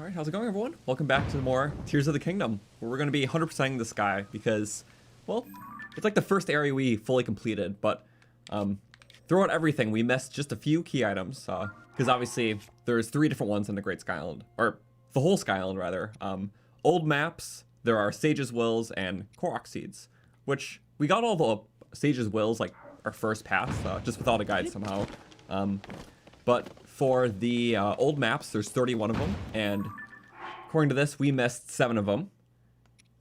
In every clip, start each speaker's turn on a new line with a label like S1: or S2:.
S1: Alright, how's it going, everyone? Welcome back to more Tears of the Kingdom, where we're going to be 100%ing this guy because, well, it's like the first area we fully completed, but throughout everything, we missed just a few key items, because obviously there's 3 different ones in the Great Sky Island, or the whole Sky Island, rather. Old maps, there are Sage's Wills, and Koroks Seeds, which we got all the Sage's Wills, like, our first pass, just without a guide somehow. But for the old maps, there's 31 of them, and according to this, we missed 7 of them.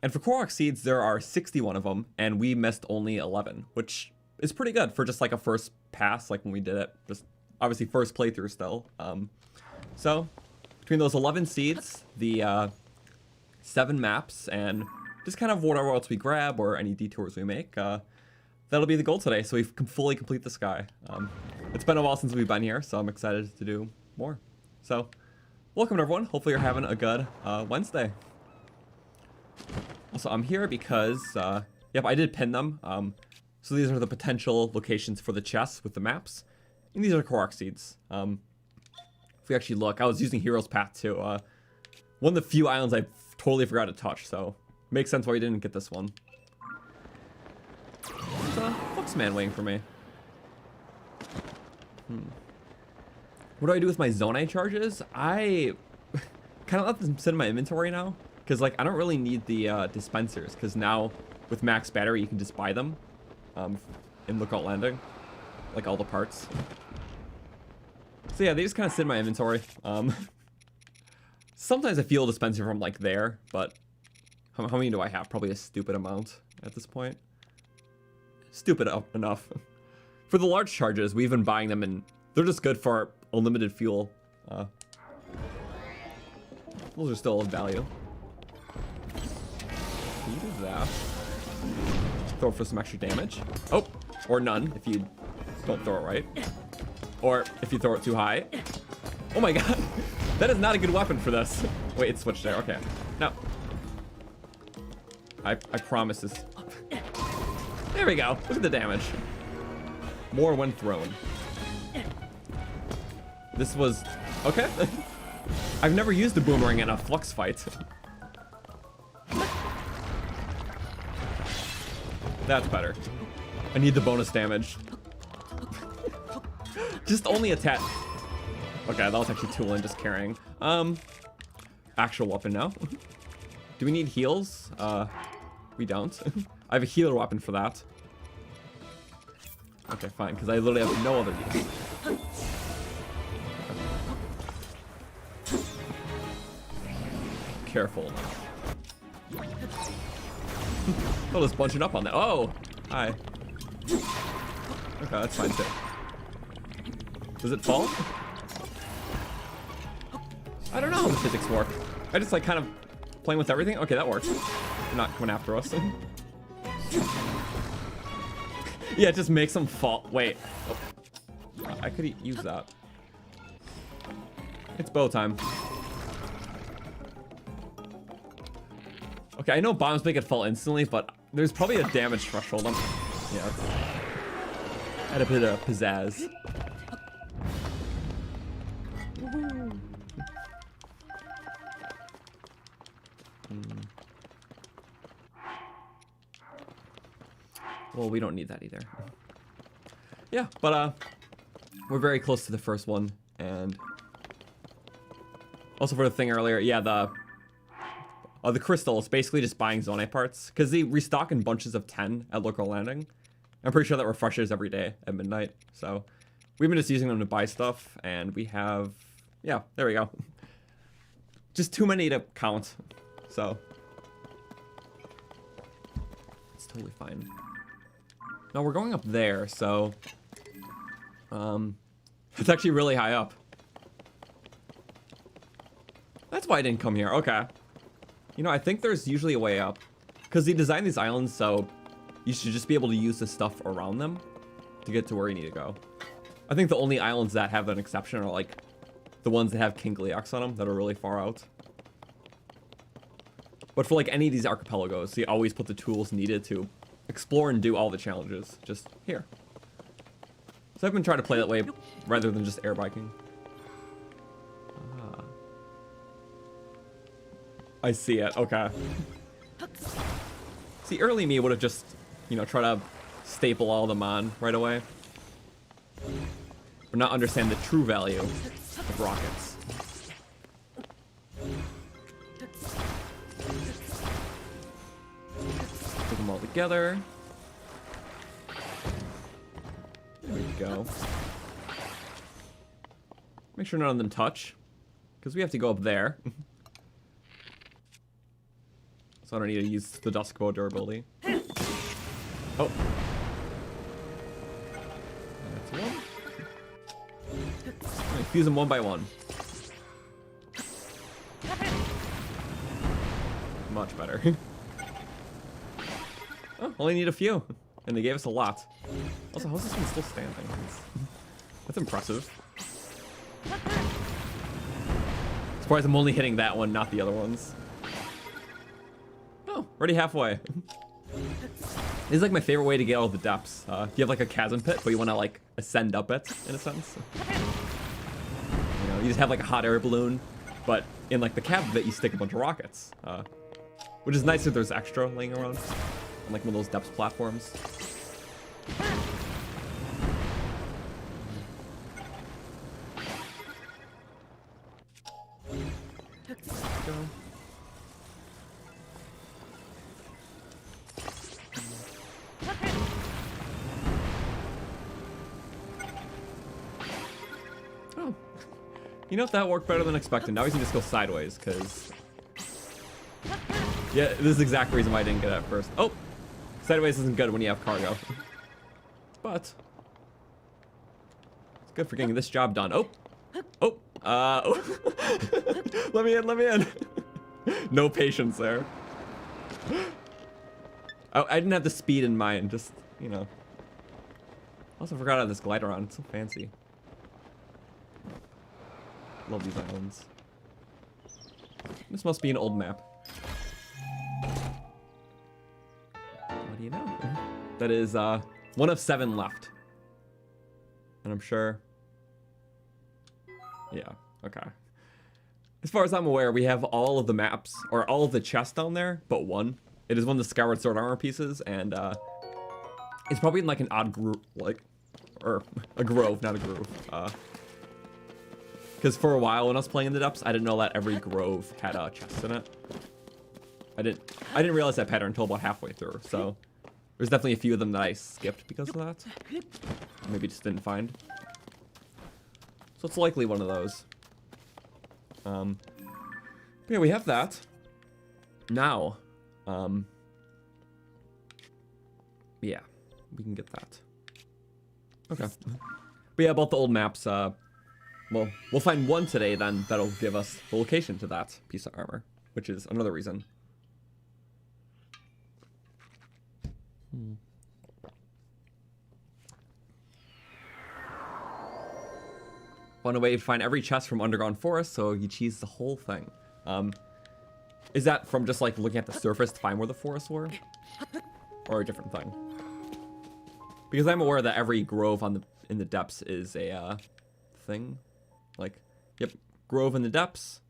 S1: And for Koroks Seeds, there are 61 of them, and we missed only 11, which is pretty good for just like a first pass, like when we did it. Just obviously first playthrough still. So between those 11 seeds, the 7 maps, and just kind of whatever else we grab or any detours we make, that'll be the goal today, so we can fully complete the sky. It's been a while since we've been here, so I'm excited to do more. So, welcome everyone. Hopefully you're having a good Wednesday. Also, I'm here because, yep, I did pin them. So these are the potential locations for the chests with the maps. And these are Koroks Seeds. If we actually look, I was using Hero's Path too. One of the few islands I totally forgot to touch, so makes sense why we didn't get this one. There's a Flux man waiting for me. What do I do with my Zonai charges? I kind of let them sit in my inventory now, because like I don't really need the dispensers, because now with max battery you can just buy them in Lookout Landing, like all the parts. So yeah, they just kind of sit in my inventory. Sometimes I feel a dispenser from like there, but how many do I have? Probably a stupid amount at this point. Stupid enough. For the large charges, we've been buying them, and they're just good for unlimited fuel. Those are still of value. Can you do that? Throw it for some extra damage. Oh, or none if you don't throw it right. Or if you throw it too high. Oh my god, that is not a good weapon for this. Wait, it switched there. Okay, no. I promise this. There we go. Look at the damage. More when thrown. This was okay. I've never used a boomerang in a Flux fight. That's better. I need the bonus damage. Just only attack. Okay, that was actually too in just carrying. Actual weapon now. Do we need heals? We don't. I have a healer weapon for that. Okay, fine, because I literally have no other use. Careful. I'll just bunch it up on that. Oh! Hi. Okay, that's fine too. Does it fall? I don't know how the physics work. I just like kind of playing with everything. Okay, that works. They're not coming after us. Yeah, it just makes them fall. Wait. Oh. I could use that. It's bow time. Okay, I know bombs make it fall instantly, but there's probably a damage threshold. Yeah, it's... add a bit of pizzazz. Well, we don't need that either. Yeah, but we're very close to the first one, and also for the thing earlier, yeah, the crystal is basically just buying Zonai parts, because they restock in bunches of 10 at Local Landing. I'm pretty sure that refreshes every day at midnight, so we've been just using them to buy stuff, and we have, yeah, there we go. Just too many to count, so it's totally fine. No, we're going up there, so it's actually really high up. That's why I didn't come here. Okay. You know, I think there's usually a way up, because they designed these islands so you should just be able to use the stuff around them to get to where you need to go. I think the only islands that have an exception are like the ones that have King Gleeok on them that are really far out. But for like any of these archipelagos, they always put the tools needed to explore and do all the challenges just here. So I've been trying to play that way rather than just air biking. I see it. Okay. See, early me would have just, you know, tried to staple all of them on right away. But not understand the true value of rockets. Put them all together. There we go. Make sure none of them touch, because we have to go up there. So I don't need to use the Dusk Bow durability. Oh. That's one. Right, fuse them one by one. Much better. Oh, only need a few. And they gave us a lot. Also, how's this one still standing? That's impressive. Surprised I'm only hitting that one, not the other ones. Oh, already halfway. This is like my favorite way to get all the depths. If you have like a chasm pit, but you want to like ascend up it, in a sense. You know, you just have like a hot air balloon, but in like the cap of it, you stick a bunch of rockets. Which is nice if there's extra laying around. On like one of those depths platforms. Go. Oh. You know what, that worked better than expected. Now we can just go sideways, because... Yeah, this is the exact reason why I didn't get it at first. Oh! Sideways isn't good when you have cargo. But... it's good for getting this job done. Oh! Oh! Let me in, let me in! No patience there. Oh, I didn't have the speed in mind, just, you know. Also forgot how this glider on, it's so fancy. Love these islands. This must be an old map. What do you know? That is, one of 7 left. And I'm sure... yeah, okay. As far as I'm aware, we have all of the maps, or all of the chests down there, but one. It is one of the Skyward Sword armor pieces, and, it's probably in, like, an odd groove, like, or a grove, not a groove. Because for a while when I was playing in the depths, I didn't know that every grove had a chest in it. I didn't realize that pattern until about halfway through, so there's definitely a few of them that I skipped because of that. Maybe just didn't find. So it's likely one of those. Yeah, we have that. Now, yeah, we can get that. Okay. But yeah, about the old maps, well, we'll find one today then that'll give us the location to that piece of armor, which is another reason. Find a way to find every chest from underground forest, so you cheese the whole thing. Is that from just like looking at the surface to find where the forests were, or a different thing? Because I'm aware that every grove in the depths is a thing. Like, yep, grove in the depths.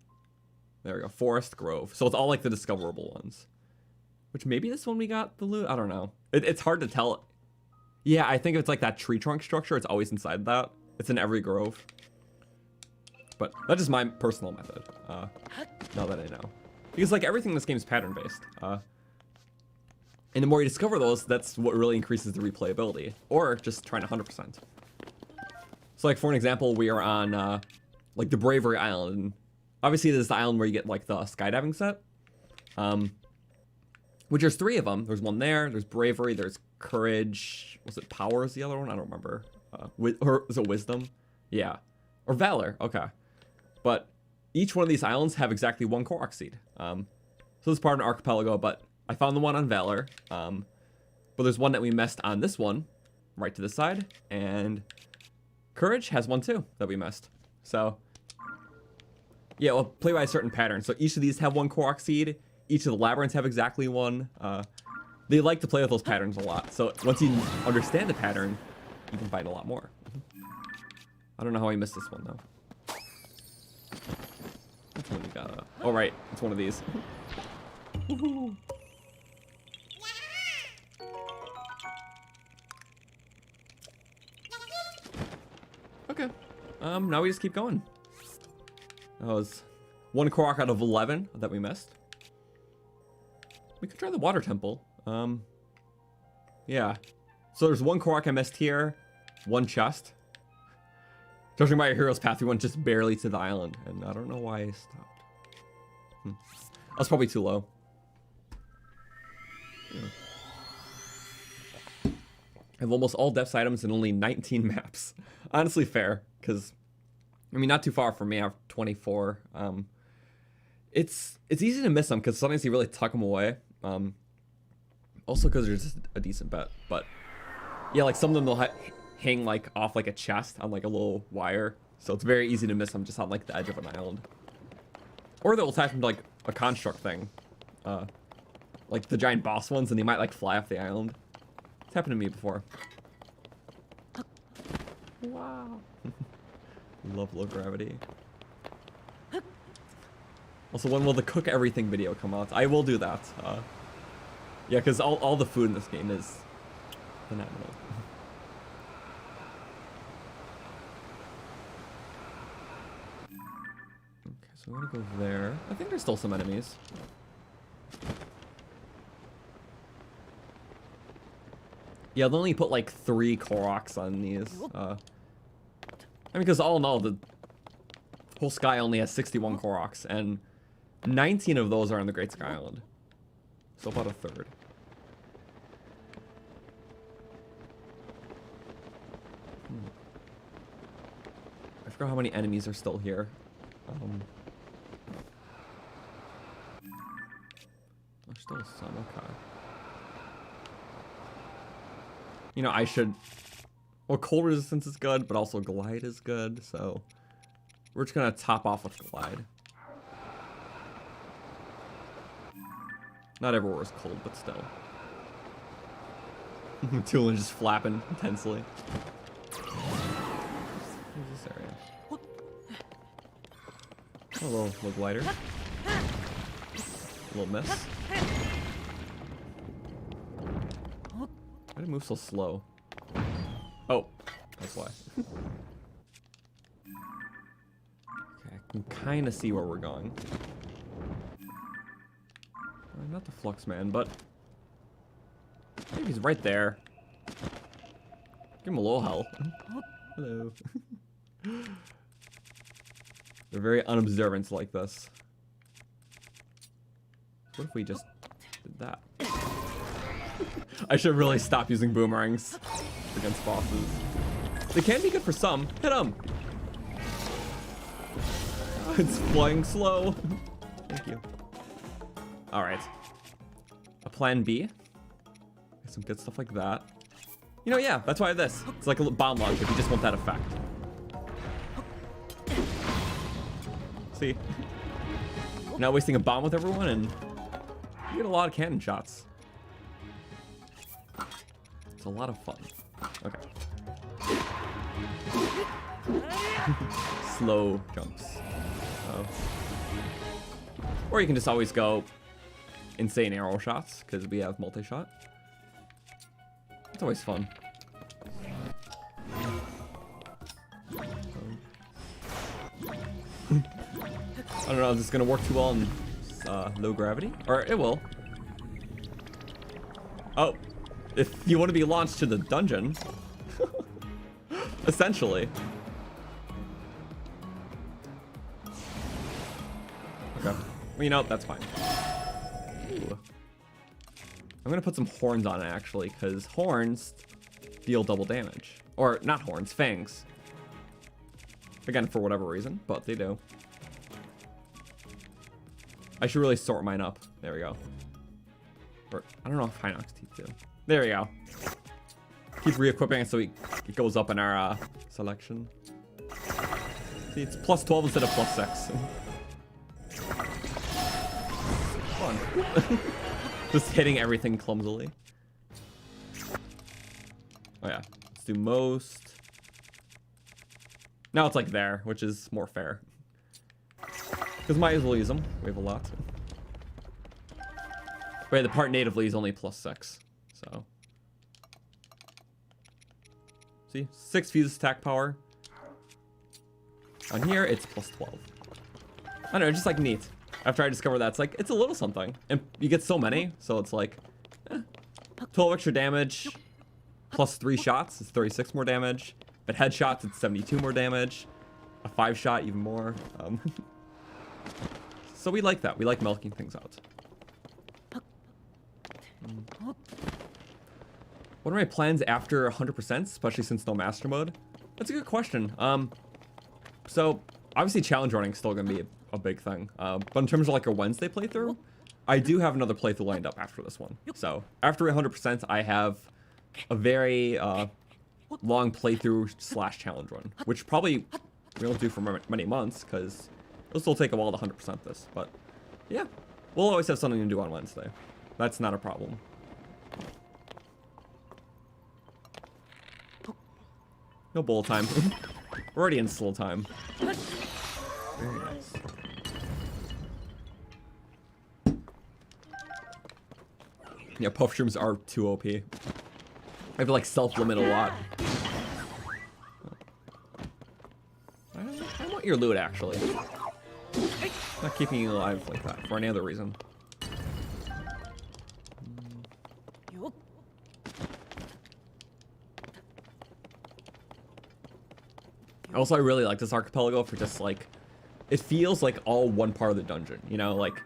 S1: There we go, forest, grove. So it's all like the discoverable ones. Which maybe this one we got the loot. I don't know. It's hard to tell. Yeah, I think it's like that tree trunk structure. It's always inside that. It's in every grove. But that's just my personal method, now that I know. Because, like, everything in this game is pattern-based. And the more you discover those, that's what really increases the replayability. Or just trying to 100%. So, like, for an example, we are on, like, the Bravery Island. And obviously, this is the island where you get, like, the skydiving set. Which there's 3 of them. There's one there, there's Bravery, there's Courage. Was it Power is the other one? I don't remember. Or is it Wisdom? Yeah. Or Valor, okay. But each one of these islands have exactly 1 Koroks seed. So this is part of an archipelago, but I found the one on Valor. But there's one that we missed on this one, right to this side. And Courage has one too that we missed. So, yeah, we'll play by a certain pattern. So each of these have 1 Koroks seed. Each of the labyrinths have exactly 1. They like to play with those patterns a lot. So once you understand the pattern, you can find a lot more. I don't know how I missed this one, though. Which one we got? Oh, right. It's one of these. Woohoo. Okay. Now we just keep going. That was 1 Korok out of 11 that we missed. We could try the water temple. Yeah. So there's 1 Korok I missed here, 1 chest. Judging by your hero's path, we went just barely to the island, and I don't know why I stopped. I was probably too low. Yeah. I have almost all depths items and only 19 maps. Honestly fair, because, I mean, not too far from me. I have 24. It's easy to miss them, because sometimes you really tuck them away. Also because they're just a decent bet. But, yeah, like, some of them they'll hang, like, off, like, a chest on, like, a little wire. So it's very easy to miss them just on, like, the edge of an island. Or they'll attach them to, like, a construct thing. Like, the giant boss ones, and they might, like, fly off the island. It's happened to me before. Wow. Love low gravity. Also, when will the cook everything video come out? I will do that. Yeah, because all the food in this game is phenomenal. Okay, so I'm gonna go there. I think there's still some enemies. Yeah, they'll only put like 3 Koroks on these. I mean, because all in all, the whole sky only has 61 Koroks, and 19 of those are on the Great Sky Island. So about a third. I forgot how many enemies are still here. There's still some, okay. You know, I should... Well, cold resistance is good, but also glide is good, so... We're just gonna top off with glide. Not everywhere is cold, but still. Tulin just flapping intensely. Where's this area? Oh, a little glider. A little miss. Why did it move so slow? Oh, that's why. Okay, I can kind of see where we're going. Not the Flux man, but I think he's right there. Give him a little help. Hello. They're very unobservant like this. What if we just did that? I should really stop using boomerangs against bosses. They can be good for some. Hit them! It's flying slow. Thank you. Alright. A plan B. Get some good stuff like that. You know, yeah, that's why I have this. It's like a little bomb launch if you just want that effect. See? Not wasting a bomb with everyone, and you get a lot of cannon shots. It's a lot of fun. Okay. Slow jumps. Or you can just always go insane arrow shots, because we have multi-shot. It's always fun. I don't know, is this gonna work too well in low gravity? Or it will. Oh, if you want to be launched to the dungeon. Essentially. Okay. Well, you know, that's fine. Ooh. I'm gonna put some horns on it, actually, because horns deal double damage. Or, not horns, fangs. Again, for whatever reason, but they do. I should really sort mine up. There we go. Or, I don't know if Hinox teeth do. There we go. Keep re-equipping it so it goes up in our selection. See, it's plus 12 instead of plus 6. Fun. Just hitting everything clumsily. Oh yeah, let's do most. Now it's like there, which is more fair. Because might as well use them. We have a lot. Wait, the part natively is only +6. So. See? 6 fuse attack power. On here, it's +12. I don't know, just like neat. After I discovered that, it's like, it's a little something. And you get so many, so it's like, 12 extra damage, +3 shots, it's 36 more damage. But headshots, it's 72 more damage. A 5 shot, even more. So we like that. We like milking things out. What are my plans after 100%, especially since no master mode? That's a good question. So obviously challenge running is still gonna be a big thing. But in terms of like a Wednesday playthrough, I do have another playthrough lined up after this one. So after 100%, I have a very long playthrough / challenge run, which probably we won't do for many months because it'll still take a while to 100% this. But yeah, we'll always have something to do on Wednesday. That's not a problem. No bowl time. We're already in slow time. Very nice. Yeah, puff shrooms are too OP. I have to like self-limit a lot. I want your loot actually. Not keeping you alive like that for any other reason. Also, I really like this archipelago for just like, it feels like all one part of the dungeon, you know, like,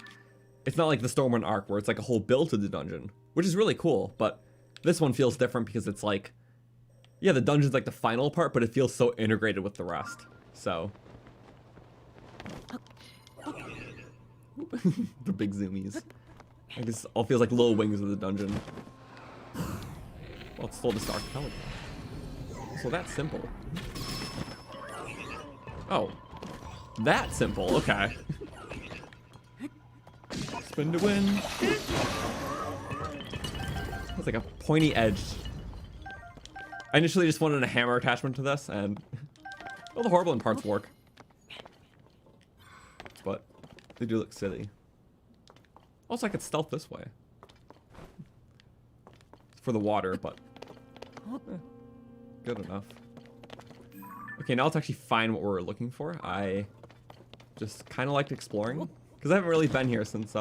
S1: it's not like the Stormwind arc where it's like a whole build to the dungeon, which is really cool, but this one feels different because it's like, yeah, the dungeon's like the final part, but it feels so integrated with the rest, so. The big zoomies. I guess all feels like little wings of the dungeon. Well, it's still just archipelago. So that's simple. Oh, that simple, okay. Spin to win. It's like a pointy edge. I initially just wanted a hammer attachment to this, and well, the horrible parts work. But they do look silly. Also, I could stealth this way. For the water, but good enough. Okay, now let's actually find what we're looking for. I just kind of liked exploring, because I haven't really been here since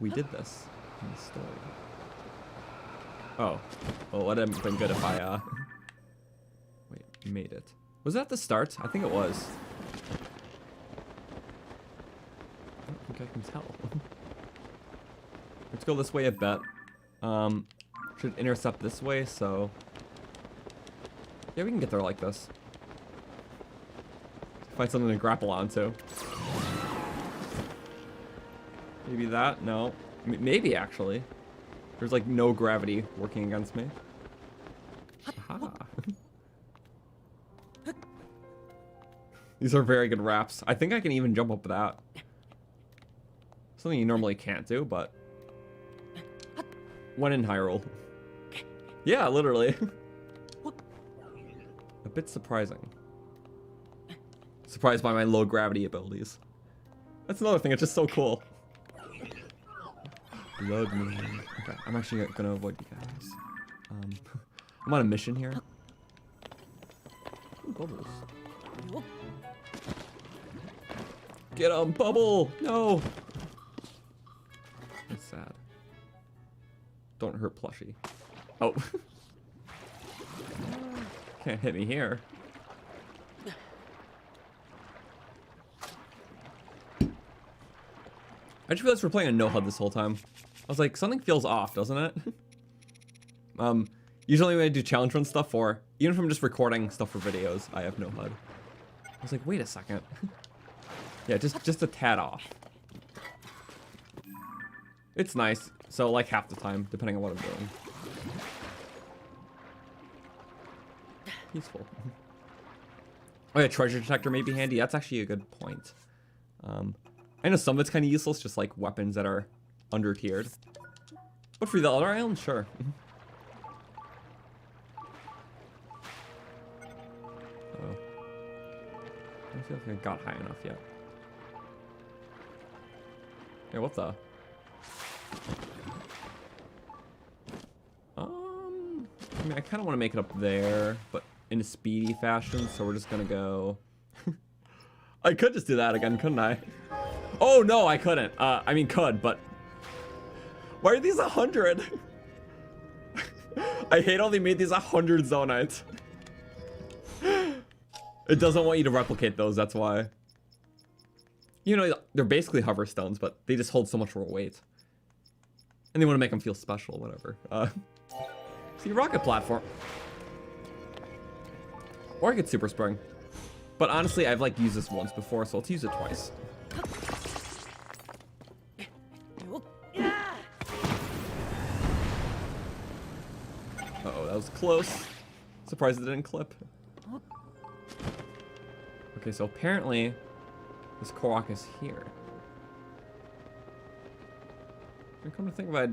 S1: we did this in the story. Oh, well, it would have been good if I wait, made it. Was that the start? I think it was. I don't think I can tell. Let's go this way a bit. Should intercept this way, so yeah, we can get there like this. Find something to grapple onto. Maybe that? No. Maybe, actually. There's, like, no gravity working against me. Aha. These are very good wraps. I think I can even jump up that. Something you normally can't do, but when in Hyrule. Yeah, literally. A bit surprising. Surprised by my low gravity abilities. That's another thing, it's just so cool. Blood moon. Okay, I'm actually gonna avoid you guys. I'm on a mission here. Ooh, bubbles. Get 'em, bubble! No! That's sad. Don't hurt plushie. Oh. Can't hit me here. I just realized we're playing a no HUD this whole time. I was like, something feels off, doesn't it? Usually when I do challenge run stuff, or even if I'm just recording stuff for videos, I have no HUD. I was like, wait a second. Yeah, just a tad off. It's nice. So like half the time, depending on what I'm doing. Peaceful. Oh yeah, treasure detector may be handy. That's actually a good point. I know some of it's kind of useless, just like weapons that are under tiered. But for the other islands, sure. Oh. I don't feel like I got high enough yet. Yeah, what the? kind of want to make it up there, but in a speedy fashion, so we're just gonna go... I could just do that again, couldn't I? Oh, no, I couldn't. I mean, could, but... Why are these 100? I hate how they made these 100 Zonites. It doesn't want you to replicate those, that's why. You know, they're basically hover stones, but they just hold so much more weight. And they want to make them feel special, whatever. See, rocket platform. Or I could super spring. But honestly, I've like used this once before, so let's use it twice. Uh-oh, that was close. Surprised it didn't clip. Okay, so apparently this Korok is here. Come to think of it,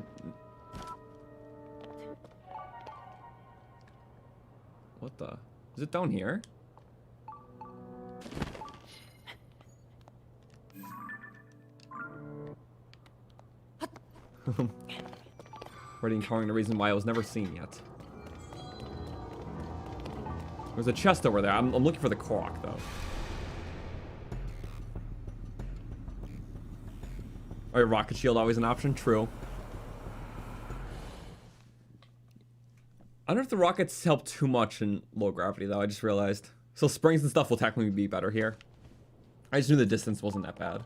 S1: what the? Is it down here? Already encountering the reason why I was never seen yet. There's a chest over there. I'm looking for the Korok though. Alright, rocket shield always an option. True. I don't know if the rockets help too much in low gravity though. I just realized. So springs and stuff will technically be better here. I just knew the distance wasn't that bad.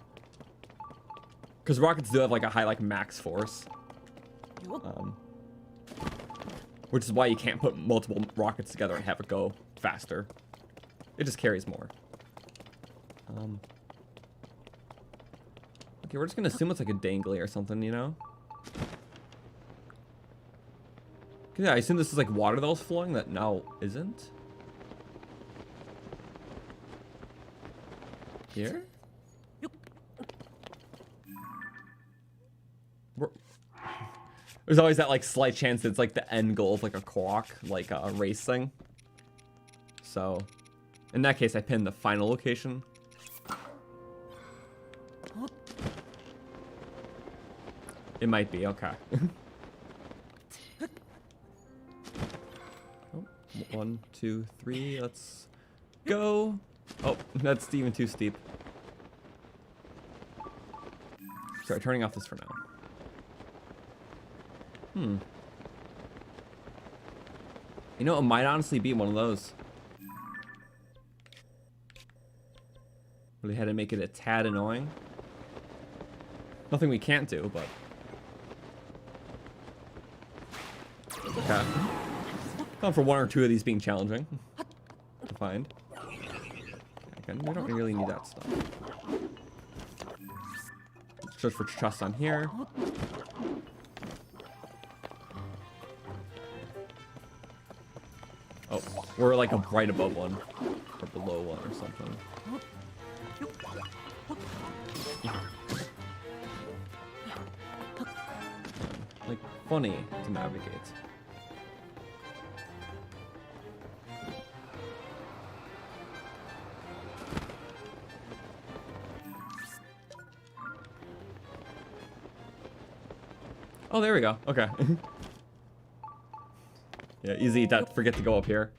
S1: Because rockets do have like a high like max force. Which is why you can't put multiple rockets together and have it go faster. It just carries more. Okay, we're just gonna assume it's like a dangly or something, you know? Yeah, I assume this is like water that was flowing that now isn't. Here? There's always that like slight chance that it's like the end goal of like a Korok, like a race thing. So, in that case, I pinned the final location. It might be, okay. Oh, 1, 2, 3, let's go. Oh, that's even too steep. Sorry, turning off this for now. You know, it might honestly be one of those. Really had to make it a tad annoying. Nothing we can't do, but... Okay. Gone for 1 or 2 of these being challenging to find. Again, we don't really need that stuff. Search for chests on here. Oh, we're like right above one, or below one, or something. Like funny to navigate. Oh, there we go. Okay. Yeah, easy to forget to go up here.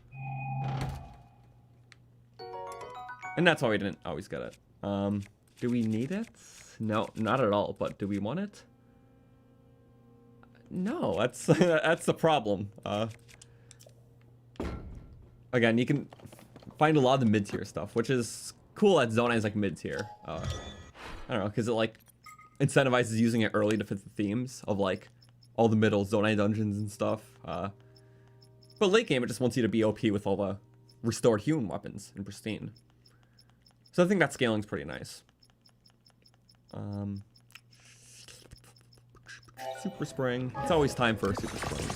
S1: And that's why we didn't always get it. Do we need it? No, not at all, but do we want it? No, that's that's the problem. Again, you can find a lot of the mid-tier stuff, which is cool that Zonai is like mid-tier. I don't know, because it like incentivizes using it early to fit the themes of like all the middle Zonai dungeons and stuff. But late game, it just wants you to be OP with all the restored human weapons and pristine. So I think that scaling's pretty nice. Super spring. It's always time for a super spring.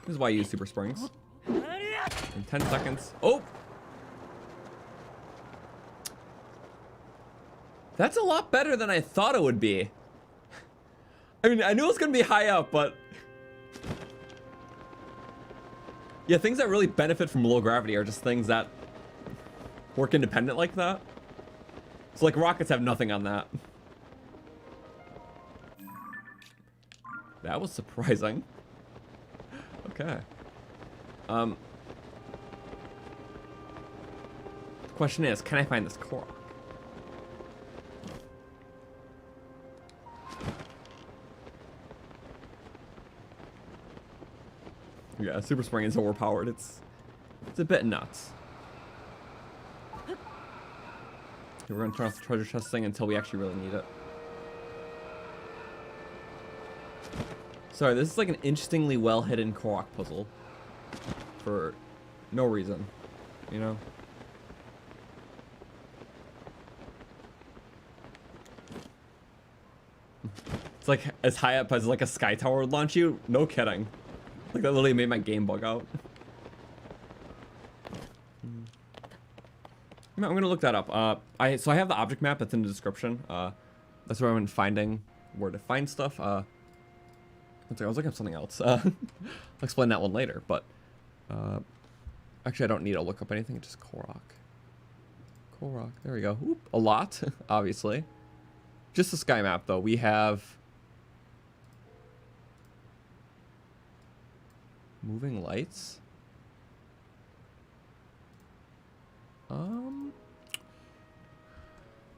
S1: This is why I use super springs. In 10 seconds. Oh! That's a lot better than I thought it would be. I mean, I knew it was going to be high up, but... Yeah, things that really benefit from low gravity are just things that work independent like that. So like rockets have nothing on that. That was surprising. Okay. The question is, can I find this Korok? Yeah, Super Spring is overpowered. It's a bit nuts. We're gonna turn off the treasure chest thing until we actually really need it. Sorry, this is like an interestingly well hidden Korok puzzle. For no reason, you know? It's like as high up as like a sky tower would launch you. No kidding. Like that literally made my game bug out. I'm gonna look that up. So I have the object map that's in the description. That's where I've been finding where to find stuff. I was looking up something else. I'll explain that one later. But actually, I don't need to look up anything. It's just Korok. Korok. There we go. Oop, a lot, obviously. Just the sky map, though. We have moving lights.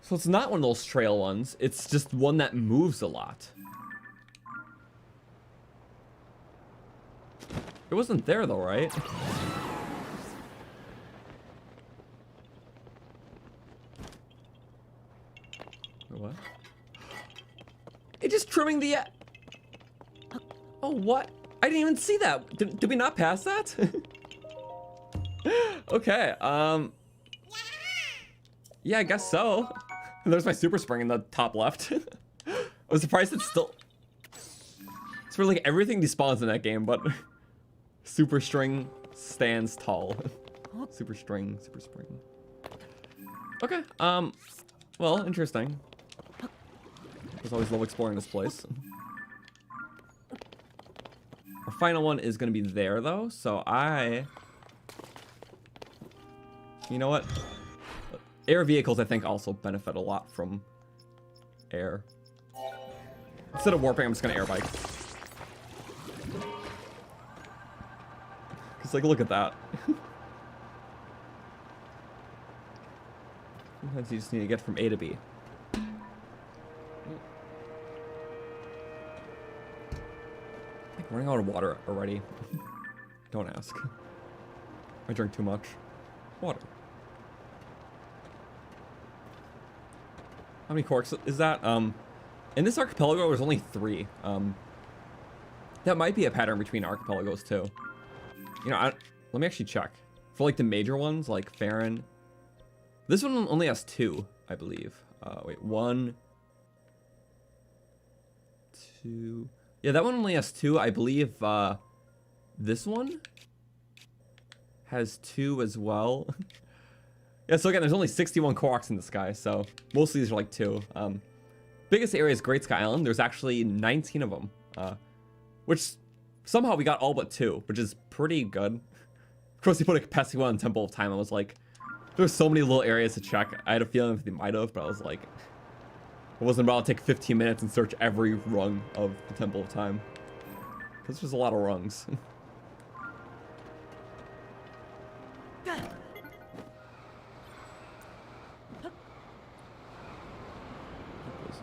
S1: So it's not one of those trail ones. It's just one that moves a lot. It wasn't there though, right? What? It's just trimming the... Oh, what? I didn't even see that. Did we not pass that? Okay, yeah, I guess so. There's my Super Spring in the top left. I was surprised it's still... It's where like everything despawns in that game, but Super String stands tall. Super String, Super Spring. Okay, well, interesting. I always love exploring this place. Our final one is gonna be there though, so you know what? Air vehicles, I think, also benefit a lot from air. Instead of warping, I'm just gonna air bike. Cause like, look at that. Sometimes you just need to get from A to B. I'm running out of water already. Don't ask. I drink too much water. How many Koroks is that? In this archipelago, there's only 3. That might be a pattern between archipelagos too. You know, let me actually check. For like the major ones, like Farron. This one only has 2, I believe. Wait, 1, 2. Yeah, that one only has 2. I believe this one has 2 as well. Yeah, so again, there's only 61 Koroks in the sky, so most of these are like 2. Biggest area is Great Sky Island. There's actually 19 of them, which somehow we got all but 2, which is pretty good. Of course, you put a capacity one on Temple of Time. I was like, there's so many little areas to check. I had a feeling they might have, but I was like, I wasn't about to take 15 minutes and search every rung of the Temple of Time, because there's a lot of rungs.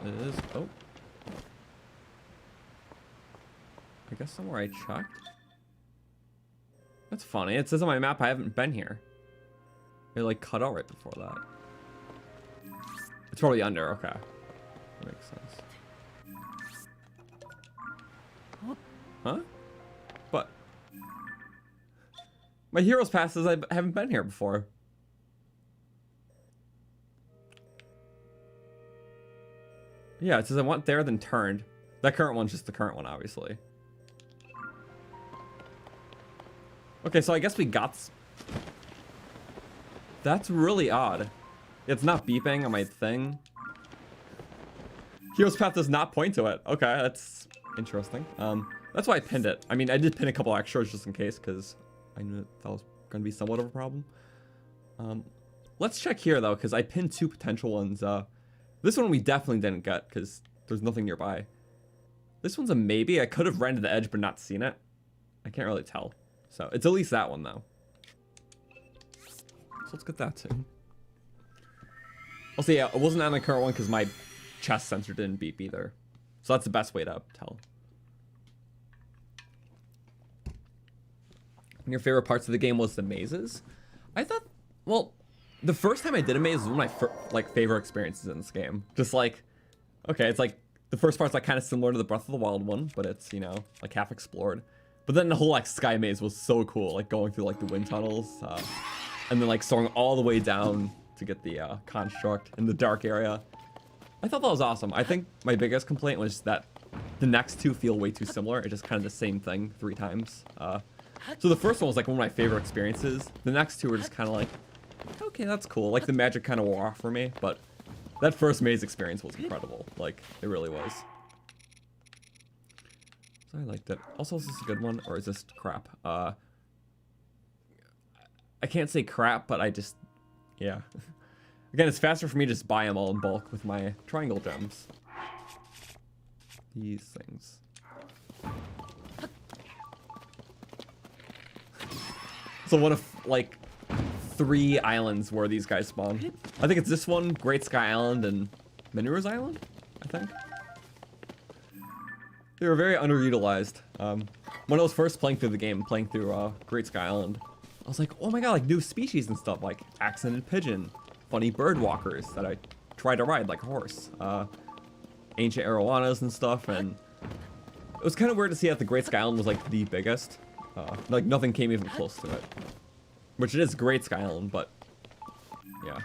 S1: Is, oh, I guess somewhere I checked. That's funny. It says on my map I haven't been here. It like cut out right before that. It's probably under. Okay, that makes sense. Huh? But my heroes pass says I haven't been here before. Yeah, it says I went there, then turned. That current one's just the current one, obviously. Okay, so I guess we got... That's really odd. It's not beeping on my thing. Hero's Path does not point to it. Okay, that's interesting. That's why I pinned it. I mean, I did pin a couple extras just in case, because I knew that was going to be somewhat of a problem. let's check here though, because I pinned 2 potential ones. This one we definitely didn't get because there's nothing nearby. This one's a maybe. I could have ran to the edge but not seen it. I can't really tell. So it's at least that one though. So let's get that too. Also, yeah, it wasn't on the current one because my chest sensor didn't beep either. So that's the best way to tell. And your favorite parts of the game was the mazes? I thought, well, the first time I did a maze was one of my favorite experiences in this game. Just like, okay, it's like the first part's like kind of similar to the Breath of the Wild one, but it's, you know, like half explored. But then the whole like sky maze was so cool, like going through like the wind tunnels, and then like soaring all the way down to get the construct in the dark area. I thought that was awesome. I think my biggest complaint was that the next 2 feel way too similar. It's just kind of the same thing 3 times. So the first one was like one of my favorite experiences. The next 2 were just kind of like, okay, that's cool. Like the magic kind of wore off for me, but that first maze experience was incredible. Like it really was. So I liked it. Also, is this a good one or is this crap? I can't say crap, but I just, yeah. Again, it's faster for me to just buy them all in bulk with my triangle gems. These things. So one of like 3 islands where these guys spawn. I think it's this one, Great Sky Island, and Mineru's Island, I think. They were very underutilized. When I was first playing through the game, playing through Great Sky Island, I was like, oh my god, like new species and stuff, like accented pigeon, funny bird walkers that I tried to ride like a horse, ancient arowanas and stuff, and it was kind of weird to see that the Great Sky Island was like the biggest. Like nothing came even close to it, which it is Great Sky Island, but yeah,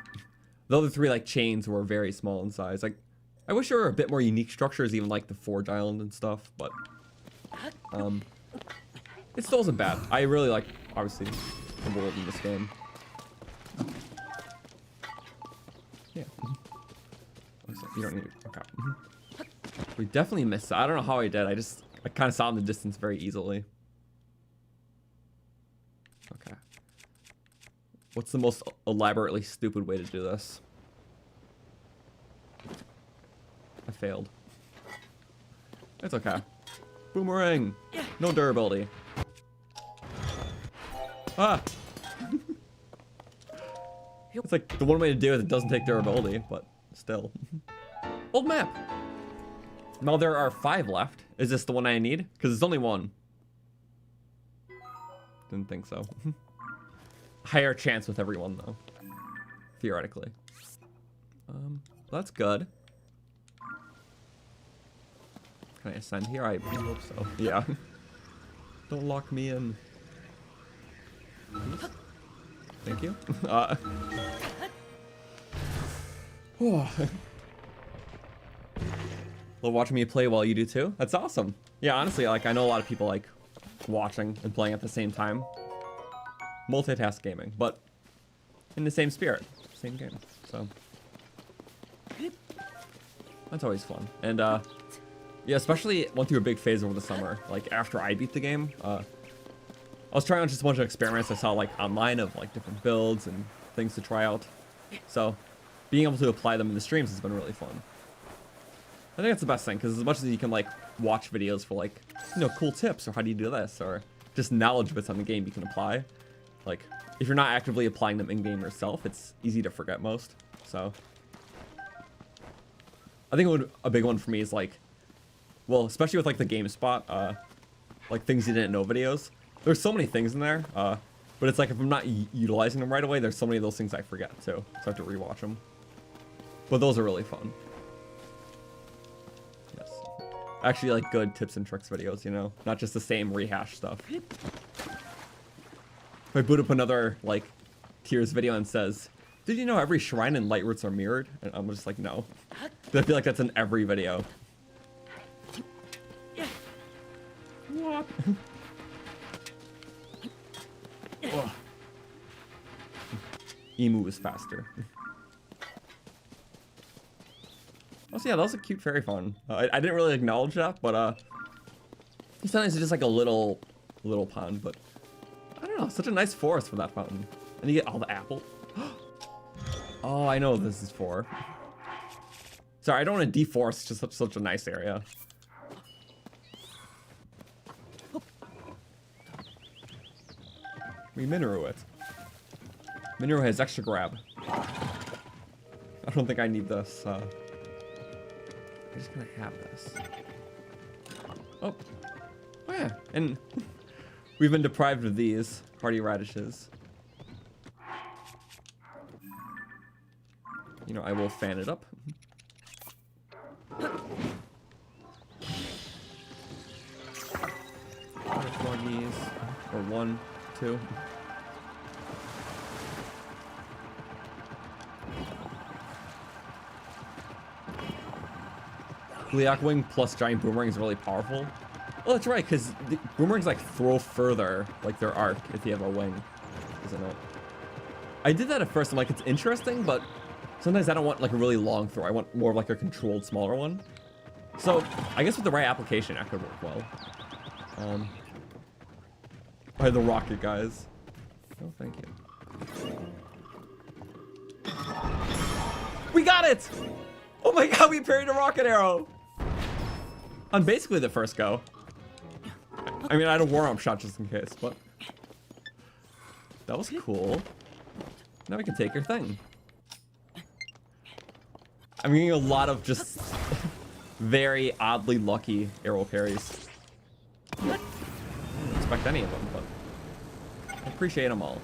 S1: the other 3 like chains were very small in size. Like I wish there were a bit more unique structures, even like the Forge Island and stuff, but it still isn't bad. I really like obviously the world in this game. Yeah. You don't need it. Okay. We definitely missed it. I don't know how I did. I kind of saw in the distance very easily. Okay. What's the most elaborately stupid way to do this? I failed. It's okay. Boomerang! No durability. Ah! It's like the one way to do it that doesn't take durability, but still. Old map! Now there are 5 left. Is this the one I need? Because it's only 1. Didn't think so. Higher chance with everyone though. Theoretically. That's good. Can I ascend here? I hope so. Yeah. Don't lock me in. Please? Thank you. Love watching me play while you do too. That's awesome. Yeah, honestly, like I know a lot of people like watching and playing at the same time. Multitask gaming, but in the same spirit, same game. So that's always fun. And yeah, especially went through a big phase over the summer. Like after I beat the game, I was trying out just a bunch of experiments I saw like online of like different builds and things to try out. So being able to apply them in the streams has been really fun. I think that's the best thing, because as much as you can like watch videos for like, you know, cool tips or how do you do this or just knowledge bits on the game you can apply. Like if you're not actively applying them in game yourself, it's easy to forget most. So I think a big one for me is like, well, especially with like the GameSpot, like things you didn't know videos. There's so many things in there, but it's like if I'm not utilizing them right away, there's so many of those things I forget too. So I have to rewatch them. But those are really fun. Yes. Actually like good tips and tricks videos, you know? Not just the same rehash stuff. If I boot up another like Tears video and says, did you know every shrine in Lightroots are mirrored? And I'm just like, no. I feel like that's in every video. What? Emu is faster. Also, yeah, that was a cute fairy fawn. I didn't really acknowledge that, but sometimes it's just like a little pond, but I don't know, such a nice forest for that fountain. And you get all the apple. Oh, I know what this is for. Sorry, I don't want to deforest just such a nice area. We mineral it. Mineral has extra grab. I don't think I need this. I'm just gonna have this. Oh. Oh yeah, and we've been deprived of these hardy radishes. You know, I will fan it up. Froggies. Or 1, 2. Gleeok wing plus giant boomerang is really powerful. Oh, that's right, because boomerangs like throw further, like their arc, if you have a wing, isn't it? I did that at first. I'm like, it's interesting, but sometimes I don't want like a really long throw. I want more of like a controlled, smaller one. So I guess with the right application, that could work well. I had the rocket, guys. Oh, thank you. We got it! Oh my god, we parried a rocket arrow! On basically the first go. I mean, I had a war arm shot just in case, but that was cool. Now we can take your thing. I'm getting a lot of just very oddly lucky arrow parries. I didn't expect any of them, but I appreciate them all.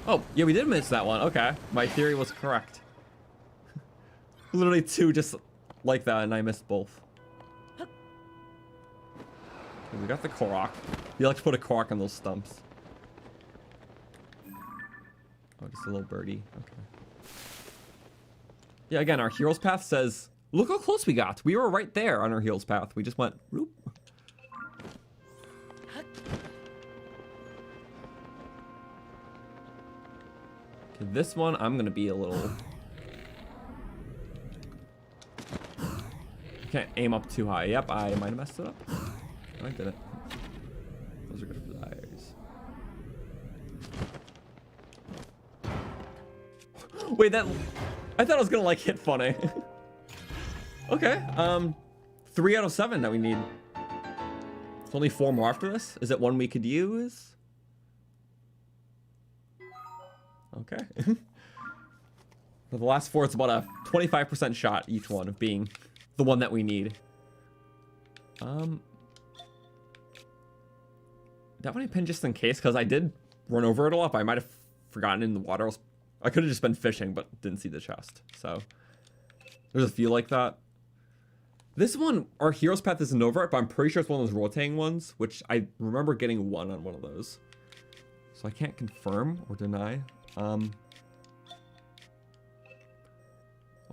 S1: Oh, yeah, we did miss that one. Okay, my theory was correct. Literally 2 just like that, and I missed both. Okay, we got the Korok. You like to put a Korok on those stumps. Oh, just a little birdie. Okay. Yeah, again, our hero's path says, look how close we got. We were right there on our hero's path. We just went, whoop. Okay, this one, I'm going to be a little... Can't aim up too high. Yep, I might have messed it up. I did it. Those are good for the eyes. Wait, that... I thought I was gonna like hit funny. Okay, 3 out of 7 that we need. It's only 4 more after this. Is it one we could use? Okay. For the last 4, it's about a 25% shot each one of being the one that we need. Definitely pin just in case, because I did run over it a lot, but I might have forgotten in the water. I could have just been fishing, but didn't see the chest. So there's a few like that. This one, our hero's path isn't over it, but I'm pretty sure it's one of those rotating ones, which I remember getting 1 on one of those. So I can't confirm or deny. I'll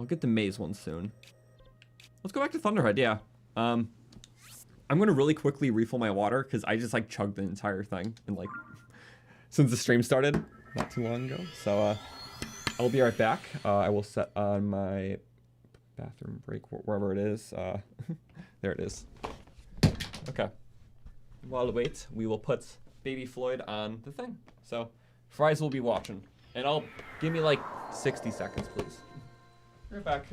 S1: get the maze one soon. Let's go back to Thunderhead, yeah. I'm gonna really quickly refill my water because I just like chugged the entire thing and like since the stream started not too long ago. So I'll be right back. I will set on my bathroom break wherever it is. There it is. Okay. While we wait, we will put Baby Floyd on the thing. So Fries will be watching, and I'll give me like 60 seconds, please. Right back.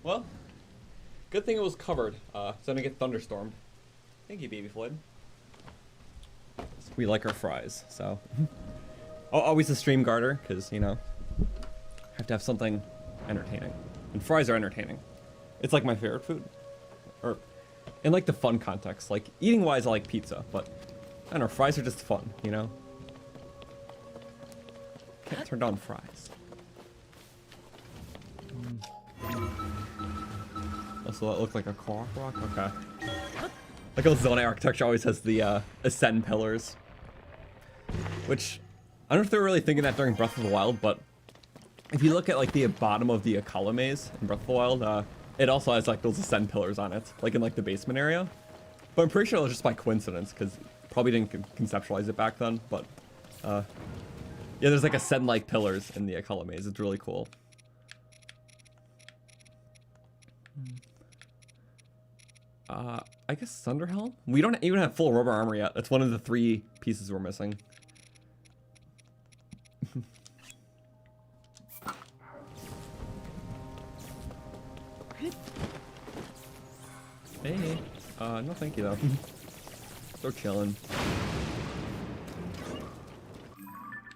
S1: Well, good thing it was covered, so I didn't get thunderstormed. Thank you, Baby Floyd. We like our fries, so. Always a stream guarder, because, you know, have to have something entertaining. And fries are entertaining. It's like my favorite food. Or in like the fun context. Like eating wise I like pizza, but I don't know, fries are just fun, you know? Can't turn down fries. Also that looked like a Korok rock? Okay. Like how Zonai architecture always has the ascend pillars. Which, I don't know if they were really thinking that during Breath of the Wild, but if you look at like the bottom of the Akala maze in Breath of the Wild, it also has like those ascend pillars on it, like in like the basement area. But I'm pretty sure it was just by coincidence, because probably didn't conceptualize it back then, but yeah, there's like ascend-like pillars in the Akala maze. It's really cool. I guess Thunderhelm? We don't even have full rubber armor yet. That's one of the 3 pieces we're missing. Hey, no thank you though. Still chilling.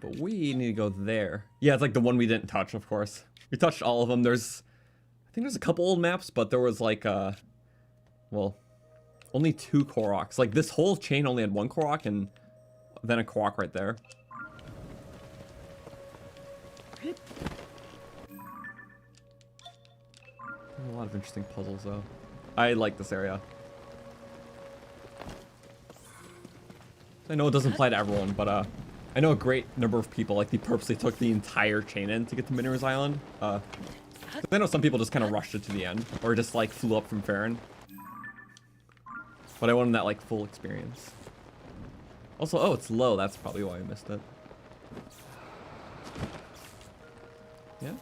S1: But we need to go there. Yeah, it's like the one we didn't touch, of course. We touched all of them. I think there's a couple old maps, but there was like, well, only 2 Koroks. Like this whole chain only had 1 Korok and then a Korok right there. A lot of interesting puzzles though. I like this area. I know it doesn't apply to everyone, but I know a great number of people, like, they purposely took the entire chain in to get to Miner's Island. I know some people just kind of rushed it to the end, or just, like, flew up from Farron. But I wanted that, like, full experience. Also, oh, it's low. That's probably why I missed it. Yeah?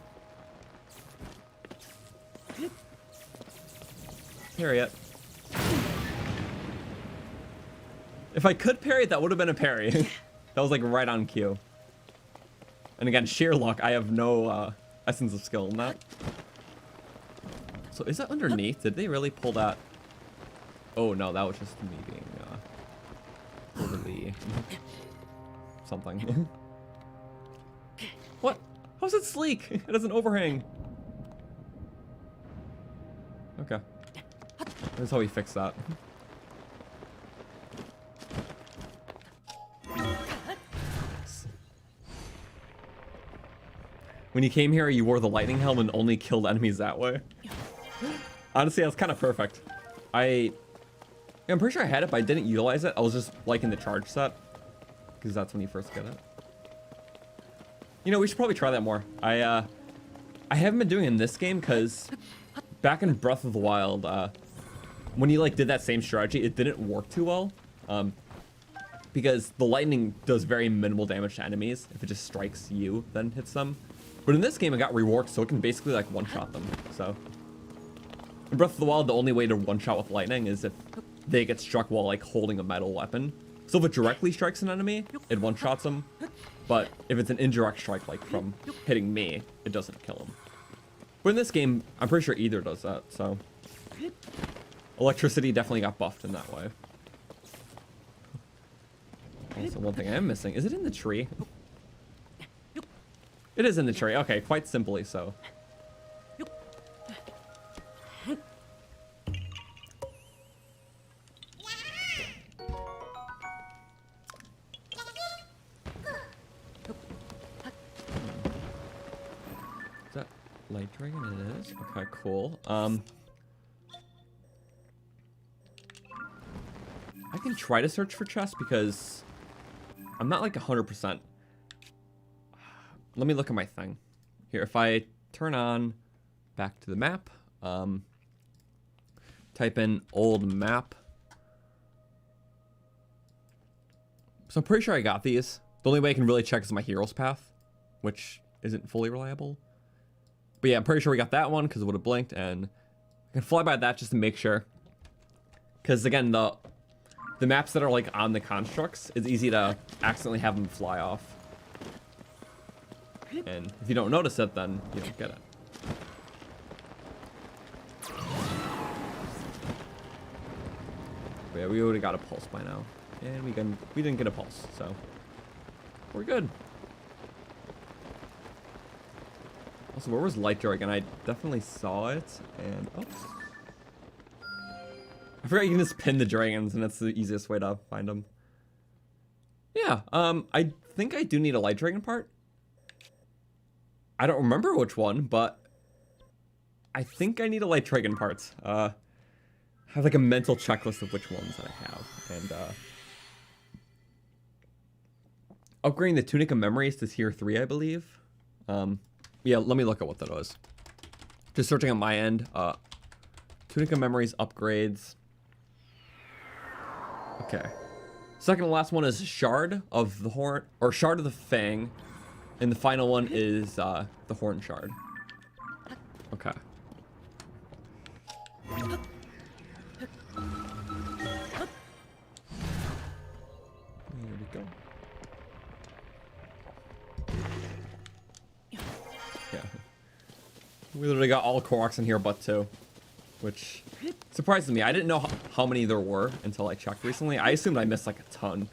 S1: Parry it. If I could parry it, that would have been a parry. That was like right on cue. And again, sheer luck. I have no essence of skill in that. So is that underneath? Did they really pull that? Oh no, that was just me being overly something. What? How's it sleek? It has an overhang. Okay. That's how we fix that. When you came here, you wore the lightning helm and only killed enemies that way. Honestly, that's kind of perfect. I'm pretty sure I had it, but I didn't utilize it. I was just liking the charge set, because that's when you first get it. You know, we should probably try that more. I haven't been doing it in this game, because back in Breath of the Wild, when you like did that same strategy, it didn't work too well. Because the lightning does very minimal damage to enemies. If it just strikes you, then hits them. But in this game, it got reworked, so it can basically like one-shot them. So in Breath of the Wild, the only way to one-shot with lightning is if they get struck while like holding a metal weapon. So if it directly strikes an enemy, it one-shots them. But if it's an indirect strike, like from hitting me, it doesn't kill them. But in this game, I'm pretty sure either does that, so. Electricity definitely got buffed in that way. Also, one thing I am missing, is it in the tree? It is in the tree, okay, quite simply so. Is that Light Dragon? It is? Okay, cool. I can try to search for chests because I'm not like 100%. Let me look at my thing. Here, if I turn on back to the map, type in old map. So I'm pretty sure I got these. The only way I can really check is my hero's path, which isn't fully reliable. But yeah, I'm pretty sure we got that one because it would have blinked, and I can fly by that just to make sure. Because again, the maps that are like on the constructs, it's easy to accidentally have them fly off. And if you don't notice it, then you don't get it. But yeah, we already got a pulse by now. And we didn't get a pulse, so we're good. So where was Light Dragon? I definitely saw it, and oh. I forgot you can just pin the dragons, and that's the easiest way to find them. Yeah, I think I do need a Light Dragon part. I don't remember which one, but I think I need a Light Dragon part. I have like a mental checklist of which ones that I have, and upgrading the Tunic of Memories to tier 3, I believe. Yeah, let me look at what that was. Just searching on my end. Tunic of Memories upgrades. Okay. Second to last one is Shard of the Horn, or Shard of the Fang. And the final one is the Horn Shard. Okay. There we go. Yeah. We literally got all Koroks in here but 2. Which surprises me. I didn't know how many there were until I checked recently. I assumed I missed like a ton.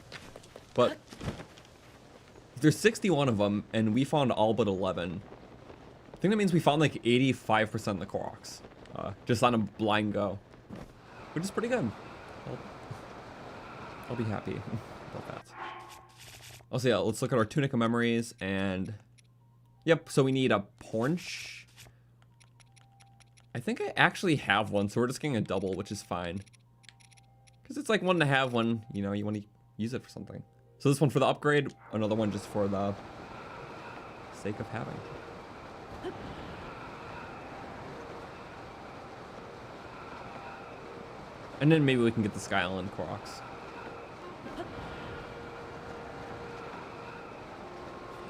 S1: But there's 61 of them, and we found all but 11. I think that means we found like 85% of the Koroks. Just on a blind go. Which is pretty good. I'll be happy about that. Also, yeah, let's look at our Tunic of Memories, and yep, so we need a Pornch. I think I actually have one, so we're just getting a double, which is fine. Because it's like one to have when, you know, you want to use it for something. So this one for the upgrade, another one just for the sake of having. And then maybe we can get the Sky Island Koroks.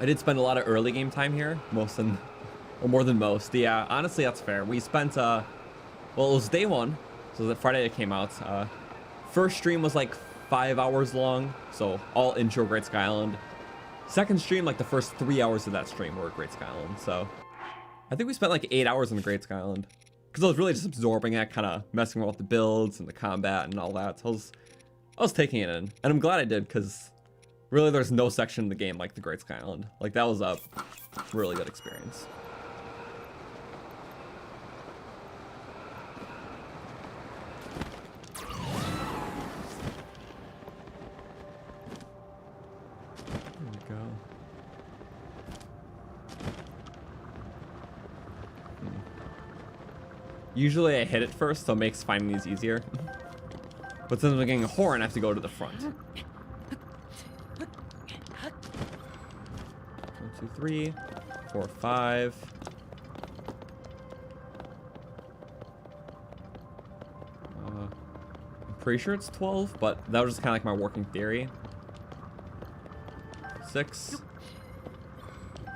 S1: I did spend a lot of early game time here, more than most. Yeah, honestly, that's fair. We spent, well, it was day 1, so that Friday it came out. First stream was like 5 hours long, so all intro Great Sky Island. Second stream, like the first 3 hours of that stream were Great Sky Island, so I think we spent like 8 hours on the Great Sky Island. Because I was really just absorbing it, kind of messing around with the builds and the combat and all that. So I was taking it in, and I'm glad I did, because really there's no section in the game like the Great Sky Island. Like, that was a really good experience. Usually I hit it first, so it makes finding these easier. But since I'm getting a horn, I have to go to the front. 1, 2, 3, 4, 5. I'm pretty sure it's 12, but that was just kind of like my working theory. 6,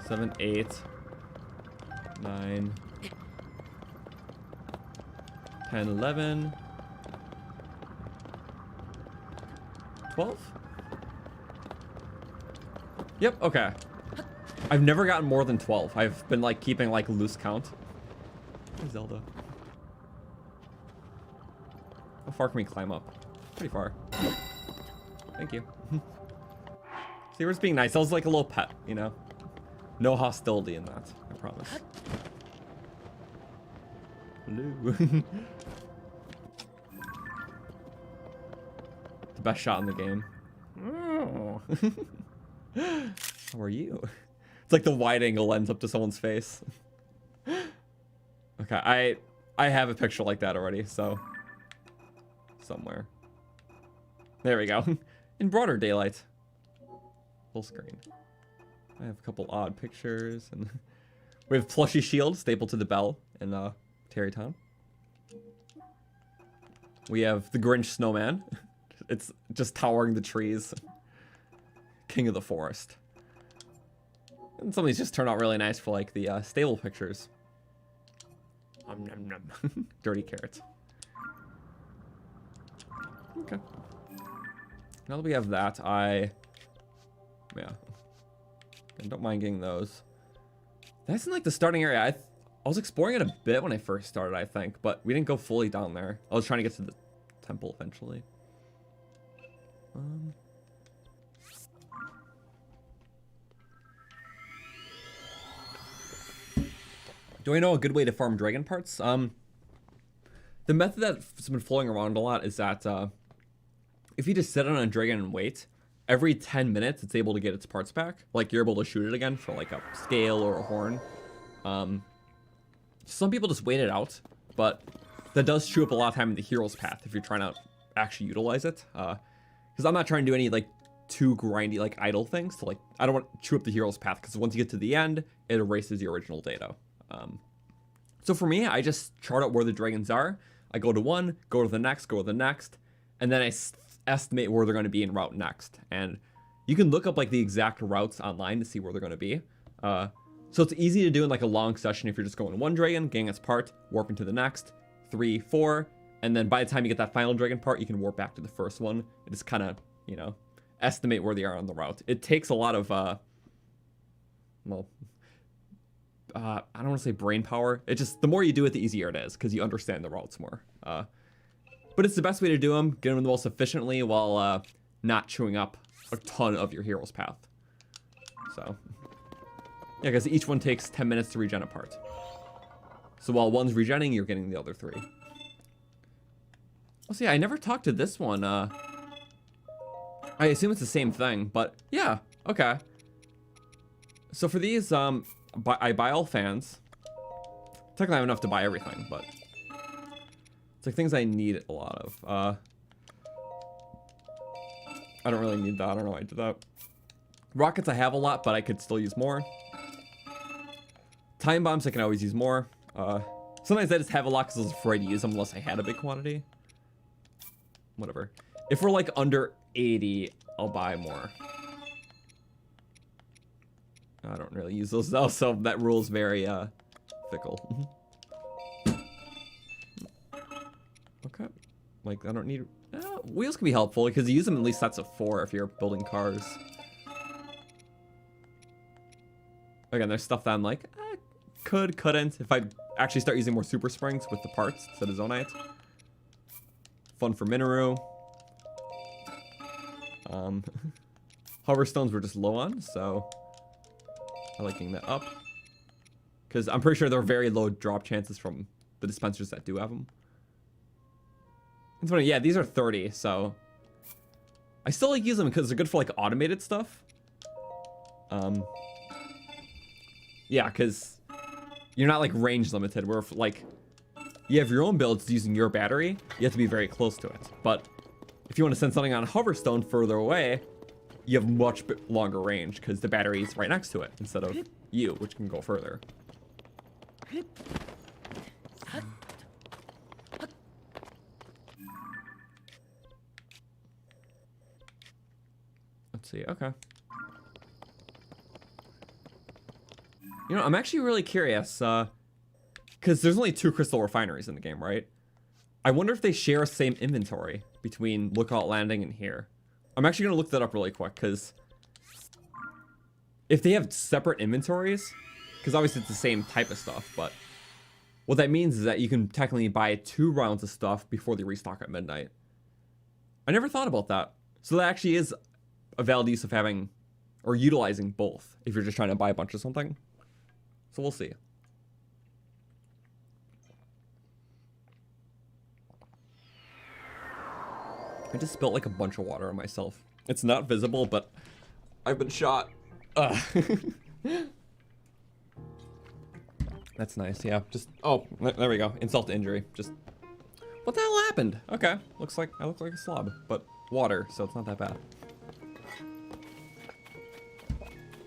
S1: 7, 8, 9, 10, 11, 12? Yep, okay. I've never gotten more than 12. I've been like keeping like loose count. Hey, Zelda. How far can we climb up? Pretty far. Thank you. See, we're just being nice. I was like a little pet, you know? No hostility in that, I promise. Hello. The best shot in the game. Oh. How are you? It's like the wide angle lens up to someone's face. Okay, I have a picture like that already, so somewhere. There we go. In broader daylight. Full screen. I have a couple odd pictures, and we have Plushy Shield stapled to the bell in Terrytown. We have the Grinch Snowman. It's just towering the trees. King of the forest. And some of these just turn out really nice for like the stable pictures. Nom, nom. Dirty carrots. Okay. Now that we have that, yeah, I don't mind getting those. That's in like the starting area. I was exploring it a bit when I first started, I think, but we didn't go fully down there. I was trying to get to the temple eventually. Do I know a good way to farm dragon parts? The method that's been floating around a lot is that if you just sit on a dragon and wait, every 10 minutes it's able to get its parts back. Like you're able to shoot it again for like a scale or a horn. Some people just wait it out, but that does chew up a lot of time in the hero's path if you're trying to actually utilize it. Because I'm not trying to do any like too grindy like idle things. So like I don't want to chew up the hero's path because once you get to the end, it erases the original data. So for me, I just chart out where the dragons are. I go to one, go to the next, go to the next, and then I estimate where they're going to be en route next. And you can look up like the exact routes online to see where they're going to be. So it's easy to do in like a long session if you're just going to one dragon, getting its part, warping to the next, 3, 4, and then by the time you get that final dragon part, you can warp back to the first one. It just kind of, you know, estimate where they are on the route. It takes a lot of, I don't want to say brain power. It just, the more you do it, the easier it is because you understand the routes more. But it's the best way to do them, get them the most efficiently while not chewing up a ton of your hero's path. So, yeah, because each one takes 10 minutes to regen a part. So while one's regenning, you're getting the other 3. Oh, see, I never talked to this one. I assume it's the same thing, but yeah, okay. So for these, I buy all fans. Technically, I have enough to buy everything, but it's like things I need a lot of. I don't really need that. I don't know why I did that. Rockets I have a lot, but I could still use more. Time bombs I can always use more. Sometimes I just have a lot because I was afraid to use them unless I had a big quantity. Whatever. If we're like under 80, I'll buy more. I don't really use those though, so that rule is very fickle. Okay. Like, I don't need... wheels can be helpful because you use them in at least sets of 4 if you're building cars. Again, there's stuff that I'm like, couldn't. If I actually start using more super springs with the parts instead of Zonai. Fun for Minoru. Hover stones we're just low on, so I like getting that up. Because I'm pretty sure there are very low drop chances from the dispensers that do have them. It's funny, yeah, these are 30, so I still like use them because they're good for like automated stuff. Yeah, because you're not like range limited. Where if, like, you have your own builds using your battery, you have to be very close to it. But if you want to send something on a hoverstone further away, you have much longer range because the battery is right next to it instead of you, which can go further. Let's see, okay. You know, I'm actually really curious, because there's only 2 crystal refineries in the game, right? I wonder if they share the same inventory between Lookout Landing and here. I'm actually going to look that up really quick, because if they have separate inventories, because obviously it's the same type of stuff, but what that means is that you can technically buy 2 rounds of stuff before they restock at midnight. I never thought about that. So that actually is a valid use of having, or utilizing both, if you're just trying to buy a bunch of something. So we'll see. I just spilled like a bunch of water on myself. It's not visible, but I've been shot. That's nice, yeah. Just, oh, there we go. Insult to injury. Just, what the hell happened? Okay, looks like, I look like a slob, but water, so it's not that bad.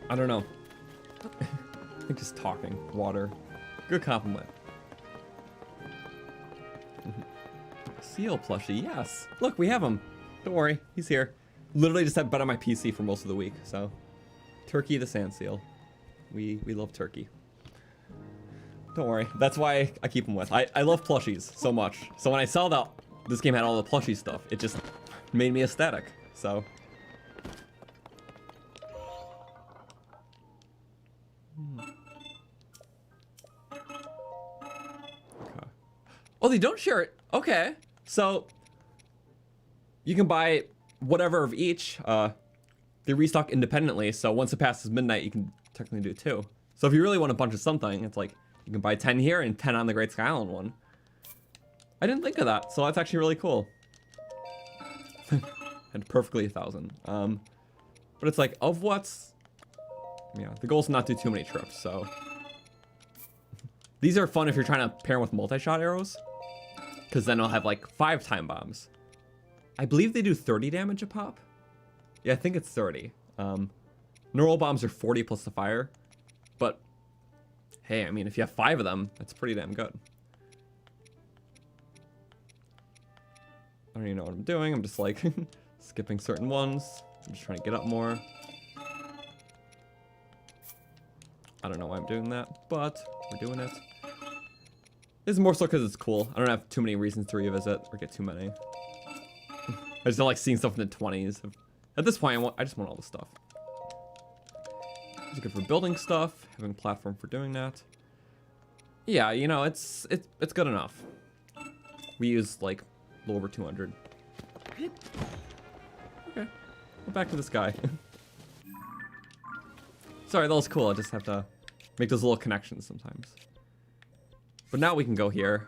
S1: I don't know. I think just talking, water. Good compliment. Seal plushie, yes. Look, we have him. Don't worry, he's here. Literally just had been on my PC for most of the week, so. Turkey the sand seal. We love turkey. Don't worry, that's why I keep him with. I love plushies so much. So when I saw that this game had all the plushie stuff, it just made me ecstatic, so. Okay. Oh, they don't share it. Okay. So you can buy whatever of each. They restock independently, so once it passes midnight, you can technically do 2. So if you really want a bunch of something, it's like you You can buy 10 here and 10 on the Great Sky Island one. I didn't think of that, so that's actually really cool. And perfectly 1,000. But it's like, of what's... Yeah, the goal is not to do too many trips, so... These are fun if you're trying to pair them with multi-shot arrows. Because then I'll have like 5 time bombs. I believe they do 30 damage a pop. Yeah, I think it's 30. Neural bombs are 40 plus the fire. But, hey, I mean, if you have 5 of them, that's pretty damn good. I don't even know what I'm doing. I'm just like skipping certain ones. I'm just trying to get up more. I don't know why I'm doing that, but we're doing it. This is more so because it's cool. I don't have too many reasons to revisit or get too many. I just don't like seeing stuff in the 20s. At this point, I just want all the stuff. It's good for building stuff, having a platform for doing that. Yeah, you know, it's good enough. We use like a little over 200. Okay, we're back to this guy. Sorry, that was cool. I just have to make those little connections sometimes. But now we can go here.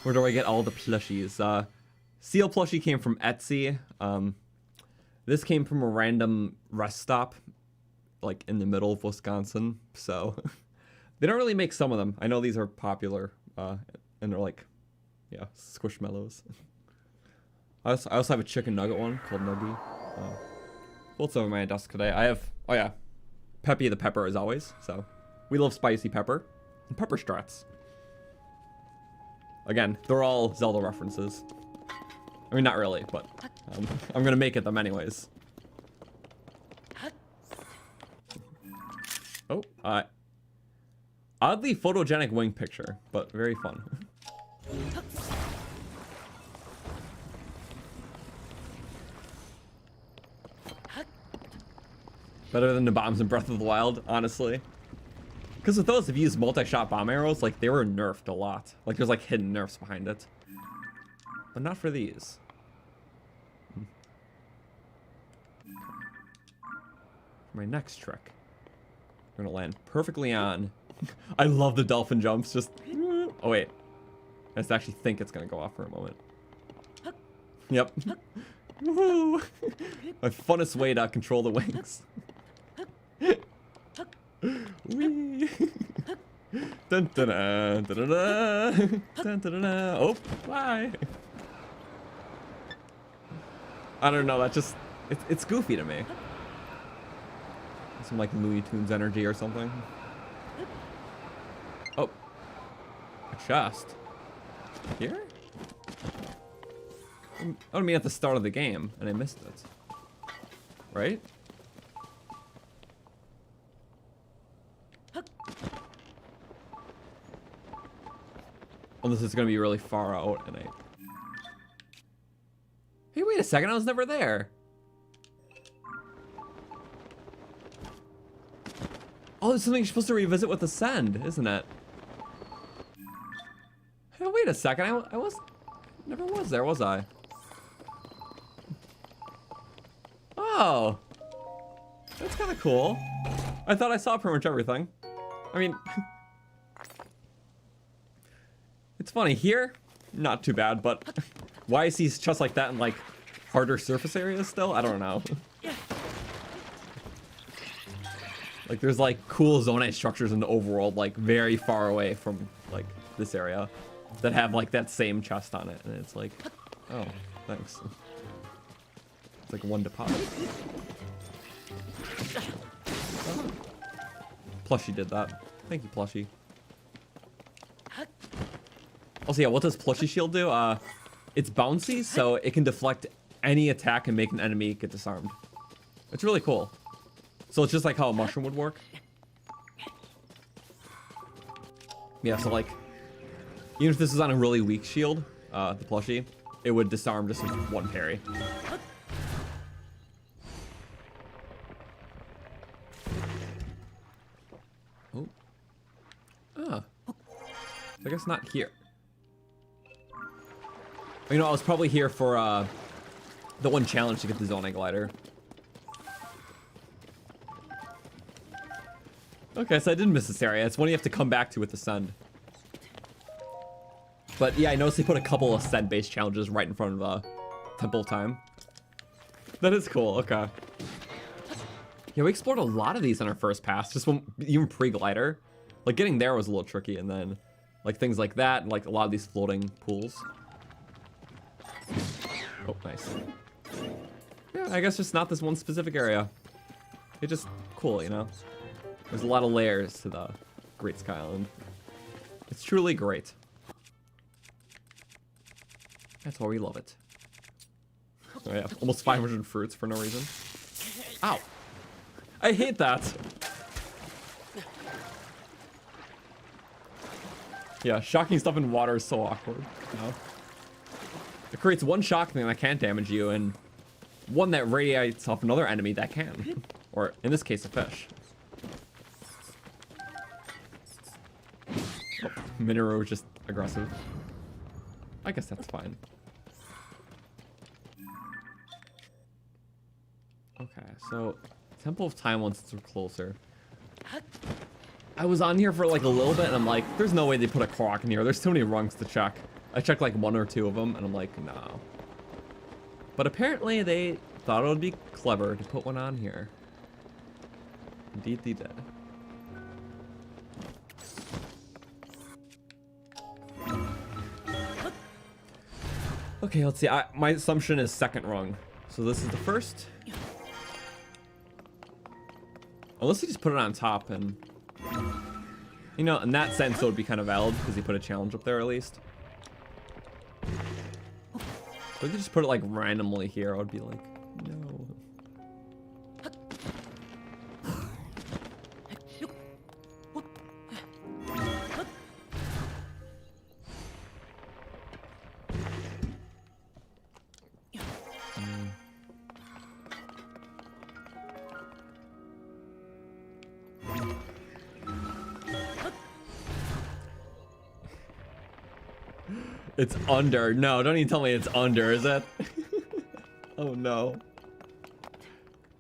S1: Where do I get all the plushies? Seal plushie came from Etsy. This came from a random rest stop, like in the middle of Wisconsin. So they don't really make some of them. I know these are popular, and they're like, yeah, squishmallows. I also have a chicken nugget one called Nuggy. What's over my desk today? I have, oh yeah, Peppy the Pepper as always. So we love spicy pepper and pepper struts. Again, they're all Zelda references. I mean, not really, but I'm gonna make it them anyways. Oh, oddly photogenic wing picture, but very fun. Better than the bombs in Breath of the Wild, honestly. Because with those, if you use multi-shot bomb arrows, like, they were nerfed a lot. Like, there's, like, hidden nerfs behind it. But not for these. For my next trick. I'm gonna land perfectly on. I love the dolphin jumps, just... Oh, wait. I just actually think it's gonna go off for a moment. Yep. Woohoo! My funnest way to control the wings. Whee! Dun dun dun dun dun dun dun dun dun. Oh, bye. I don't know. That just it's goofy to me. Some like Looney Tunes energy or something. Oh, a chest here. I don't mean at the start of the game, and I missed it. Right? Oh, this is gonna be really far out, and Hey, wait a second! I was never there. Oh, there's something you're supposed to revisit with Ascend, isn't it? Hey, wait a second! I never was there, was I? Oh, that's kind of cool. I thought I saw pretty much everything. I mean, it's funny here, not too bad, but why I see chests like that in like harder surface areas still? I don't know. Like there's like cool Zonai structures in the overworld, like very far away from like this area, that have like that same chest on it, and it's like, oh, thanks. It's like one deposit. Oh. Plushie did that. Thank you, Plushie. Also, yeah, what does Plushie Shield do? It's bouncy, so it can deflect any attack and make an enemy get disarmed. It's really cool. So it's just like how a mushroom would work. Yeah, so like, even if this is on a really weak shield, the Plushie, it would disarm just with one parry. Oh. Ah. I guess not here. You know, I was probably here for the one challenge to get the Zonai glider. Okay, so I did miss this area. It's one you have to come back to with Ascend. But yeah, I noticed they put a couple of Ascend-based challenges right in front of Temple of Time. That is cool, okay. Yeah, we explored a lot of these on our first pass, just when, even pre-glider. Like, getting there was a little tricky, and then, like, things like that, and, like, a lot of these floating pools. Oh, nice. Yeah, I guess just not this one specific area. It's just cool, you know? There's a lot of layers to the Great Sky Island. It's truly great. That's why we love it. Oh yeah, almost 500 fruits for no reason. Ow! I hate that! Yeah, shocking stuff in water is so awkward. You know? It creates one shock thing that can't damage you, and one that radiates off another enemy that can. Or, in this case, a fish. Oh, Minoru is just aggressive. I guess that's fine. Okay, so Temple of Time once it's closer. I was on here for like a little bit and I'm like, there's no way they put a Korok in here. There's too many rungs to check. I checked like 1 or 2 of them and I'm like, no. But apparently they thought it would be clever to put one on here. Indeed they did. Okay, let's see. My assumption is second rung. So this is the first. Unless he just put it on top and... You know, in that sense, it would be kind of valid because he put a challenge up there at least. But if he just put it like randomly here, I would be like, no. It's under. No, don't even tell me it's under, is that? Oh no.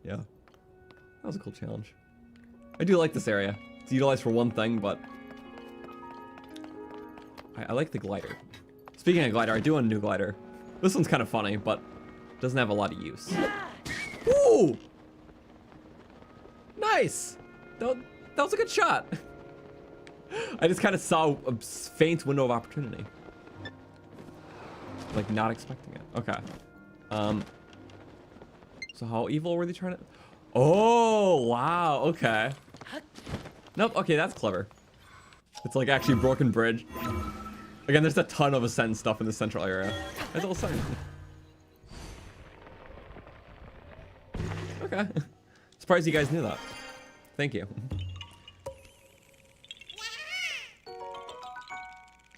S1: Yeah. That was a cool challenge. I do like this area. It's utilized for one thing, but... I like the glider. Speaking of glider, I do want a new glider. This one's kind of funny, but doesn't have a lot of use. Ooh! Nice! That was a good shot. I just kind of saw a faint window of opportunity. Like, not expecting it. Okay. So how evil were they trying to... Oh, wow. Okay. Nope. Okay, that's clever. It's like actually a broken bridge. Again, there's a ton of Ascend stuff in the central area. That's all Ascend. Okay. Surprised you guys knew that. Thank you.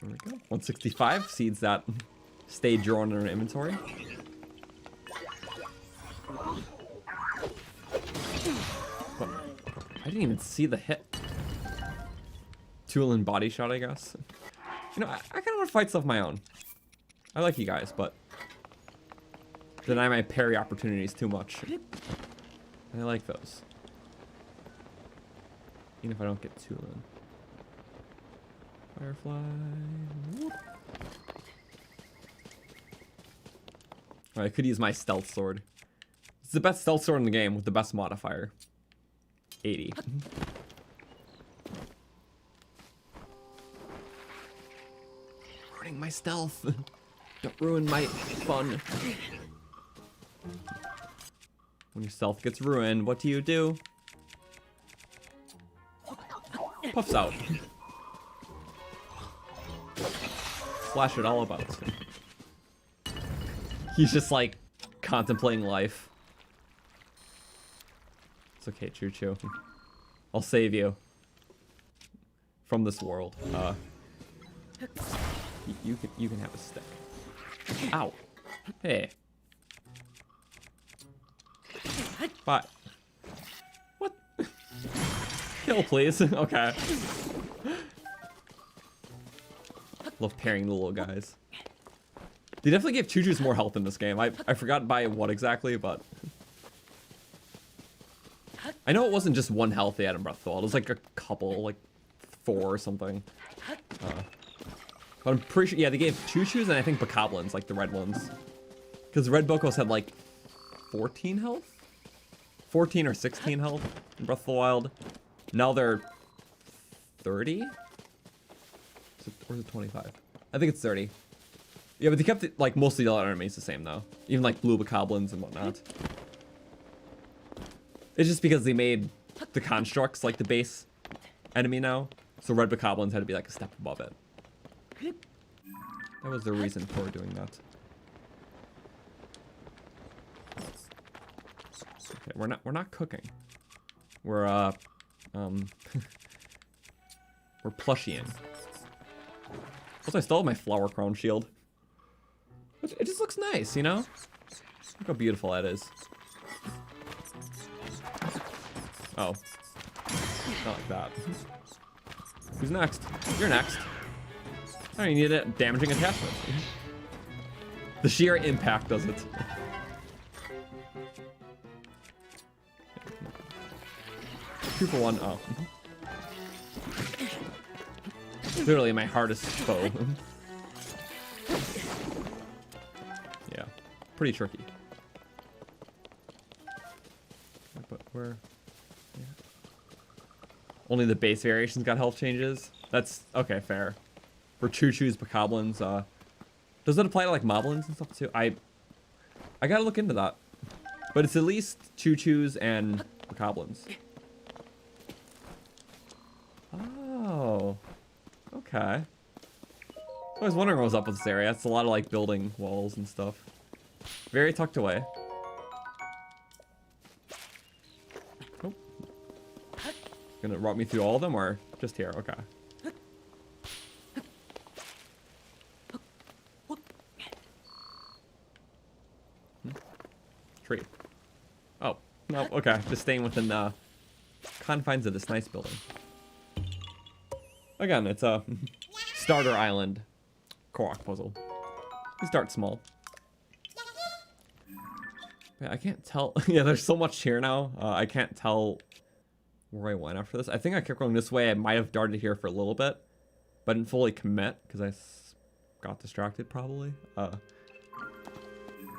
S1: There we go. 165 seeds that stayed drawn in our inventory. What? I didn't even see the hit. Tool and body shot, I guess. You know, I kind of want to fight stuff of my own. I like you guys, but deny my parry opportunities too much. I like those. Even if I don't get Toolin. Firefly. Whoop. Oh, I could use my stealth sword. It's the best stealth sword in the game with the best modifier. 80. Ruining my stealth. Don't ruin my fun. When your stealth gets ruined, what do? Puffs out. Slash it all about. He's just like contemplating life. It's okay, Choo Choo. I'll save you from this world. You can have a stick. Ow. Hey. Bye. What? Kill, please. Okay. Love pairing the little guys. They definitely gave Choo Choo's more health in this game. I forgot by what exactly, but I know it wasn't just 1 health they had in Breath of the Wild. It was like a couple, like 4 or something. But I'm pretty sure, yeah, they gave Choo-Choos and I think Bokoblins, like the red ones. Because red Bokos had like 14 health? 14 or 16 health in Breath of the Wild. Now they're 30? Or is it 25? I think it's 30. Yeah, but they kept it, like, most of the other enemies the same, though. Even, like, blue Bokoblins and whatnot. It's just because they made the constructs, like, the base enemy now. So red Bokoblins had to be, like, a step above it. That was the reason for doing that. Okay, we're not cooking. We're we're plushieing. Also, I still have my flower crown shield. It just looks nice, you know? Look how beautiful that is. Oh. Not like that. Who's next? You're next. Oh, you need a damaging attachment. The sheer impact does it. 2 for 1. Oh. Literally my hardest foe. Yeah. Pretty tricky. But where? Yeah. Only the base variations got health changes? That's okay, fair. For Choo-Choos, Bokoblins, does that apply to like Moblins and stuff too? I gotta look into that. But it's at least Choo-Choos and Bokoblins. Oh. Okay. I was wondering what was up with this area. It's a lot of like building walls and stuff. Very tucked away. Oh. Gonna run me through all of them or just here? Okay. Tree. Oh, no, okay. Just staying within the confines of this nice building. Again, it's a starter island Korok puzzle. You start small. Yeah, I can't tell. Yeah, there's so much here now. I can't tell where I went after this. I think I kept going this way. I might have darted here for a little bit, but didn't fully commit because I got distracted probably. But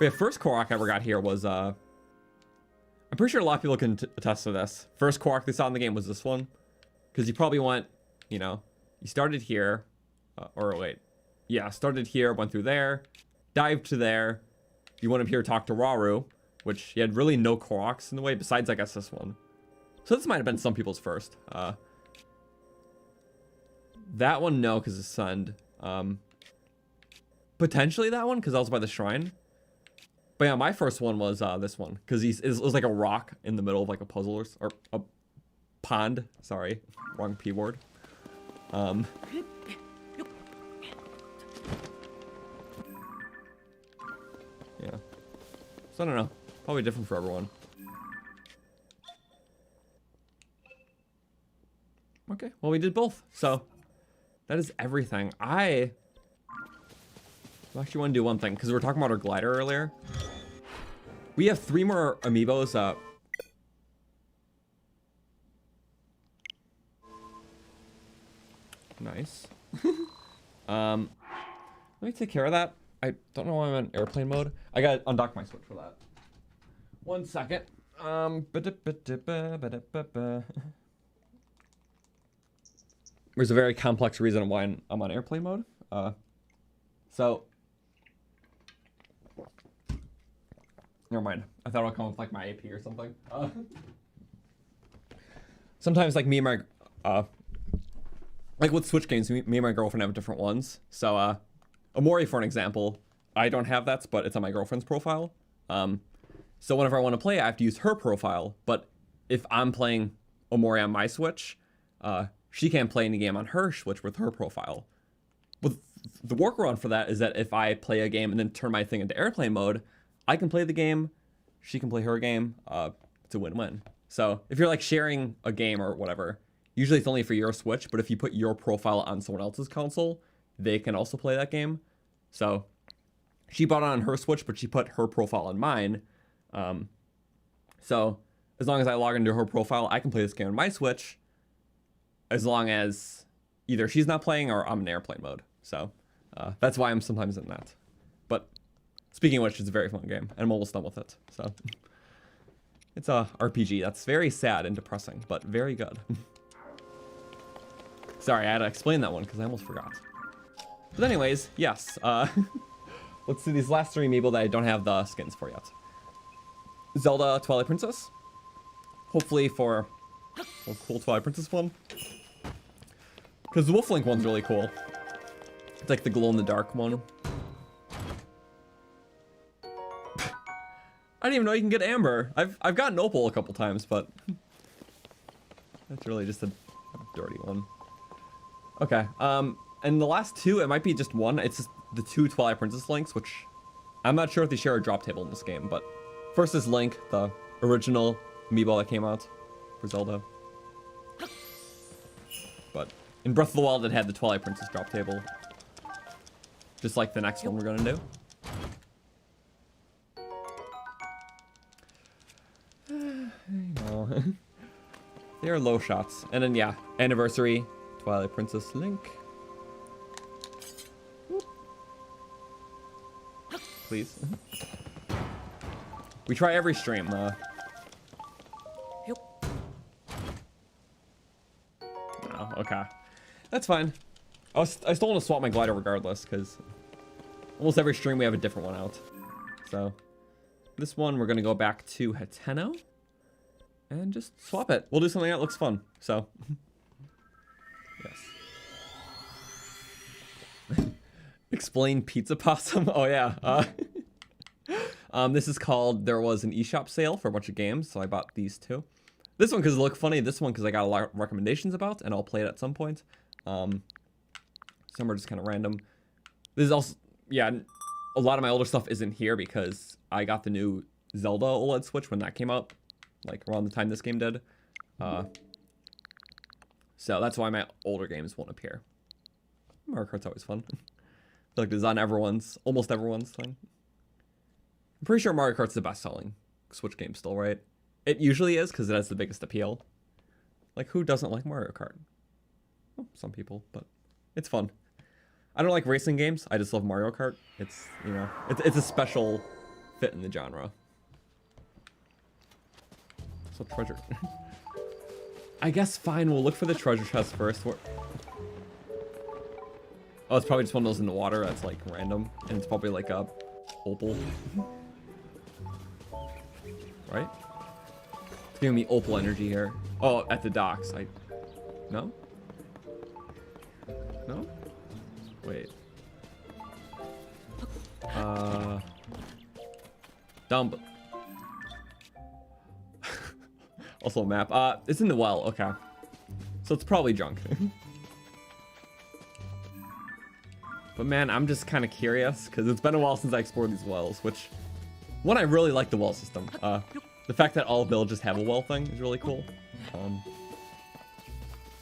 S1: yeah, first Korok I ever got here was I'm pretty sure a lot of people can attest to this. First Korok they saw in the game was this one, because you probably went, you know, you started here, or wait, yeah, started here, went through there, dived to there. You went up here, talked to Rauru, which you had really no Koroks in the way besides I guess this one. So this might have been some people's first. That one no, because it's Sund. Potentially that one because I was by the shrine. But yeah, my first one was this one because it was like a rock in the middle of like a puzzle or a pond. Sorry, wrong P word. Yeah. So I don't know. Probably different for everyone. Okay, well we did both. So that is everything. I actually want to do one thing because we were talking about our glider earlier. We have 3 more amiibos. Nice. Let me take care of that. I don't know why I'm in airplane mode. I gotta undock my Switch for that. 1 second. There's a very complex reason why I'm on airplane mode. So never mind. I thought it would come with like my AP or something. Sometimes like me and my like with Switch games, me and my girlfriend have different ones. So Omori, for an example, I don't have that, but it's on my girlfriend's profile. So whenever I want to play, I have to use her profile. But if I'm playing Omori on my Switch, she can't play any game on her Switch with her profile. But the workaround for that is that if I play a game and then turn my thing into airplane mode, I can play the game, she can play her game. It's a win-win. So if you're like sharing a game or whatever, usually it's only for your Switch, but if you put your profile on someone else's console, they can also play that game. So she bought it on her Switch, but she put her profile on mine. So as long as I log into her profile, I can play this game on my Switch, as long as either she's not playing or I'm in airplane mode. So that's why I'm sometimes in that. But speaking of which, it's a very fun game, and I'm almost done with it. So it's a RPG that's very sad and depressing, but very good. Sorry, I had to explain that one because I almost forgot. But anyways, yes. Let's do these last 3 amiibo that I don't have the skins for yet. Zelda Twilight Princess. Hopefully for a cool Twilight Princess one. Because the Wolf Link one's really cool. It's like the glow-in-the-dark one. I didn't even know you can get Amber. I've gotten Opal a couple times, but that's really just a dirty one. Okay, and the last 2, it might be just one. It's just the 2 Twilight Princess links, which I'm not sure if they share a drop table in this game, but first is Link, the original amiibo that came out for Zelda. But in Breath of the Wild, it had the Twilight Princess drop table. Just like the next one we're gonna do. They are low shots. And then, yeah, Anniversary, Twilight Princess Link. Please. We try every stream. No, okay. That's fine. I still want to swap my glider regardless, because almost every stream we have a different one out. So, this one we're going to go back to Hateno. And just swap it. We'll do something that looks fun. So, yes. Explain Pizza Possum. Oh yeah. This is called. There was an eShop sale for a bunch of games, so I bought these 2. This one because it looked funny. This one because I got a lot of recommendations about, and I'll play it at some point. Some are just kind of random. This is also, yeah. A lot of my older stuff isn't here because I got the new Zelda OLED Switch when that came out. Like around the time this game did. So that's why my older games won't appear. Mario Kart's always fun. I feel like this is on almost everyone's thing. I'm pretty sure Mario Kart's the best selling Switch game still, right? It usually is because it has the biggest appeal. Like, who doesn't like Mario Kart? Well, some people, but it's fun. I don't like racing games. I just love Mario Kart. It's, you know, it's a special fit in the genre. So treasure. I guess fine, we'll look for the treasure chest first. Oh, it's probably just one of those in the water that's like random. And it's probably like a opal. Right? It's giving me opal energy here. Oh, at the docks. No? No? Wait. Down. Also a map. It's in the well. Okay. So it's probably junk. But man, I'm just kind of curious because it's been a while since I explored these wells, which one, I really like the well system. The fact that all villages have a well thing is really cool.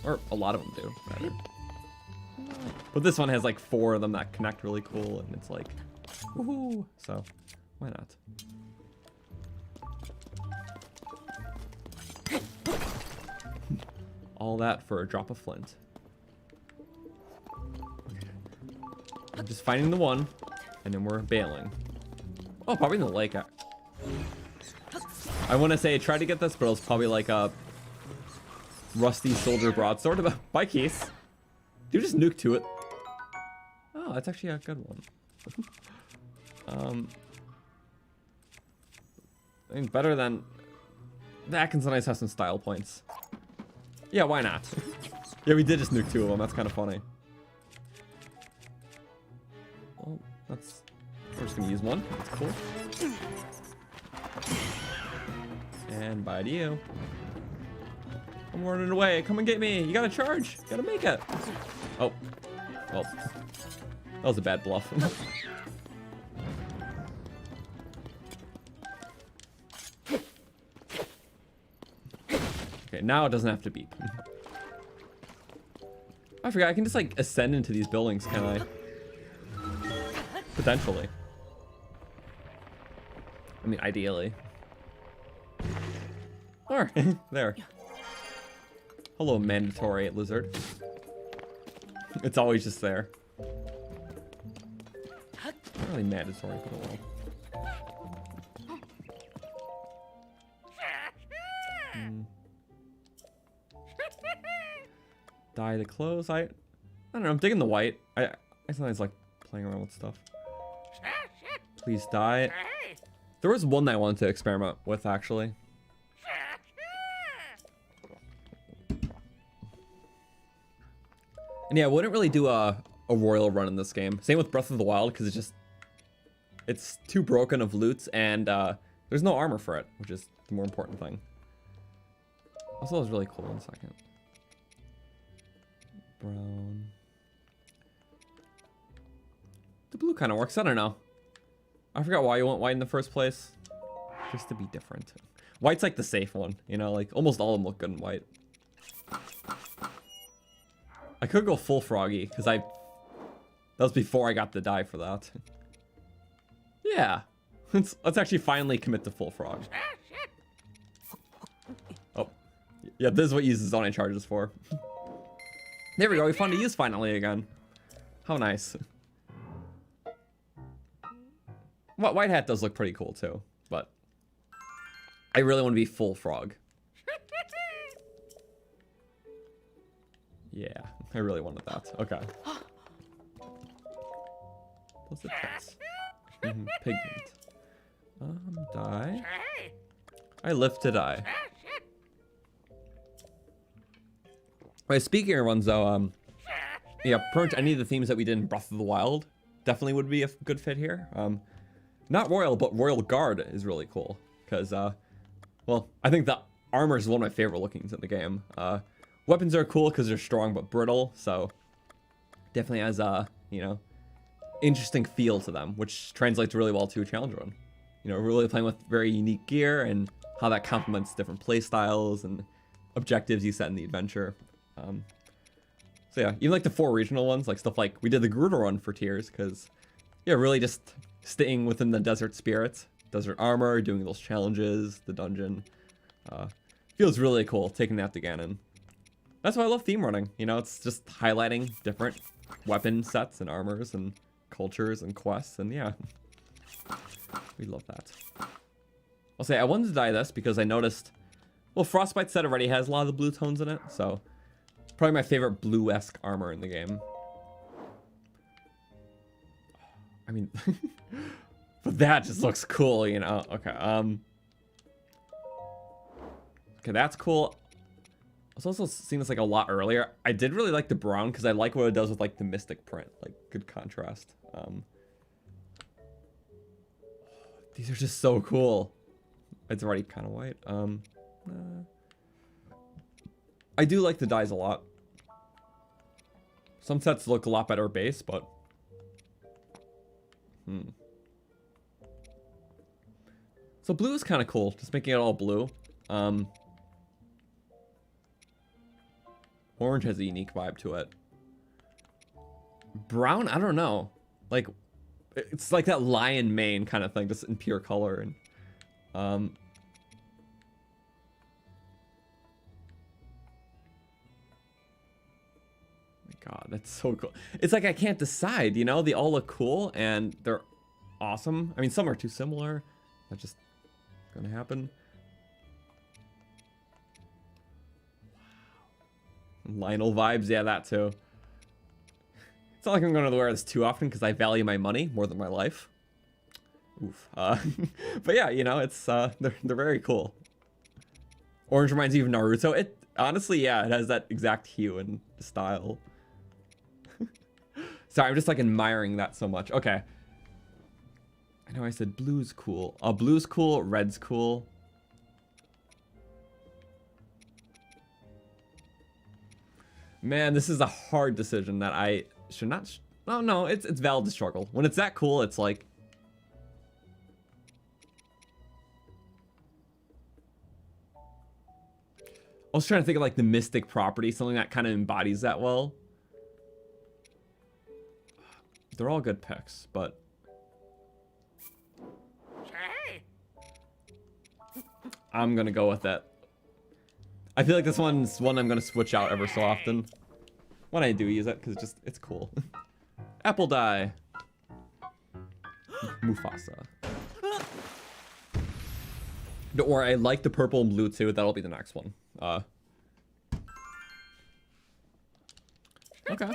S1: Or a lot of them do, rather. But this one has like 4 of them that connect really cool, and it's like, woohoo! So, why not? All that for a drop of flint. I'm just finding the one, and then we're bailing. Oh, probably in the lake. I want to say I tried to get this, but it was probably like a rusty soldier broadsword. Bye, Keith. You just nuke to it. Oh, that's actually a good one. I mean, better than the Atkinsonites have some style points. Yeah, why not? Yeah, we did just nuke 2 of them. That's kind of funny. Well, we're just gonna use one. That's cool. And bye to you. I'm running away. Come and get me. You gotta charge. You gotta make it. Oh. Well. That was a bad bluff. Okay, now it doesn't have to beep. I forgot, I can just like ascend into these buildings, can I? Potentially. I mean, ideally. Alright, there. Hello, mandatory lizard. It's always just there. Not really mandatory, but a little. Dye the clothes. I don't know. I'm digging the white. I sometimes like playing around with stuff. Please dye. There was one that I wanted to experiment with actually. And yeah, I wouldn't really do a royal run in this game. Same with Breath of the Wild, because it's too broken of loots, and there's no armor for it, which is the more important thing. Also, it was really cool. 1 second. Brown. The blue kind of works. I don't know. I forgot why you want white in the first place. Just to be different. White's like the safe one, you know, like almost all of them look good in white. I could go full froggy because that was before I got the dye for that. Yeah, let's actually finally commit to full frog. Oh, yeah, this is what uses Zonai charges for. There we go. We found a use finally again. How nice. Well, white hat does look pretty cool too, but I really want to be full frog. Yeah, I really wanted that. Okay. What's the text? Pigment. Dye. I live to die. Right, speaking of runs though, yeah, pretty much any of the themes that we did in Breath of the Wild definitely would be a good fit here. Not royal, but royal guard is really cool because, well, I think the armor is one of my favorite lookings in the game. Weapons are cool because they're strong but brittle, so definitely has a, you know, interesting feel to them, which translates really well to a challenge run. You know, really playing with very unique gear and how that complements different play styles and objectives you set in the adventure. So yeah, even like the 4 regional ones, like stuff like we did the Gerudo run for tiers because, yeah, really just staying within the desert spirits, desert armor, doing those challenges, the dungeon. Feels really cool taking that to Ganon. That's why I love theme running. You know, it's just highlighting different weapon sets and armors and cultures and quests, and yeah, we love that. I'll say I wanted to dye this because I noticed, well, Frostbite set already has a lot of the blue tones in it, so probably my favorite blue-esque armor in the game. I mean, but that just looks cool, you know. Okay, okay, that's cool. I was also seeing this like a lot earlier. I did really like the brown because I like what it does with like the mystic print, like good contrast. These are just so cool. It's already kind of white. I do like the dyes a lot. Some sets look a lot better base, but so blue is kind of cool, just making it all blue. Orange has a unique vibe to it. Brown, I don't know. Like, it's like that lion mane kind of thing, just in pure color. And my God, that's so cool. It's like I can't decide, you know? They all look cool and they're awesome. I mean, some are too similar. That's just gonna happen. Lionel vibes, yeah, that too. It's not like I'm going to wear this too often because I value my money more than my life. Oof. But yeah, you know, it's they're very cool. Orange reminds me of Naruto. It honestly, yeah, it has that exact hue and style. Sorry, I'm just like admiring that so much. Okay. I know I said blue's cool. Blue's cool, red's cool. Man, this is a hard decision that I should not. Oh no, it's valid to struggle. When it's that cool, it's like. I was trying to think of like the mystic property, something that kind of embodies that well. They're all good picks, but. I'm gonna go with that. I feel like this one's one I'm gonna switch out ever so often. When I do use it, because it's cool. Apple dye. Mufasa. Or I like the purple and blue too. That'll be the next one. Okay.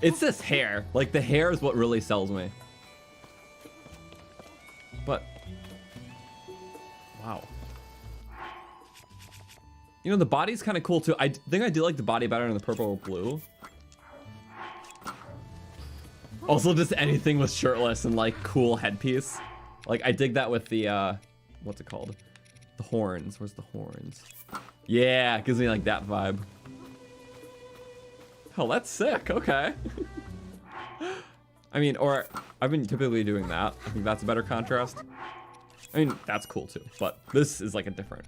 S1: It's this hair. Like, the hair is what really sells me. But, wow. You know, the body's kind of cool too. I think I do like the body better than the purple or blue. Also, just anything with shirtless and like cool headpiece. Like, I dig that with the, what's it called? The horns. Where's the horns? Yeah, it gives me like that vibe. Oh, that's sick. Okay. I mean, or I've been typically doing that. I think that's a better contrast. I mean, that's cool too, but this is like a different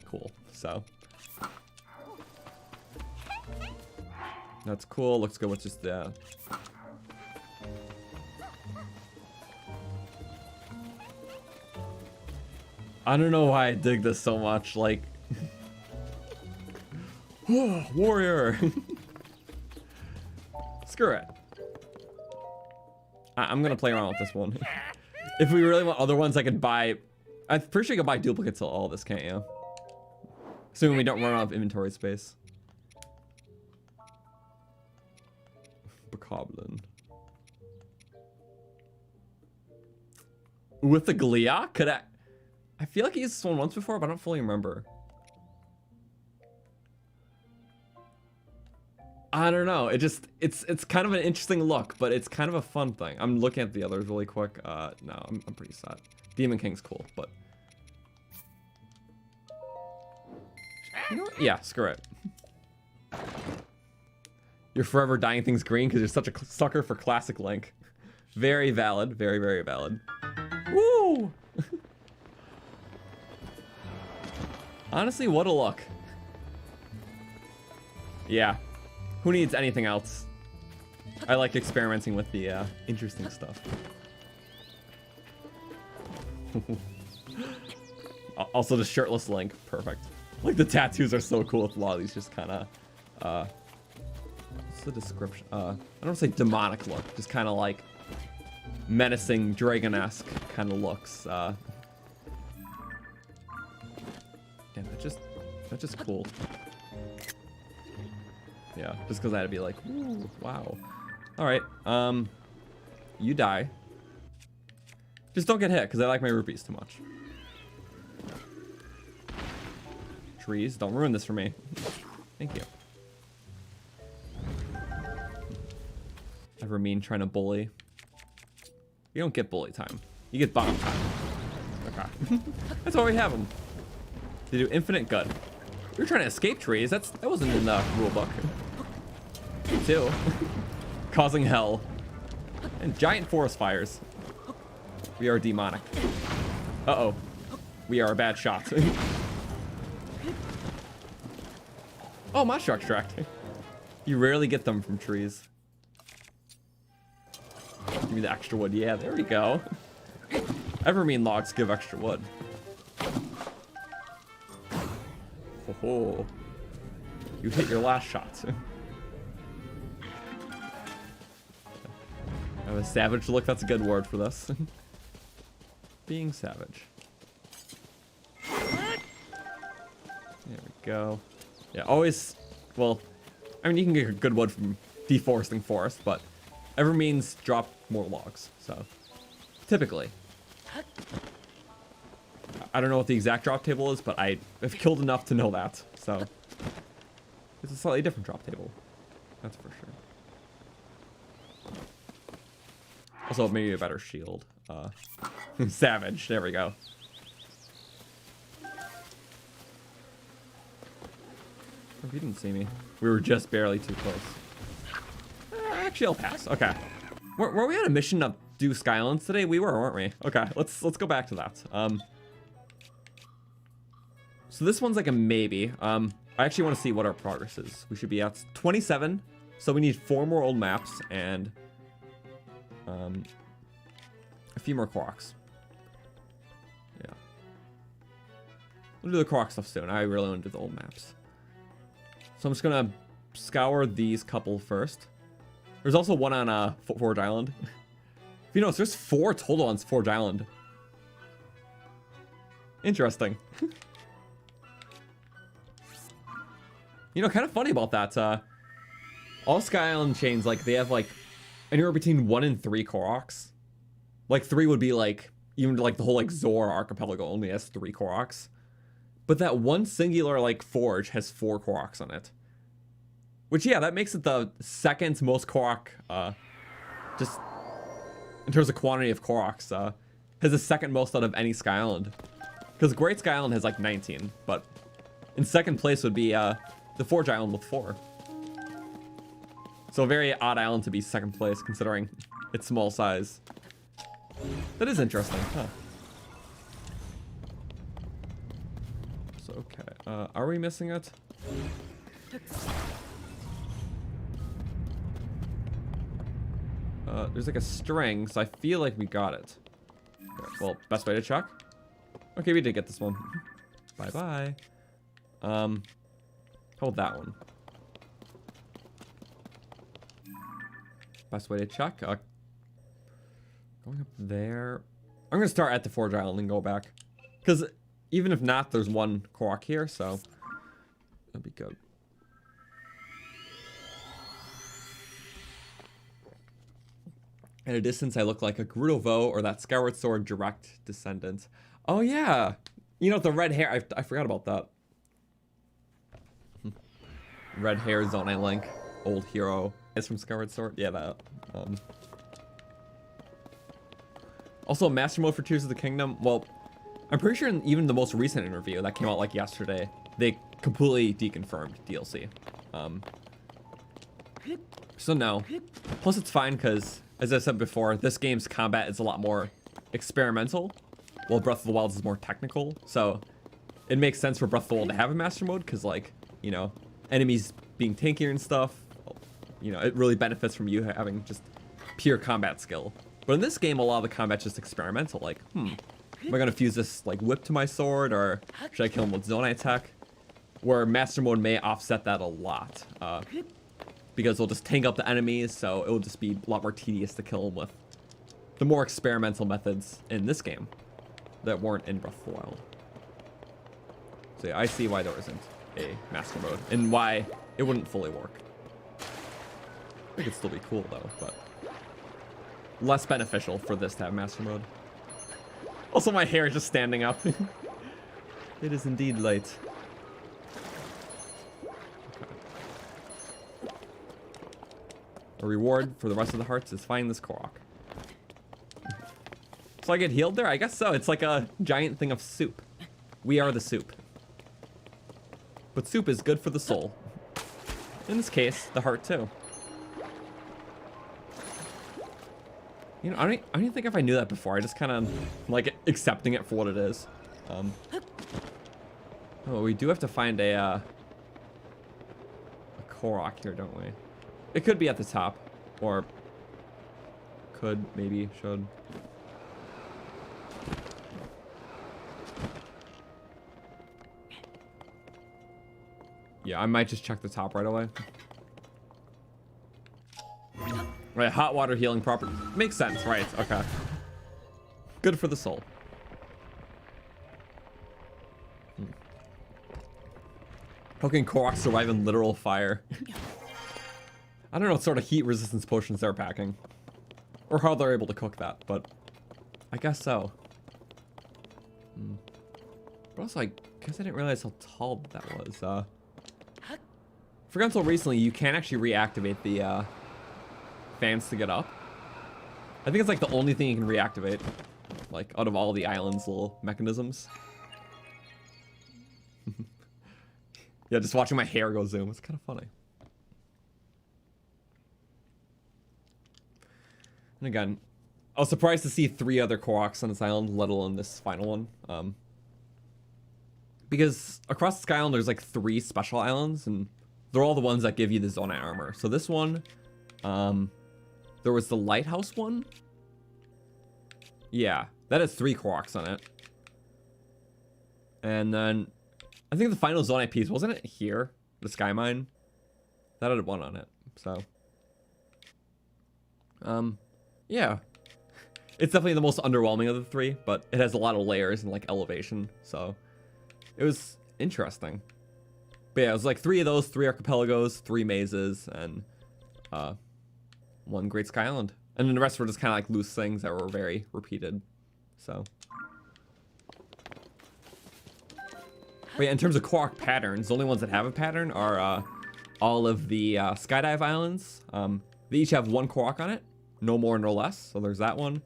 S1: cool, so. That's cool. Looks good with just the. I don't know why I dig this so much. Like, warrior. Screw it. I'm gonna play around with this one. If we really want other ones, I could buy. I'm pretty sure you can buy duplicates of all this, can't you? Assuming we don't run out of inventory space. Bokoblin. With the Gleeok? Could I feel like I used this one once before, but I don't fully remember. I don't know. It's kind of an interesting look, but it's kind of a fun thing. I'm looking at the others really quick. No, I'm pretty sad. Demon King's cool, but you know what? Yeah, screw it. You're forever dyeing things green because you're such a sucker for classic Link. Very valid. Very, very valid. Woo! Honestly, what a look. Yeah. Who needs anything else? I like experimenting with the interesting stuff. Also, the shirtless Link. Perfect. Like, the tattoos are so cool with a lot of these just kind of... what's the description? I don't want to say demonic look. Just kind of like menacing, dragon-esque kind of looks. Damn, that's just cool. Yeah, just because I had to be like, ooh, wow. All right, you die. Just don't get hit, because I like my rupees too much. Trees, don't ruin this for me. Thank you. Ever mean trying to bully? You don't get bully time. You get bomb time. Okay. That's why we have them. They do infinite good. We were trying to escape trees. That wasn't in the rule book. Me too. Causing hell. And giant forest fires. We are demonic. Uh-oh. We are a bad shot. Oh, monster extract. You rarely get them from trees. Give me the extra wood. Yeah, there we go. Evermean logs give extra wood. Oh, you hit your last shot. I have a savage look. That's a good word for this. Being savage. There we go. Yeah, always. Well, I mean, you can get good wood from deforesting forest, but Evermeans drop more logs. So, typically. I don't know what the exact drop table is, but I have killed enough to know that. So, it's a slightly different drop table. That's for sure. Also, maybe a better shield. Savage. There we go. Oh, he didn't see me. We were just barely too close. Actually, I'll pass. Okay. Were we on a mission to do Skylands today? We were, weren't we? Okay, let's go back to that. So this one's like a maybe. I actually want to see what our progress is. We should be at 27. So we need 4 more old maps and a few more Koroks. Yeah. We'll do the Korok stuff soon. I really want to do the old maps. So I'm just gonna scour these couple first. There's also one on Forge Island. If you notice, there's 4 total on Forge Island. Interesting. You know, kind of funny about that. All Sky Island chains, like, they have, like, anywhere between 1 and 3 Koroks. Like, 3 would be, like, even, like, the whole, like, Zor archipelago only has 3 Koroks. But that one singular, like, forge has 4 Koroks on it. Which, yeah, that makes it the second most Korok, just in terms of quantity of Koroks, has the second most out of any Sky Island. Because Great Sky Island has, like, 19, but in second place would be, the Forge Island with 4. So a very odd island to be second place, considering its small size. That is interesting, huh? So, okay. Are we missing it? There's like a string, so I feel like we got it. Okay, well, best way to check. Okay, we did get this one. Bye-bye. Hold that one. Best way to check. Going up there. I'm gonna start at the Forge Island and go back. Because even if not, there's one Korok here, so that'd be good. At a distance, I look like a Gerudo or that Skyward Sword direct descendant. Oh yeah! You know, the red hair, I forgot about that. Red hair Zonai Link, old hero. It's from Skyward Sword. Yeah, that. Also, Master Mode for Tears of the Kingdom. Well, I'm pretty sure in even the most recent interview that came out like yesterday, they completely deconfirmed DLC. So no. Plus, it's fine because, as I said before, this game's combat is a lot more experimental, while Breath of the Wild is more technical. So it makes sense for Breath of the Wild to have a Master Mode because, like, you know, enemies being tankier and stuff, you know, it really benefits from you having just pure combat skill. But in this game, a lot of the combat's just experimental. Like, am I gonna fuse this, like, whip to my sword, or should I kill him with Zonai attack? Where Master Mode may offset that a lot, because it'll just tank up the enemies, so it will just be a lot more tedious to kill them with the more experimental methods in this game that weren't in Breath of the Wild. So yeah, I see why there isn't a Master Mode, and why it wouldn't fully work. I think it'd still be cool though, but less beneficial for this to have Master Mode. Also, my hair is just standing up. It is indeed late. Okay. A reward for the rest of the hearts is finding this Korok. So I get healed there? I guess so. It's like a giant thing of soup. We are the soup. But soup is good for the soul. In this case, the heart too. You know, I don't even think if I knew that before. I just kind of like accepting it for what it is. Oh, we do have to find a Korok here, don't we? It could be at the top, or could, maybe, should. Yeah, I might just check the top right away. Right, hot water healing property. Makes sense, right, okay. Good for the soul. How can Koroks survive in literal fire? I don't know what sort of heat resistance potions they're packing. Or how they're able to cook that, but I guess so. But also, I guess I didn't realize how tall that was. Forgot until recently, you can actually reactivate the fans to get up. I think it's like the only thing you can reactivate, like out of all the island's little mechanisms. Yeah, just watching my hair go zoom, it's kind of funny. And again, I was surprised to see 3 other Koroks on this island, let alone this final one. Because across the Sky Island, there's like 3 special islands, and they're all the ones that give you the Zonai armor. So this one, there was the lighthouse one. Yeah, that has 3 Koroks on it. And then I think the final Zonai piece, wasn't it here? The Sky Mine? That had one on it, so. Yeah. It's definitely the most underwhelming of the three, but it has a lot of layers and like elevation, so. It was interesting. But yeah, it was like 3 of those, 3 archipelagos, 3 mazes, and 1 Great Sky Island. And then the rest were just kind of like loose things that were very repeated, so. But yeah, in terms of Korok patterns, the only ones that have a pattern are all of the Skydive Islands. They each have 1 Korok on it, no more, no less, so there's that one.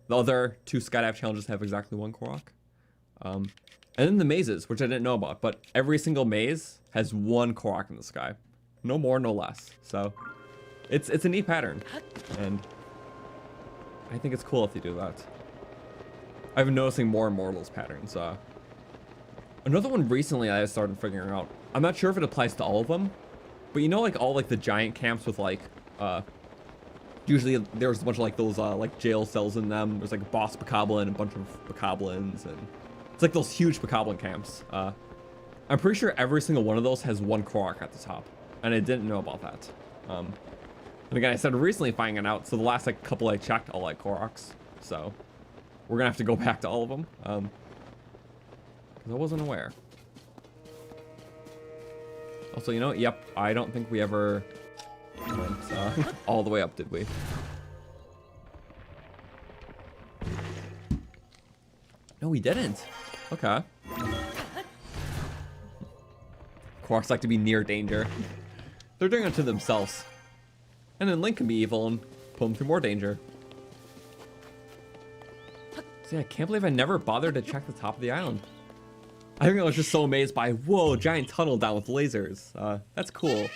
S1: The other 2 Skydive challenges have exactly 1 Korok. And then the mazes, which I didn't know about, but every single maze has 1 Korok in the sky. No more, no less. So it's a neat pattern, and I think it's cool if they do that. I've been noticing more and more of those patterns. Another one recently I started figuring out, I'm not sure if it applies to all of them, but you know, like all like the giant camps with like, usually there's a bunch of like those like jail cells in them. There's like a boss bokoblin and a bunch of bokoblins, and it's like those huge bokoblin camps. I'm pretty sure every single one of those has 1 Korok at the top, and I didn't know about that. And again, I started recently finding it out, so the last like couple I checked all like Koroks, so we're gonna have to go back to all of them, because I wasn't aware. Also, you know, yep, I don't think we ever went all the way up, did we? No, we didn't. Okay. Koroks like to be near danger. They're doing it to themselves. And then Link can be evil and pull them through more danger. See, I can't believe I never bothered to check the top of the island. I think I was just so amazed by, whoa, giant tunnel down with lasers. That's cool.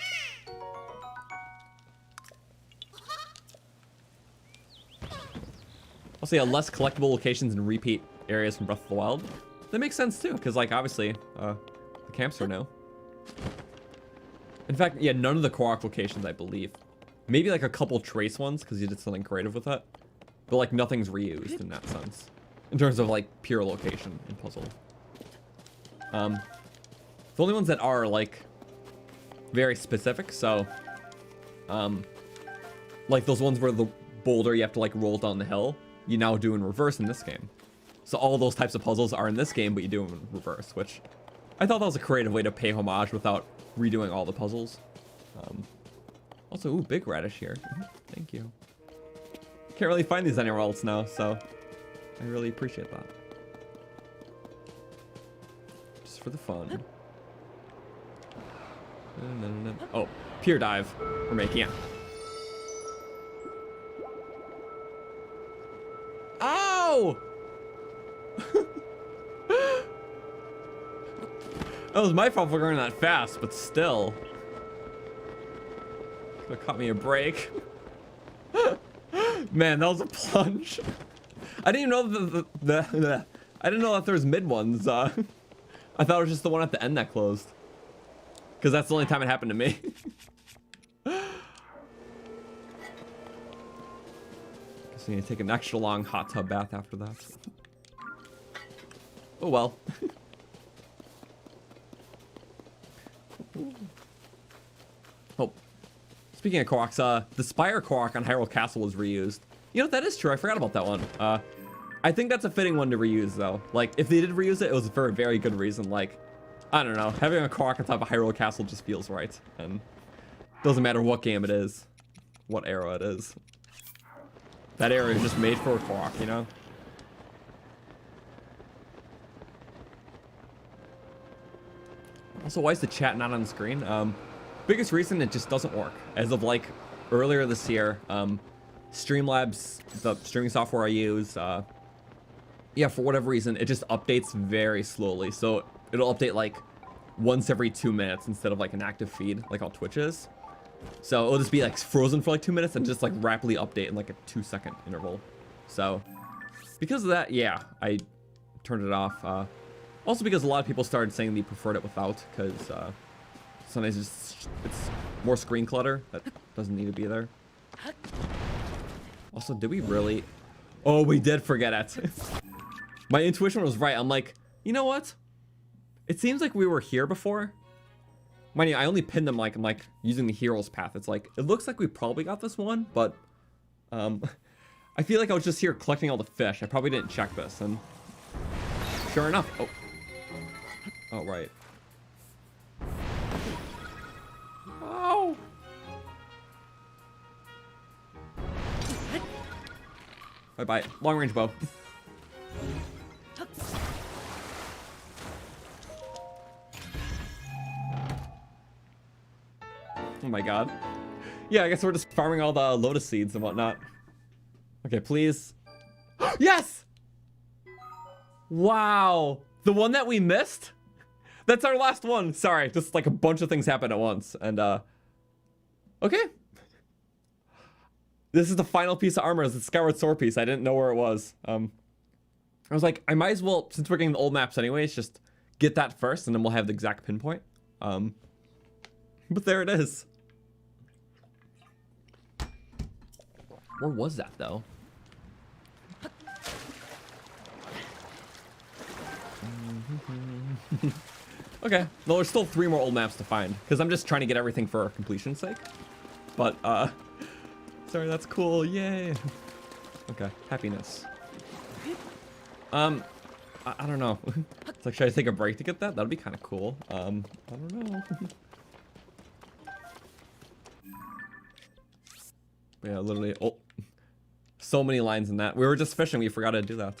S1: Also, yeah, less collectible locations and repeat areas from Breath of the Wild. That makes sense too, because like obviously, the camps are new. In fact, yeah, none of the Korok locations, I believe. Maybe like a couple trace ones, because you did something creative with it. But like nothing's reused in that sense. In terms of like pure location and puzzle. The only ones that are like very specific, so like those ones where the boulder you have to like roll down the hill, you now do in reverse in this game. So all those types of puzzles are in this game, but you do them in reverse, which I thought that was a creative way to pay homage without redoing all the puzzles. Also, ooh, big radish here. Thank you. Can't really find these anywhere else now, so I really appreciate that. Just for the fun. Oh, pier dive. We're making it. Ow! That was my fault for going that fast, but still. Could have caught me a break. Man, that was a plunge. I didn't even know I didn't know that there was mid ones. I thought it was just the one at the end that closed. Because that's the only time it happened to me. Guess I need to take an extra long hot tub bath after that. Oh well. Oh, speaking of Koroks, the Spire Korok on Hyrule Castle was reused. You know, that is true. I forgot about that one. I think that's a fitting one to reuse, though. Like, if they did reuse it, it was for a very good reason. Like, I don't know. Having a Korok on top of Hyrule Castle just feels right. And doesn't matter what game it is, what era it is. That area is just made for a Korok, you know? Also, why is the chat not on the screen? Biggest reason, it just doesn't work. As of like earlier this year, Streamlabs, the streaming software I use, yeah, for whatever reason, it just updates very slowly. So it'll update like once every 2 minutes instead of like an active feed, like on Twitch is. So it'll just be like frozen for like 2 minutes and just like rapidly update in like a 2-second interval. So because of that, yeah, I turned it off. Also because a lot of people started saying they preferred it without, because sometimes it's more screen clutter that doesn't need to be there. Also, did we really? Oh, we did forget it. My intuition was right. I'm like, you know what? It seems like we were here before. Mind you, I only pinned them like I'm like using the hero's path. It's like, it looks like we probably got this one, but I feel like I was just here collecting all the fish. I probably didn't check this, and sure enough, oh right. Oh. Bye-bye. Long range bow. Oh my god. Yeah, I guess we're just farming all the lotus seeds and whatnot. Okay, please. Yes! Wow. The one that we missed? That's our last one. Sorry, just like a bunch of things happened at once. And, okay. This is the final piece of armor. It's the Skyward Sword piece. I didn't know where it was. I was like, I might as well, since we're getting the old maps anyways, just get that first and then we'll have the exact pinpoint. But there it is. Where was that though? Okay, well there's still 3 more old maps to find because I'm just trying to get everything for completion's sake. But sorry, that's cool, yay. Okay, happiness. I don't know. It's like, should I take a break to get that? That'd be kind of cool. I don't know. Yeah, literally, oh, so many lines in that. We were just fishing, we forgot to do that.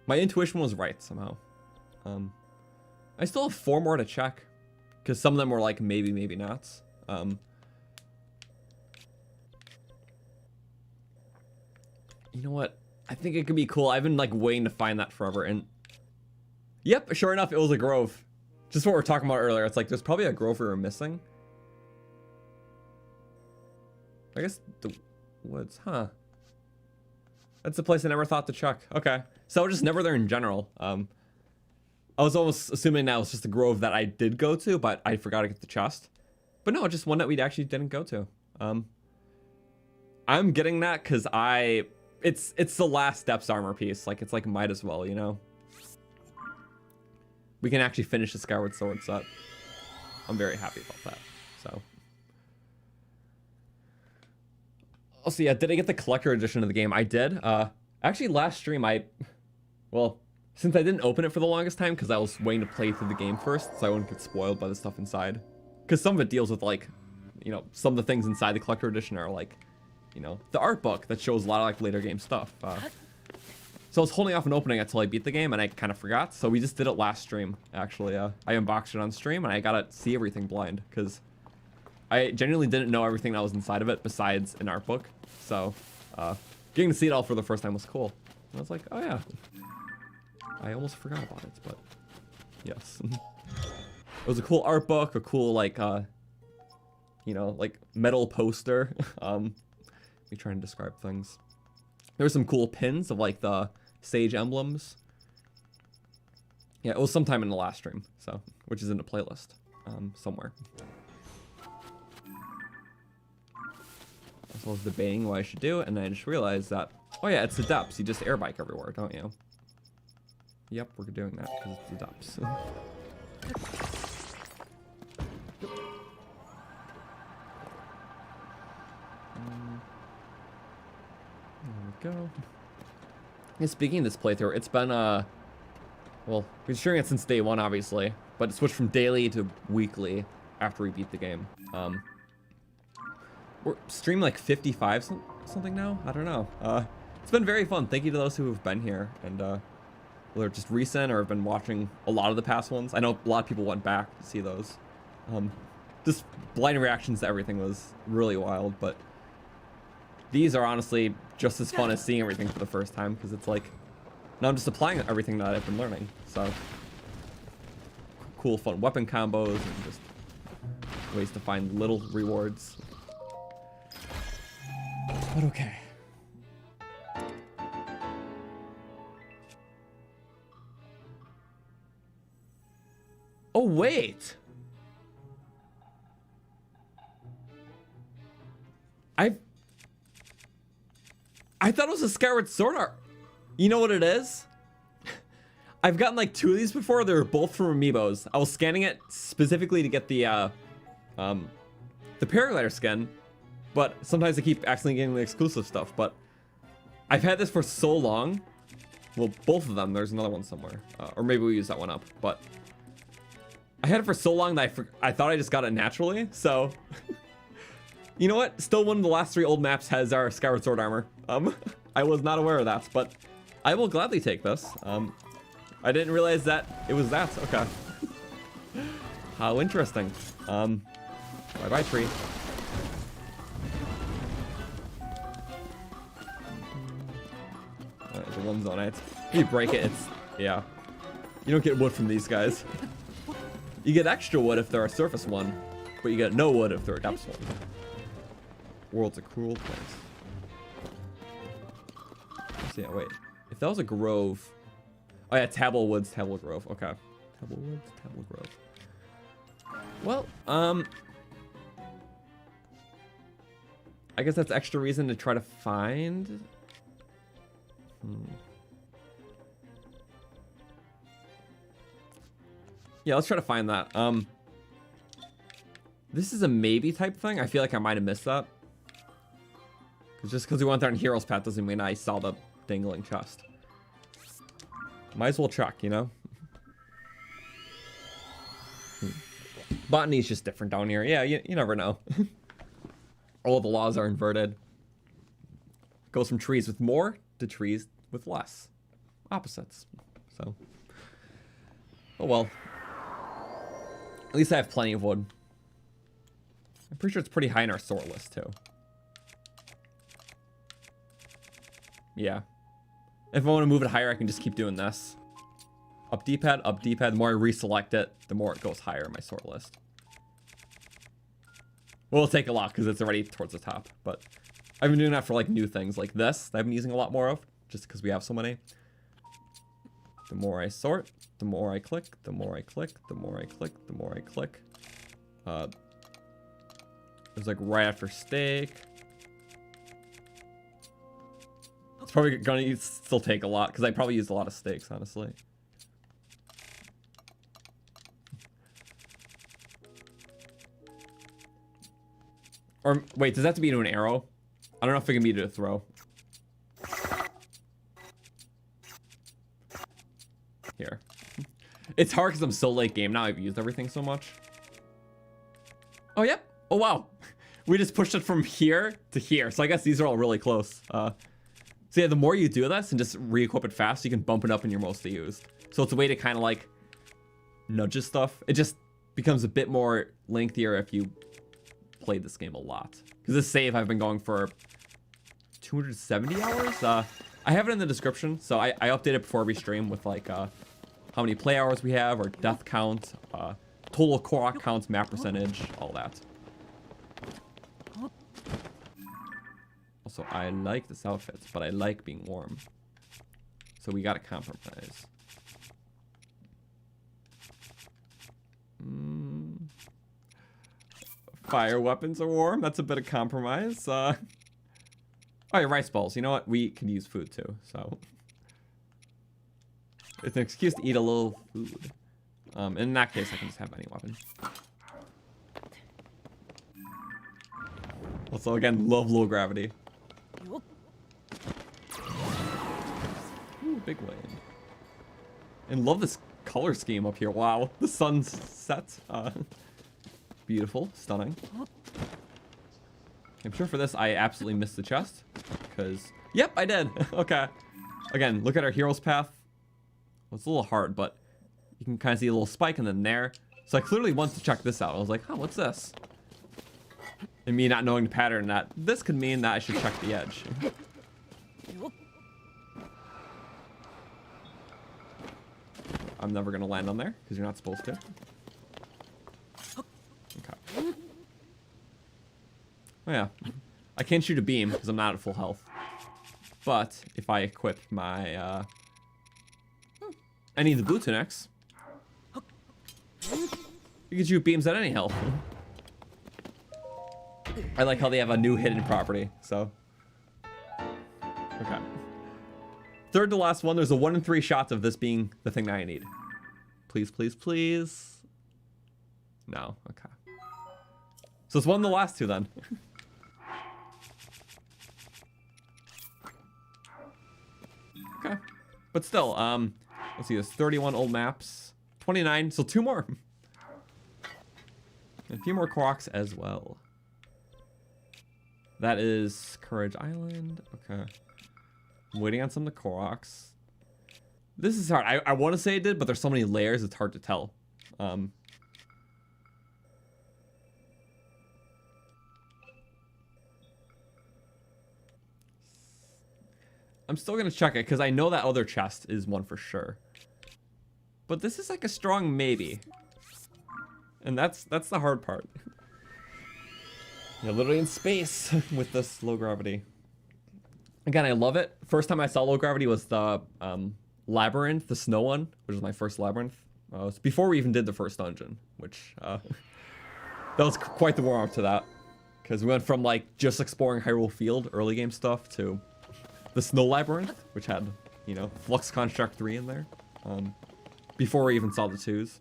S1: My intuition was right somehow. I still have 4 more to check because some of them were like maybe, maybe nots. You know what? I think it could be cool. I've been like waiting to find that forever, and yep, sure enough, it was a grove. Just what we were talking about earlier. It's like there's probably a grove we were missing. I guess the woods, huh? That's a place I never thought to check. Okay, so just never there in general. I was almost assuming that was just a grove that I did go to, but I forgot to get the chest. But no, just one that we actually didn't go to. I'm getting that because it's the last Depths armor piece. Like, it's like, might as well, you know? We can actually finish the Skyward Sword set. I'm very happy about that, so. Oh, so yeah, did I get the collector edition of the game? I did. Actually, last stream, well, since I didn't open it for the longest time because I was waiting to play through the game first, so I wouldn't get spoiled by the stuff inside. Because some of it deals with, like, you know, some of the things inside the collector edition are, like, you know, the art book that shows a lot of, like, later game stuff. So I was holding off on opening it until I beat the game, and I kind of forgot. So we just did it last stream, actually. I unboxed it on stream, and I got to see everything blind, because I genuinely didn't know everything that was inside of it besides an art book. So getting to see it all for the first time was cool. And I was like, oh yeah. I almost forgot about it, but yes. It was a cool art book, a cool, like, you know, like, metal poster. Me trying to describe things. There were some cool pins of, like, the sage emblems. Yeah, it was sometime in the last stream, so, which is in the playlist, somewhere. So I was debating what I should do, and then I just realized that, oh yeah, it's the depths. You just air bike everywhere, don't you? Yep, we're doing that because it's the depths. There we go. Yeah, speaking of this playthrough, it's been, well, we've been sharing it since day 1, obviously, but it switched from daily to weekly after we beat the game. We're streaming like 55 something now? I don't know. It's been very fun. Thank you to those who have been here and, whether just recent or have been watching a lot of the past ones. I know a lot of people went back to see those. Just blind reactions to everything was really wild, but these are honestly just as fun as seeing everything for the first time, because it's like, now I'm just applying everything that I've been learning. So, cool, fun weapon combos and just ways to find little rewards. But okay. Oh, wait. I thought it was a Skyward Sword art. You know what it is? I've gotten like 2 of these before. They were both from Amiibos. I was scanning it specifically to get the paraglider skin, but sometimes I keep accidentally getting the exclusive stuff. But I've had this for so long. Well, both of them. There's another one somewhere, or maybe we use that one up. But I had it for so long that I thought I just got it naturally. So, you know what? Still, one of the last 3 old maps has our Skyward Sword armor. I was not aware of that, but I will gladly take this. I didn't realize that it was that. Okay. How interesting. Bye-bye, tree. The one Zonai. If you break it, it's... Yeah. You don't get wood from these guys. You get extra wood if they're a surface one, but you get no wood if they're a depths one. World's a cruel place. So yeah, wait. If that was a grove... Oh yeah, Tabble Woods, Tabble Grove. Okay. Tabble Woods, Tabble Grove. Well, I guess that's extra reason to try to find... Yeah, let's try to find that. This is a maybe type thing. I feel like I might have missed that. Just because we went there on Hero's Path doesn't mean I saw the dangling chest. Might as well check, you know? Botany's just different down here. Yeah, you never know. All the laws are inverted. Goes from trees with more to trees with less. Opposites. So. Oh well. At least I have plenty of wood. I'm pretty sure it's pretty high in our sort list too. Yeah. If I want to move it higher, I can just keep doing this. Up D-pad, up D-pad. The more I reselect it, the more it goes higher in my sort list. Well, it'll take a lot because it's already towards the top. But I've been doing that for like new things like this that I've been using a lot more of, just because we have so many. The more I sort, the more I click, the more I click, the more I click, the more I click. It's like right after steak. It's probably gonna still take a lot because I probably used a lot of steaks, honestly. Or wait, does that have to be to an arrow? I don't know if it can be to a throw. Here. It's hard because I'm so late game now. I've used everything so much. Oh, yep. Oh, wow. We just pushed it from here to here. So I guess these are all really close. So yeah, the more you do this and just re-equip it fast, you can bump it up in your mostly used. So it's a way to kind of like nudge stuff. It just becomes a bit more lengthier if you played this game a lot. Because this save I've been going for 270 hours. I have it in the description. So I update it before every stream with like how many play hours we have, or death count, total Korok counts, map percentage, all that. Also, I like this outfit, but I like being warm. So we gotta compromise. Fire weapons are warm. That's a bit of compromise. Oh, yeah, rice balls. You know what? We can use food too, so it's an excuse to eat a little food. In that case, I can just have any weapon. Also, again, love low gravity. Ooh, big wave. And love this color scheme up here. Wow, the sun's set. Beautiful, stunning. I'm sure for this I absolutely missed the chest, because yep, I did. Okay. Again, look at our hero's path. Well, it's a little hard, but you can kind of see a little spike and then there. So I clearly wanted to check this out. I was like, huh, what's this? And me not knowing the pattern, that this could mean that I should check the edge. I'm never gonna land on there because you're not supposed to. Okay. Oh yeah, I can't shoot a beam because I'm not at full health. But if I equip my any of the blue tunics, you can shoot beams at any health. I like how they have a new hidden property. So okay. Third to last one. There's a 1 in 3 shots of this being the thing that I need. Please, please, please. No. Okay. So it's one of the last two then. Okay. But still, let's see, there's 31 old maps. 29, so 2 more. And a few more Koroks as well. That is Courage Island. Okay. I'm waiting on some of the Koroks. This is hard. I want to say it did, but there's so many layers, it's hard to tell. I'm still going to check it, because I know that other chest is one for sure. But this is like a strong maybe. And that's the hard part. You're literally in space with this low gravity. Again, I love it. First time I saw low gravity was the labyrinth, the snow one, which was my first labyrinth. It was before we even did the first dungeon, which that was quite the warm up to that. Because we went from like just exploring Hyrule Field, early game stuff, to the snow labyrinth, which had, you know, Flux Construct 3 in there. Before we even saw the 2s.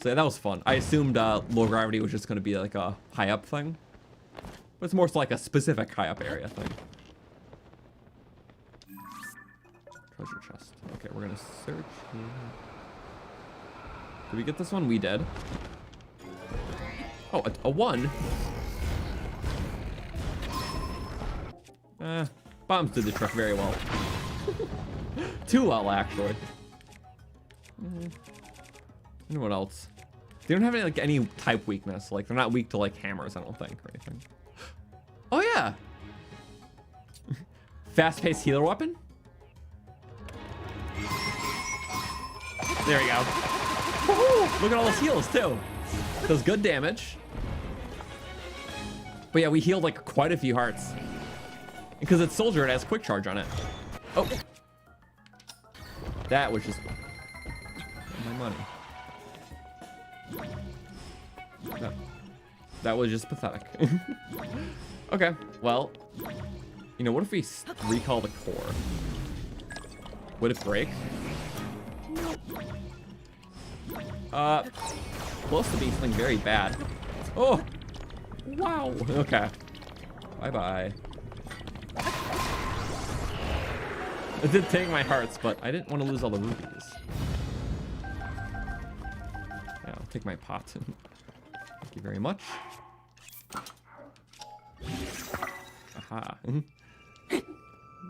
S1: So yeah, that was fun. I assumed low gravity was just going to be like a high up thing. But it's more so like a specific high up area thing. Treasure chest. Okay, we're going to search here. Did we get this one? We did. Oh, a 1? Bombs did the trick very well. Too well, actually. And what else? They don't have any, like, any type weakness. Like, they're not weak to, like, hammers, I don't think, or anything. Oh, yeah! Fast-paced healer weapon? There we go. Woohoo! Look at all those heals, too. Does good damage. But yeah, we healed, like, quite a few hearts. Because it's soldier, it has quick charge on it. Oh. That was just my money. That was just pathetic. Okay, well, you know, what if we recall the core? Would it break? Close to being something very bad. Oh, wow. Okay. Bye-bye. It did take my hearts, but I didn't want to lose all the rubies. Yeah, I'll take my pot. Thank you very much. Aha.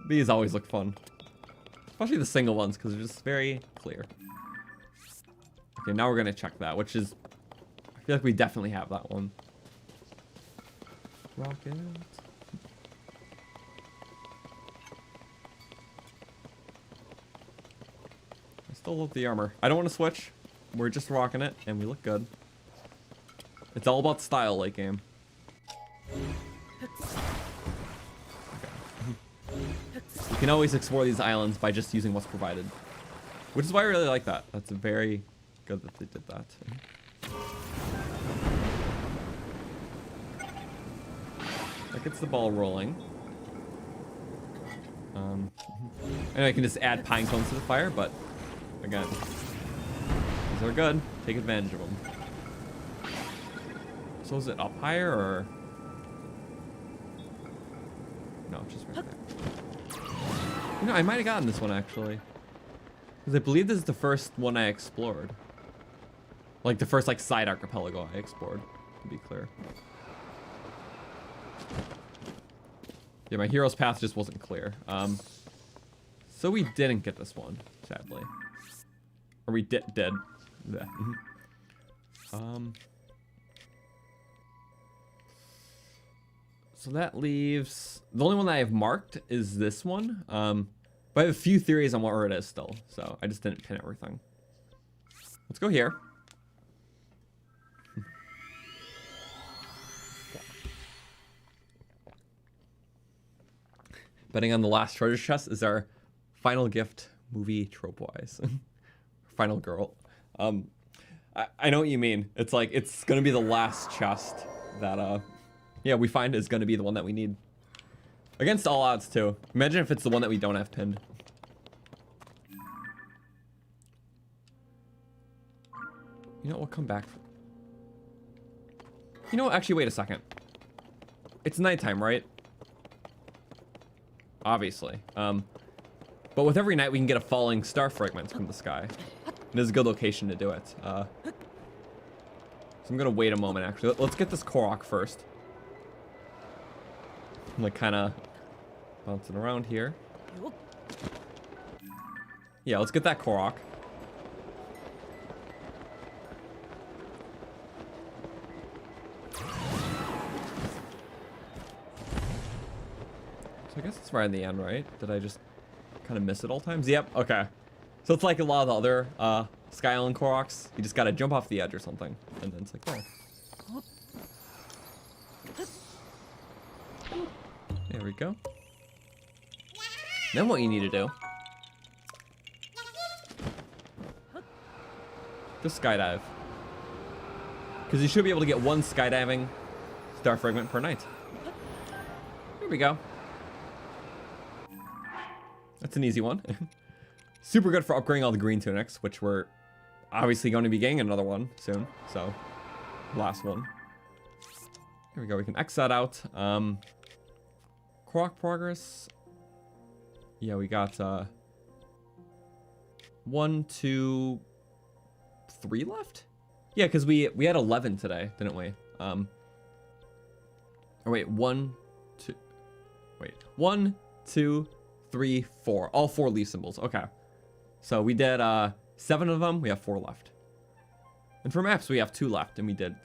S1: These always look fun. Especially the single ones, because they're just very clear. Okay, now we're going to check that, which is... I feel like we definitely have that one. Rocket. I still love the armor. I don't want to switch. We're just rocking it, and we look good. It's all about style late game. You can always explore these islands by just using what's provided. Which is why I really like that. That's very good that they did that. That gets the ball rolling. And I can just add pine cones to the fire, but again, these are good. Take advantage of them. So is it up higher or? No, just right there. You know, I might have gotten this one actually. Because I believe this is the first one I explored. Like the first like side archipelago I explored, to be clear. Yeah, my hero's path just wasn't clear. So we didn't get this one, sadly. Or we did. Yeah. So that leaves... The only one that I have marked is this one. But I have a few theories on where it is still. So I just didn't pin everything. Let's go here. Betting on the last treasure chest is our final gift movie trope-wise. Final girl. I know what you mean. It's like, it's going to be the last chest that... yeah, we find is going to be the one that we need. Against all odds, too. Imagine if it's the one that we don't have pinned. You know, we'll come back. You know what? Actually, wait a second. It's nighttime, right? Obviously. But with every night, we can get a falling star fragment from the sky. And this is a good location to do it. So I'm gonna wait a moment, actually. Let's get this Korok first. I'm like kind of bouncing around here. Yeah, let's get that Korok. So I guess it's right in the end, right? Did I just kind of miss it all times? Yep, okay. So it's like a lot of the other Sky Island Koroks. You just gotta jump off the edge or something. And then it's like, oh. There we go. Then what you need to do, just skydive. Because you should be able to get one skydiving star fragment per night. There we go. That's an easy one. Super good for upgrading all the green tunics, which we're obviously going to be getting another one soon. So, last one. Here we go. We can X that out. Korok progress. Yeah, we got 1, 2, 3 left. Yeah, because we had 11 today, didn't we? Or wait, 1, 2. Wait, 1, 2, 3, 4. All 4 leaf symbols. Okay. So we did 7 of them. We have 4 left. And for maps, we have 2 left, and we did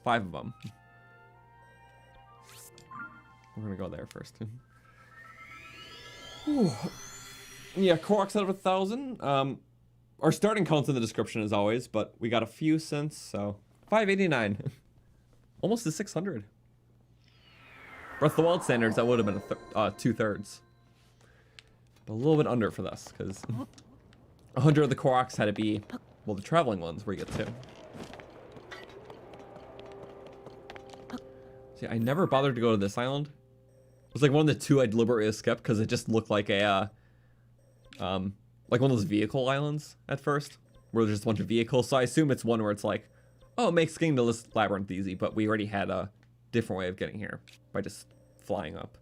S1: 5 of them. We're gonna go there first. Yeah, Koroks out of 1,000. Our starting count's in the description as always, but we got a few since, so 589. Almost to 600. Breath of the Wild standards, that would have been a 2/3. But a little bit under for this, because 100 of the Koroks had to be, well, the traveling ones where you get 2. See, I never bothered to go to this island. It was like one of the 2 I deliberately skipped because it just looked like a, like one of those vehicle islands at first, where there's just a bunch of vehicles. So I assume it's one where it's like, oh, it makes getting to this labyrinth easy, but we already had a different way of getting here by just flying up,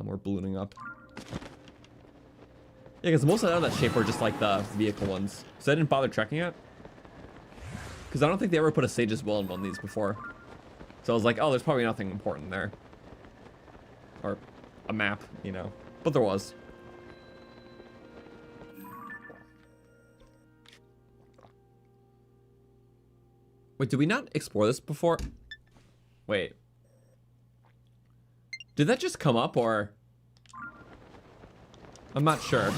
S1: or ballooning up. Yeah, because most of them in that shape were just like the vehicle ones, so I didn't bother checking it. Because I don't think they ever put a Sage's Will in one of these before. So I was like, oh, there's probably nothing important there. Or a map, you know. But there was. Wait, did we not explore this before? Wait. Did that just come up, or? I'm not sure.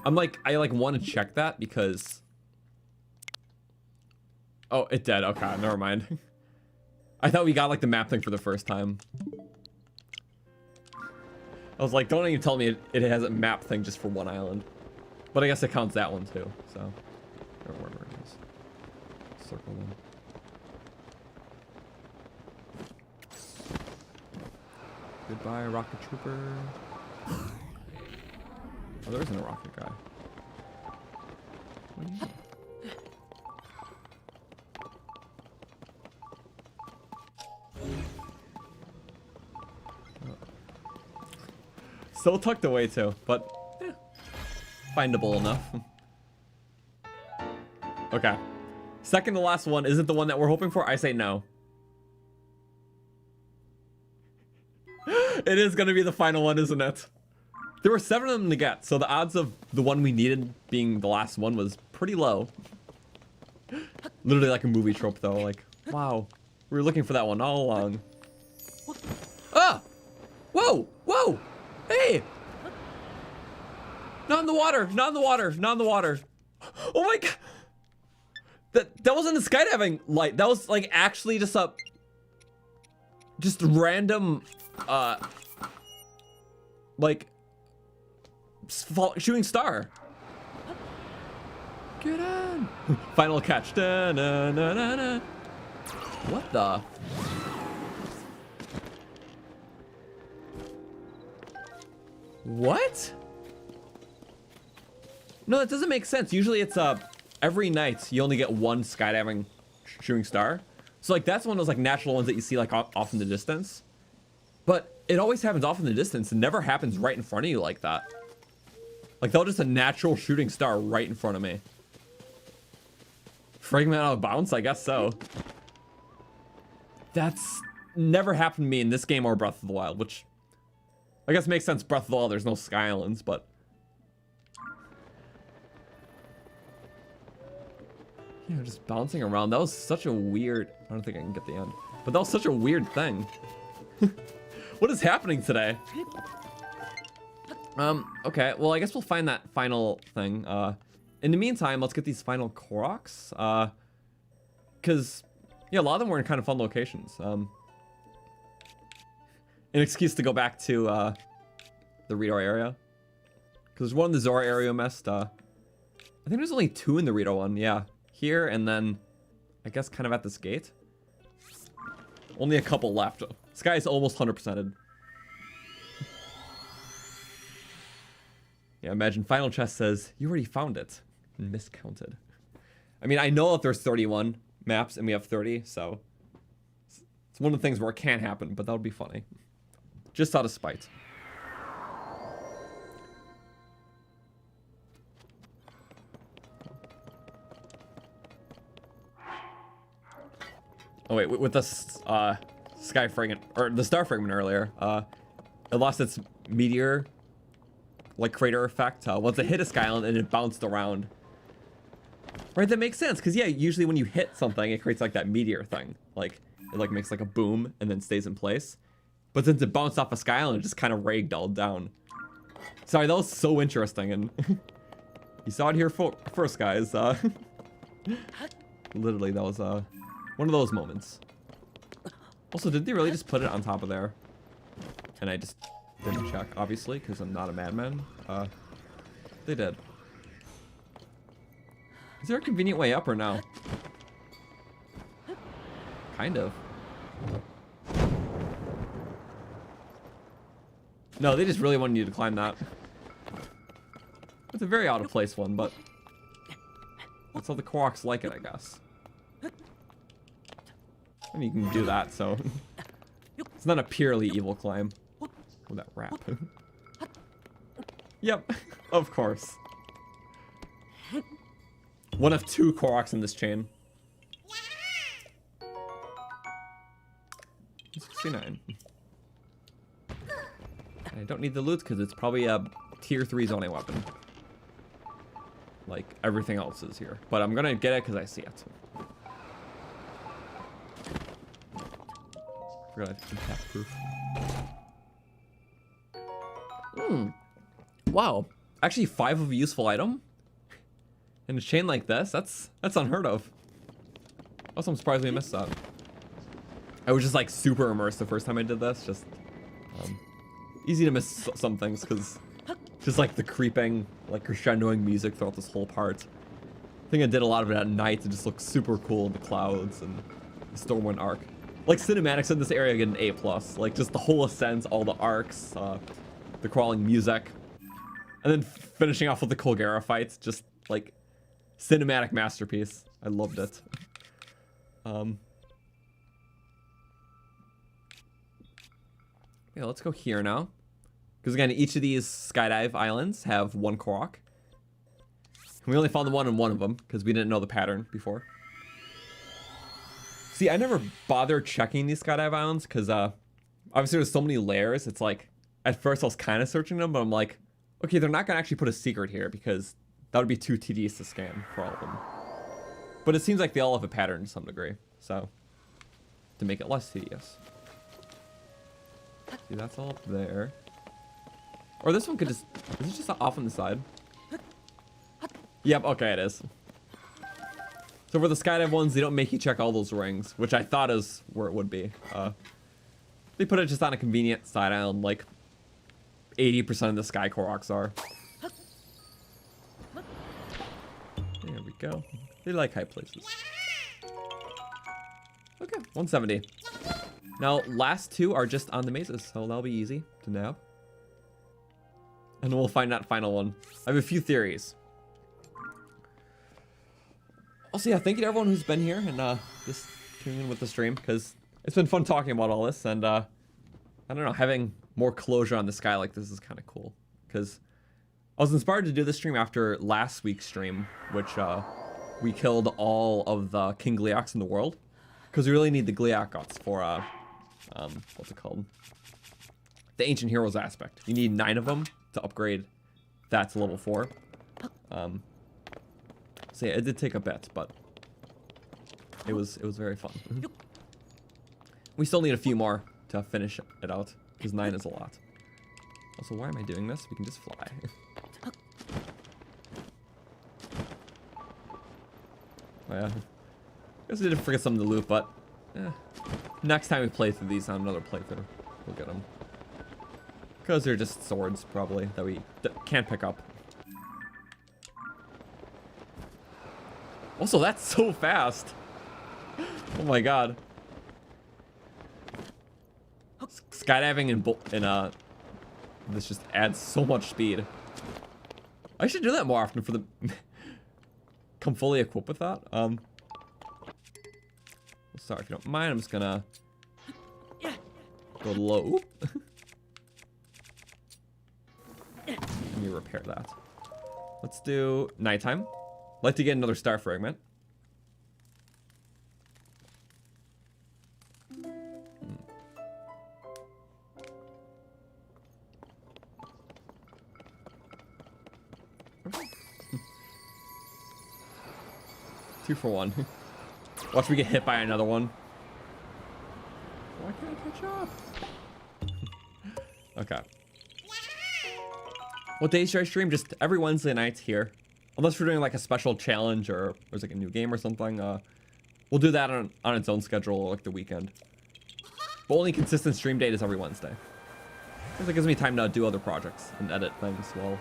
S1: I want to check that because... Oh, it did. Okay, never mind. I thought we got like the map thing for the first time. I was like, don't even tell me it has a map thing just for one island. But I guess it counts that one too, so. Or whatever it is. Circle one. Goodbye, rocket trooper. Oh, there isn't a rocket guy. What do you mean? So tucked away too, but findable enough. Okay. Second to last one, is it the one that we're hoping for? I say no. It is gonna be the final one, isn't it? There were 7 of them to get, so the odds of the one we needed being the last one was pretty low. Literally like a movie trope though, like, wow. We were looking for that one all along. Ah! Whoa! Whoa! Hey! Not in the water! Not in the water! Not in the water! Oh my god! That wasn't a skydiving light. That was like actually just a... Just random... like... shooting star. Get in! Final catch. Da, na, na, na, na. What the? What? No, that doesn't make sense. Usually it's every night you only get one skydiving shooting star. So like that's one of those like natural ones that you see like off in the distance. But it always happens off in the distance. It never happens right in front of you like that. Like that was just a natural shooting star right in front of me. Fragment out of bounds? I guess so. That's never happened to me in this game or Breath of the Wild, which I guess makes sense. Breath of the Wild, there's no Sky Islands, but yeah, just bouncing around. That was such a weird. I don't think I can get the end, but that was such a weird thing. What is happening today? Okay, well, I guess we'll find that final thing. In the meantime, let's get these final Koroks. Because, yeah, a lot of them were in kind of fun locations. An excuse to go back to, the Rito area. Because there's one in the Zora area messed. I think there's only 2 in the Rito one, yeah. Here, and then, I guess kind of at this gate. Only a couple left. This guy's almost 100%ed. Yeah, imagine final chest says, you already found it. Miscounted. I mean, I know that there's 31 maps and we have 30, so it's one of the things where it can't happen, but that would be funny. Just out of spite. Oh wait, with the sky fragment, or the star fragment earlier, it lost its meteor like crater effect once it hit a sky island and it bounced around. Right, that makes sense, because yeah, usually when you hit something, it creates like that meteor thing. Like, it like makes like a boom and then stays in place. But since it bounced off a sky island, it just kind of ragdolled down. Sorry, that was so interesting, and you saw it here first, guys. Literally, that was one of those moments. Also, did they really just put it on top of there? And I just didn't check, obviously, because I'm not a madman. They did. Is there a convenient way up or no? Kind of. No, they just really wanted you to climb that. It's a very out of place one, but that's how the Koroks like it, I guess. I mean, you can do that, so it's not a purely evil climb. Oh, that rap. Yep, of course. One of 2 Koroks in this chain. 69. I don't need the loot because it's probably a tier 3 Zonai weapon. Like everything else is here. But I'm gonna get it because I see it. Forgot it's impact proof. Wow. Actually 5 of a useful item? In a chain like this? That's unheard of. Also, I'm surprised we missed that. I was just like super immersed the first time I did this. Just easy to miss some things because just like the creeping, like crescendoing music throughout this whole part. I think I did a lot of it at night. It just looks super cool in the clouds and the Stormwind arc. Like cinematics in this area get an A+. Like just the whole ascent, all the arcs, the crawling music, and then finishing off with the Colgera fights. Just like cinematic masterpiece. I loved it. Yeah, let's go here now. Because again, each of these skydive islands have 1 Korok. We only found the one in one of them because we didn't know the pattern before. See, I never bothered checking these skydive islands because obviously there's so many layers. It's like, at first I was kind of searching them, but I'm like, okay, they're not going to actually put a secret here because that would be too tedious to scan for all of them. But it seems like they all have a pattern to some degree, so to make it less tedious. See, that's all up there. Or this one could just, is it just off on the side? Yep, okay, it is. So for the skydive ones, they don't make you check all those rings, which I thought is where it would be. They put it just on a convenient side island, like 80% of the sky Koroks are. There we go. They like high places. Okay, 170. Now, last 2 are just on the mazes, so that'll be easy to nab. And we'll find that final one. I have a few theories. Also, yeah, thank you to everyone who's been here and just tuning in with the stream, because it's been fun talking about all this, and I don't know, having more closure on the sky like this is kind of cool, because I was inspired to do this stream after last week's stream, which we killed all of the King Gleeoks in the world, because we really need the Gleeok guts for what's it called? The Ancient Heroes aspect. You need 9 of them to upgrade that to level 4. So yeah, it did take a bit, but it was very fun. We still need a few more to finish it out, because 9 is a lot. Also, why am I doing this? We can just fly. Oh yeah. Guess we did forget some of the loot, but next time we play through these on another playthrough, we'll get them. Because they're just swords, probably, that we can't pick up. Also, that's so fast. Oh my god. Skydiving in this just adds so much speed. I should do that more often for the come fully equipped with that. Sorry if you don't mind, I'm just gonna go low. Let me repair that. Let's do nighttime. Like to get another star fragment. Two for one. Watch me get hit by another one. Why can't I catch up? Okay. What days should I stream? Just every Wednesday night here. Unless we're doing like a special challenge or there's like a new game or something. We'll do that on its own schedule, like the weekend. But only consistent stream date is every Wednesday. Because it gives me time to do other projects and edit things while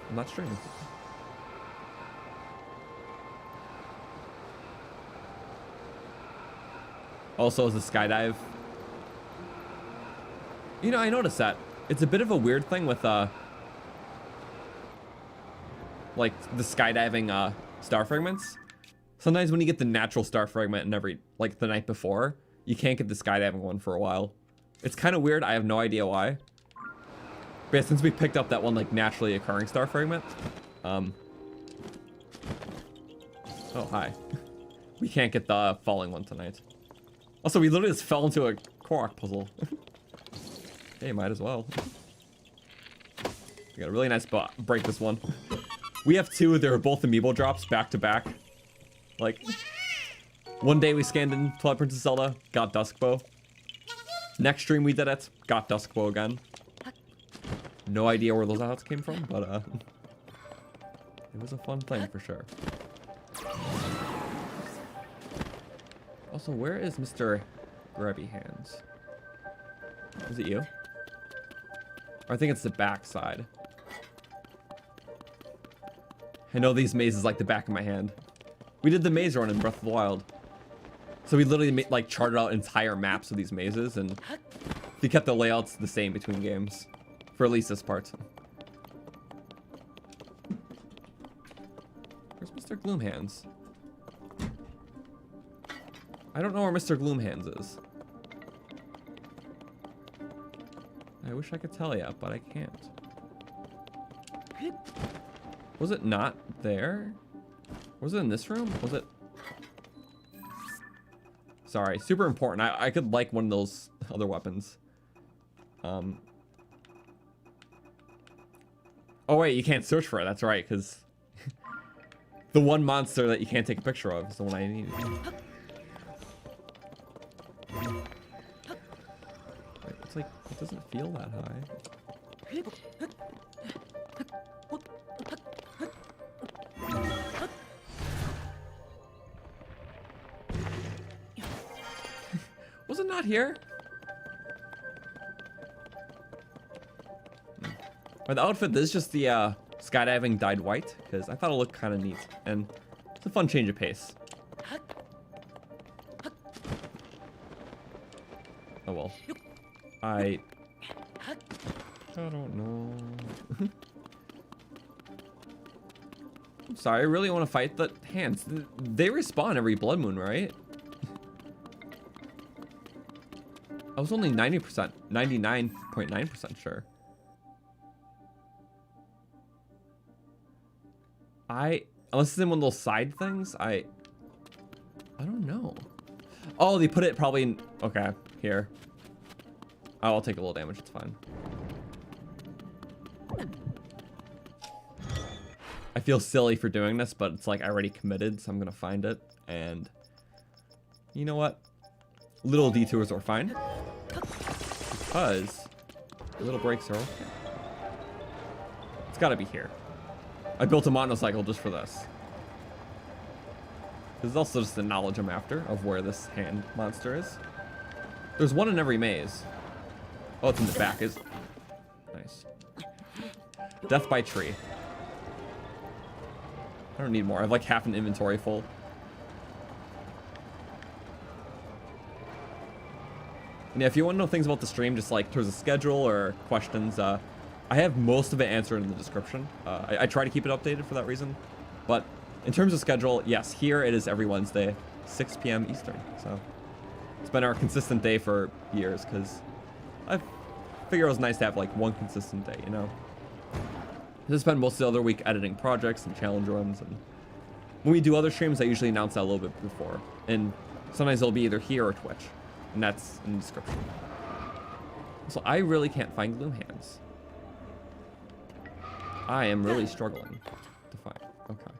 S1: I'm not streaming. Also, as a skydive, you know, I noticed that it's a bit of a weird thing with like the skydiving star fragments. Sometimes when you get the natural star fragment and like the night before, you can't get the skydiving one for a while. It's kind of weird. I have no idea why. But yeah, since we picked up that one like naturally occurring star fragment, oh hi, we can't get the falling one tonight. Also, we literally just fell into a Korok puzzle. Hey, might as well. We got a really nice break this one. We have 2. They were both Amiibo drops back to back. Like, one day we scanned in Twilight Princess Zelda, got Duskbow. Next stream we did it, got Duskbow again. No idea where those outs came from, but it was a fun thing for sure. Also, where is Mr. Grabby Hands? Is it you? Or I think it's the back side. I know these mazes like the back of my hand. We did the maze run in Breath of the Wild. So we literally like charted out entire maps of these mazes, and we kept the layouts the same between games. For at least this part. Where's Mr. Gloomhands? I don't know where Mr. Gloomhands is. I wish I could tell you, but I can't. Was it not there? Was it in this room? Was it? Sorry, super important. I could like one of those other weapons. Oh wait, you can't search for it. That's right, because the one monster that you can't take a picture of is the one I need. It's like, it doesn't feel that high. Was it not here? Or the outfit, this is just the skydiving dyed white, because I thought it looked kind of neat, and it's a fun change of pace. Oh well. I don't know. I'm sorry, I really want to fight the hands. They respawn every blood moon, right? I was only 90%, 99.9% sure. Unless it's in one of those side things, I don't know. Oh, they put it probably in, okay, here. Oh, I'll take a little damage, it's fine. I feel silly for doing this, but it's like I already committed, so I'm gonna find it. And you know what? Little detours are fine. Because little breaks are okay. It's gotta be here. I built a monocycle just for this. This is also just the knowledge I'm after of where this hand monster is. There's one in every maze. Oh, it's in the back. Is nice. Death by tree. I don't need more. I have like half an inventory full. And yeah, if you want to know things about the stream, just like towards the schedule or questions, I have most of it answered in the description. I try to keep it updated for that reason. But in terms of schedule, yes, here it is every Wednesday, 6 p.m. Eastern. So it's been our consistent day for years because I figure it was nice to have like one consistent day, you know? I spend most of the other week editing projects and challenge runs. And when we do other streams, I usually announce that a little bit before. And sometimes it'll be either here or Twitch. And that's in the description. So I really can't find Gloom Hands. I am really struggling to find. Okay.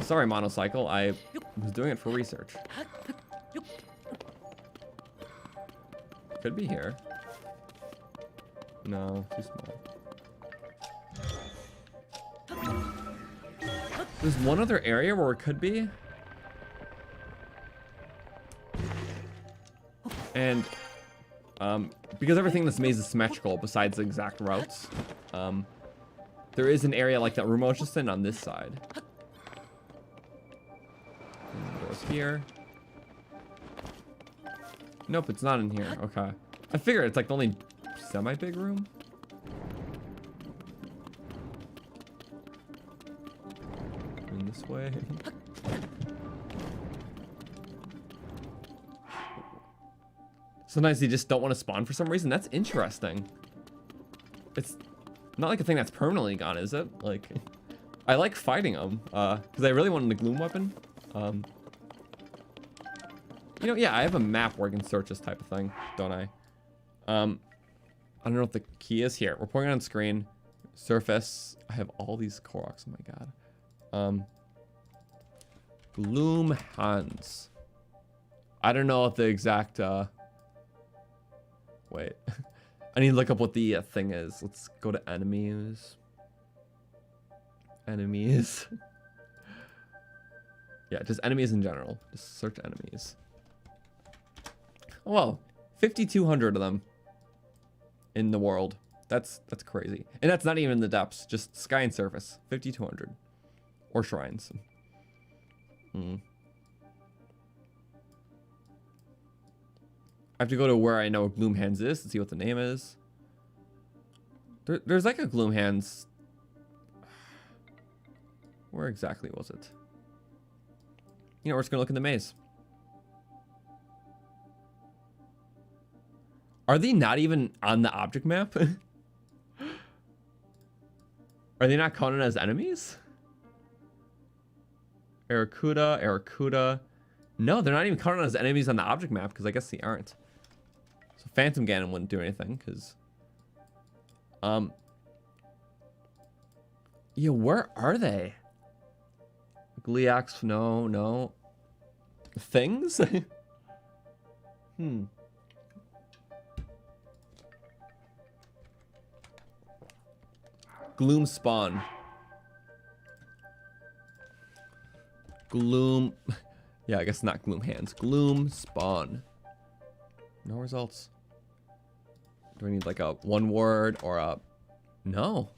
S1: Sorry, monocycle. I was doing it for research. Could be here. No, too small. There's one other area where it could be. And because everything in this maze is symmetrical besides the exact routes, there is an area like that room I was just in on this side. Doors here. Nope, it's not in here. Okay. I figure it's like the only semi-big room. In this way. Sometimes they just don't want to spawn for some reason. That's interesting. It's not like a thing that's permanently gone, is it? Like, I like fighting them, because I really wanted the gloom weapon. You know, yeah, I have a map where I can search this type of thing, don't I? I don't know if the key is here. We're putting it on screen. Surface. I have all these Koroks. Oh my god. Gloom hands. I don't know what the exact. Wait. I need to look up what the thing is. Let's go to enemies. Enemies. Yeah, just enemies in general. Just search enemies. Oh, wow. 5,200 of them in the world. That's crazy. And that's not even in the depths. Just sky and surface. 5,200. Or shrines. I have to go to where I know Gloom Hands is to see what the name is. There's like a Gloom Hands. Where exactly was it? You know, we're just gonna look in the maze. Are they not even on the object map? Are they not counted as enemies? Archipelago. No, they're not even counted as enemies on the object map because I guess they aren't. So Phantom Ganon wouldn't do anything because... Yeah, where are they? Gleeok, no. Things? Gloom spawn. Gloom. Yeah, I guess not Gloom Hands. Gloom spawn. No results. Do I need like a one word or a... No.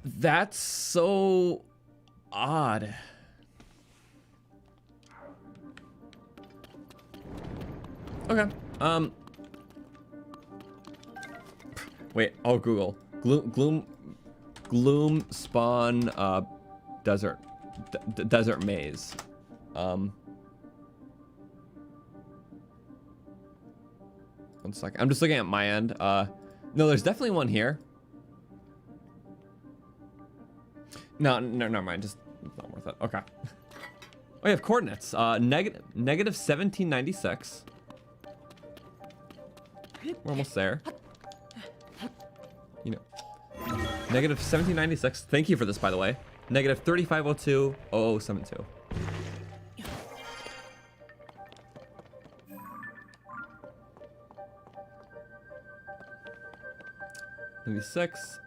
S1: That's so odd. Okay. Wait, I'll Google. Gloom spawn desert desert maze. One second. I'm just looking at my end. No, there's definitely one here. No, never mind. Just not worth it. Okay. Oh, you have coordinates. Negative 1796. We're almost there. You know, negative 1796. Thank you for this, by the way. Negative 3502 0072. '96.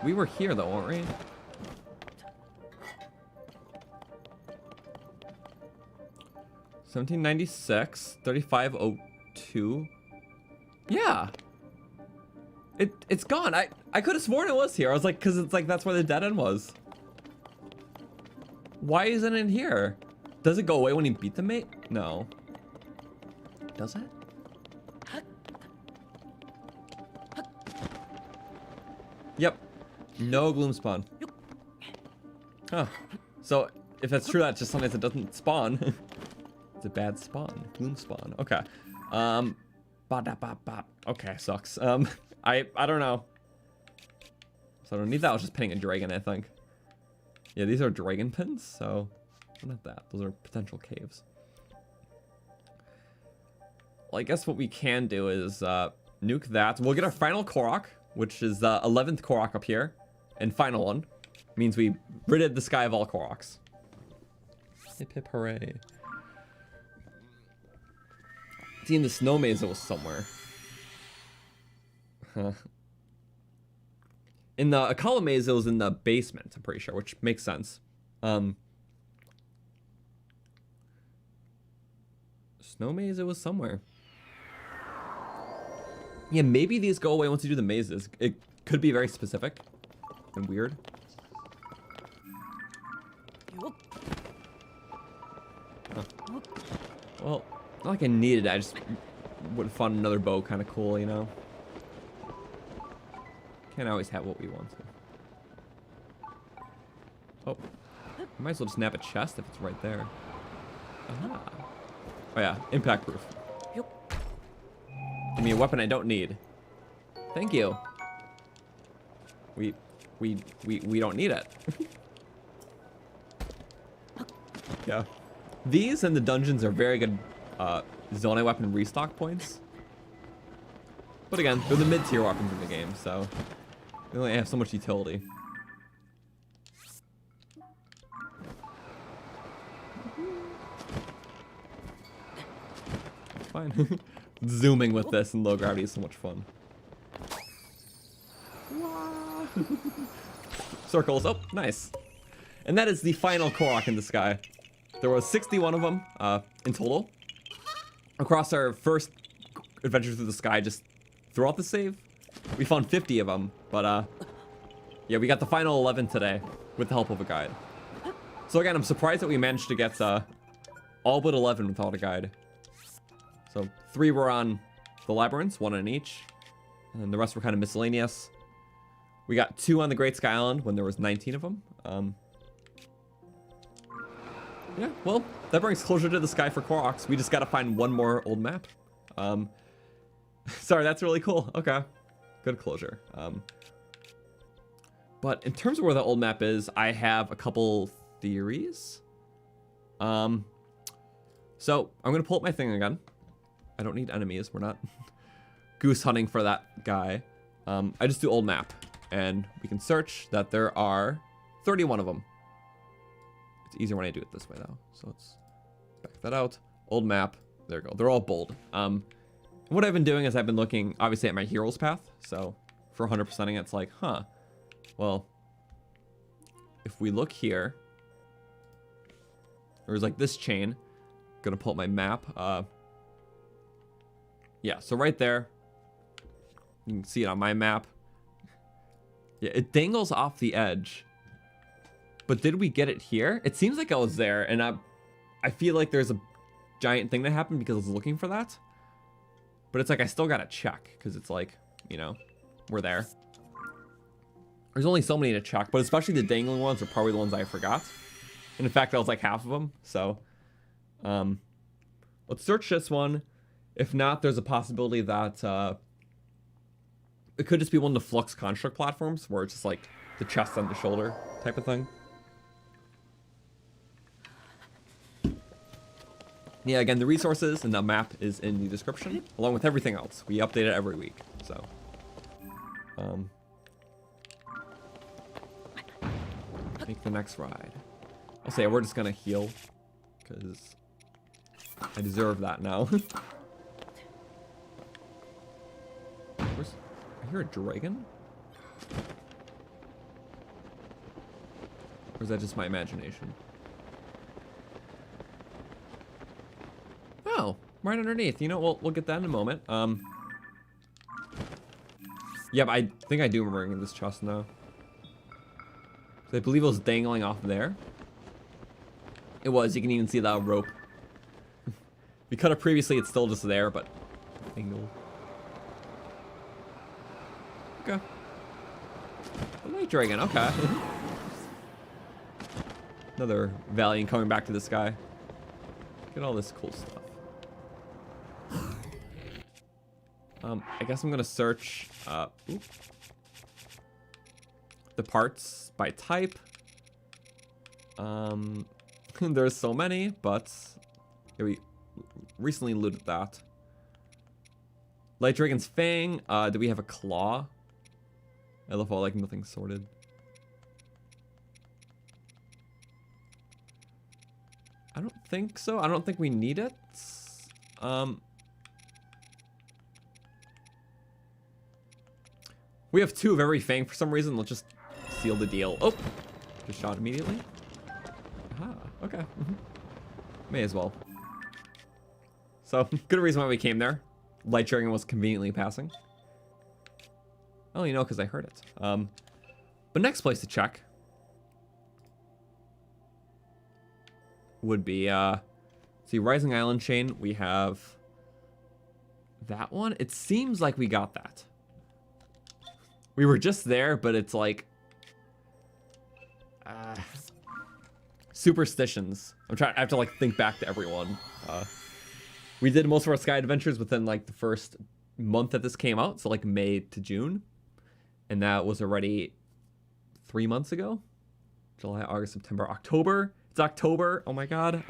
S1: We were here though, weren't we? $1796, 3502. Yeah. It's gone. I could have sworn it was here. I was like, cause it's like that's where the dead end was. Why isn't it here? Does it go away when you beat the mate? No. Does it? Yep. No gloom spawn. Huh. So if that's true, that's just sometimes it doesn't spawn. It's a bad spawn. Gloom spawn. Okay. Okay, sucks. I don't know. So I don't need that. I was just pinning a dragon, I think. Yeah, these are dragon pins, so not that. Those are potential caves. Well, I guess what we can do is nuke that. We'll get our final Korok, which is the 11th Korok up here, and final one. Means we ridded the sky of all Koroks. Hip hip hooray. See, in the snow maze it was somewhere. Huh. In the Akala maze it was in the basement, I'm pretty sure, which makes sense. Snow maze it was somewhere. Yeah, maybe these go away once you do the mazes. It could be very specific and weird. Huh. Well, not like I needed it. I just would have found another bow kind of cool, you know? Can't always have what we want to. Oh. I might as well just nab a chest if it's right there. Aha. Oh yeah, impact proof. Give me a weapon I don't need. Thank you. We don't need it. Yeah. These and the dungeons are very good Zonai weapon restock points. But again, they're the mid-tier weapons in the game, so they only have so much utility. It's fine. Zooming with this in low gravity is so much fun. Circles. Oh, nice. And that is the final Korok in the sky. There was 61 of them in total. Across our first adventure through the sky, just throughout the save, we found 50 of them. But yeah, we got the final 11 today with the help of a guide. So again, I'm surprised that we managed to get all but 11 without a guide. So 3 were on the labyrinths, 1 on each, and then the rest were kind of miscellaneous. We got 2 on the Great Sky Island when there was 19 of them. Yeah, well, that brings closure to the sky for Koroks. We just gotta find one more old map. Sorry, that's really cool. Okay, good closure. But in terms of where the old map is, I have a couple theories. So I'm gonna pull up my thing again. I don't need enemies. We're not goose hunting for that guy. I just do old map, and we can search that there are 31 of them. It's easier when I do it this way though. So let's back that out. Old map. There we go. They're all bold. What I've been doing is I've been looking obviously at my heroes path. So for 100%ing it's like, huh, well, if we look here, there's like this chain. Gonna pull up my map. Yeah, so right there, you can see it on my map. Yeah, it dangles off the edge. But did we get it here? It seems like I was there, and I feel like there's a giant thing that happened because I was looking for that. But it's like I still gotta check because it's like, you know, we're there. There's only so many to check, but especially the dangling ones are probably the ones I forgot. And in fact, that was like half of them. So, let's search this one. If not, there's a possibility that it could just be one of the Flux construct platforms where it's just like the chest on the shoulder type of thing. Yeah, again, the resources and the map is in the description, along with everything else. We update it every week, so. Take the next ride. I'll say we're just gonna heal, because I deserve that now. I hear a dragon? Or is that just my imagination? Oh, right underneath. You know, we'll get that in a moment. Yeah, but I think I do remember in this chest now. I believe it was dangling off there. It was. You can even see that rope. We cut it previously. It's still just there, but angle. Okay. A light dragon. Okay. Another Valiant coming back to the sky. Get all this cool stuff. I guess I'm gonna search the parts by type. There's so many, but yeah, we recently looted that. Light Dragon's Fang. Do we have a claw? I love how like nothing's sorted. I don't think so. I don't think we need it. We have two of every Fang for some reason. Let's just seal the deal. Oh, just shot immediately. Aha, okay. May as well. So, good reason why we came there. Light Dragon was conveniently passing. Oh, you know, because I heard it. But next place to check would be, see, Rising Island Chain. We have that one. It seems like we got that. We were just there, but it's like superstitions. I have to like think back to everyone. We did most of our Sky Adventures within like the first month that this came out, so like May to June, and that was already 3 months ago. July, August, September, October. It's October. Oh my god.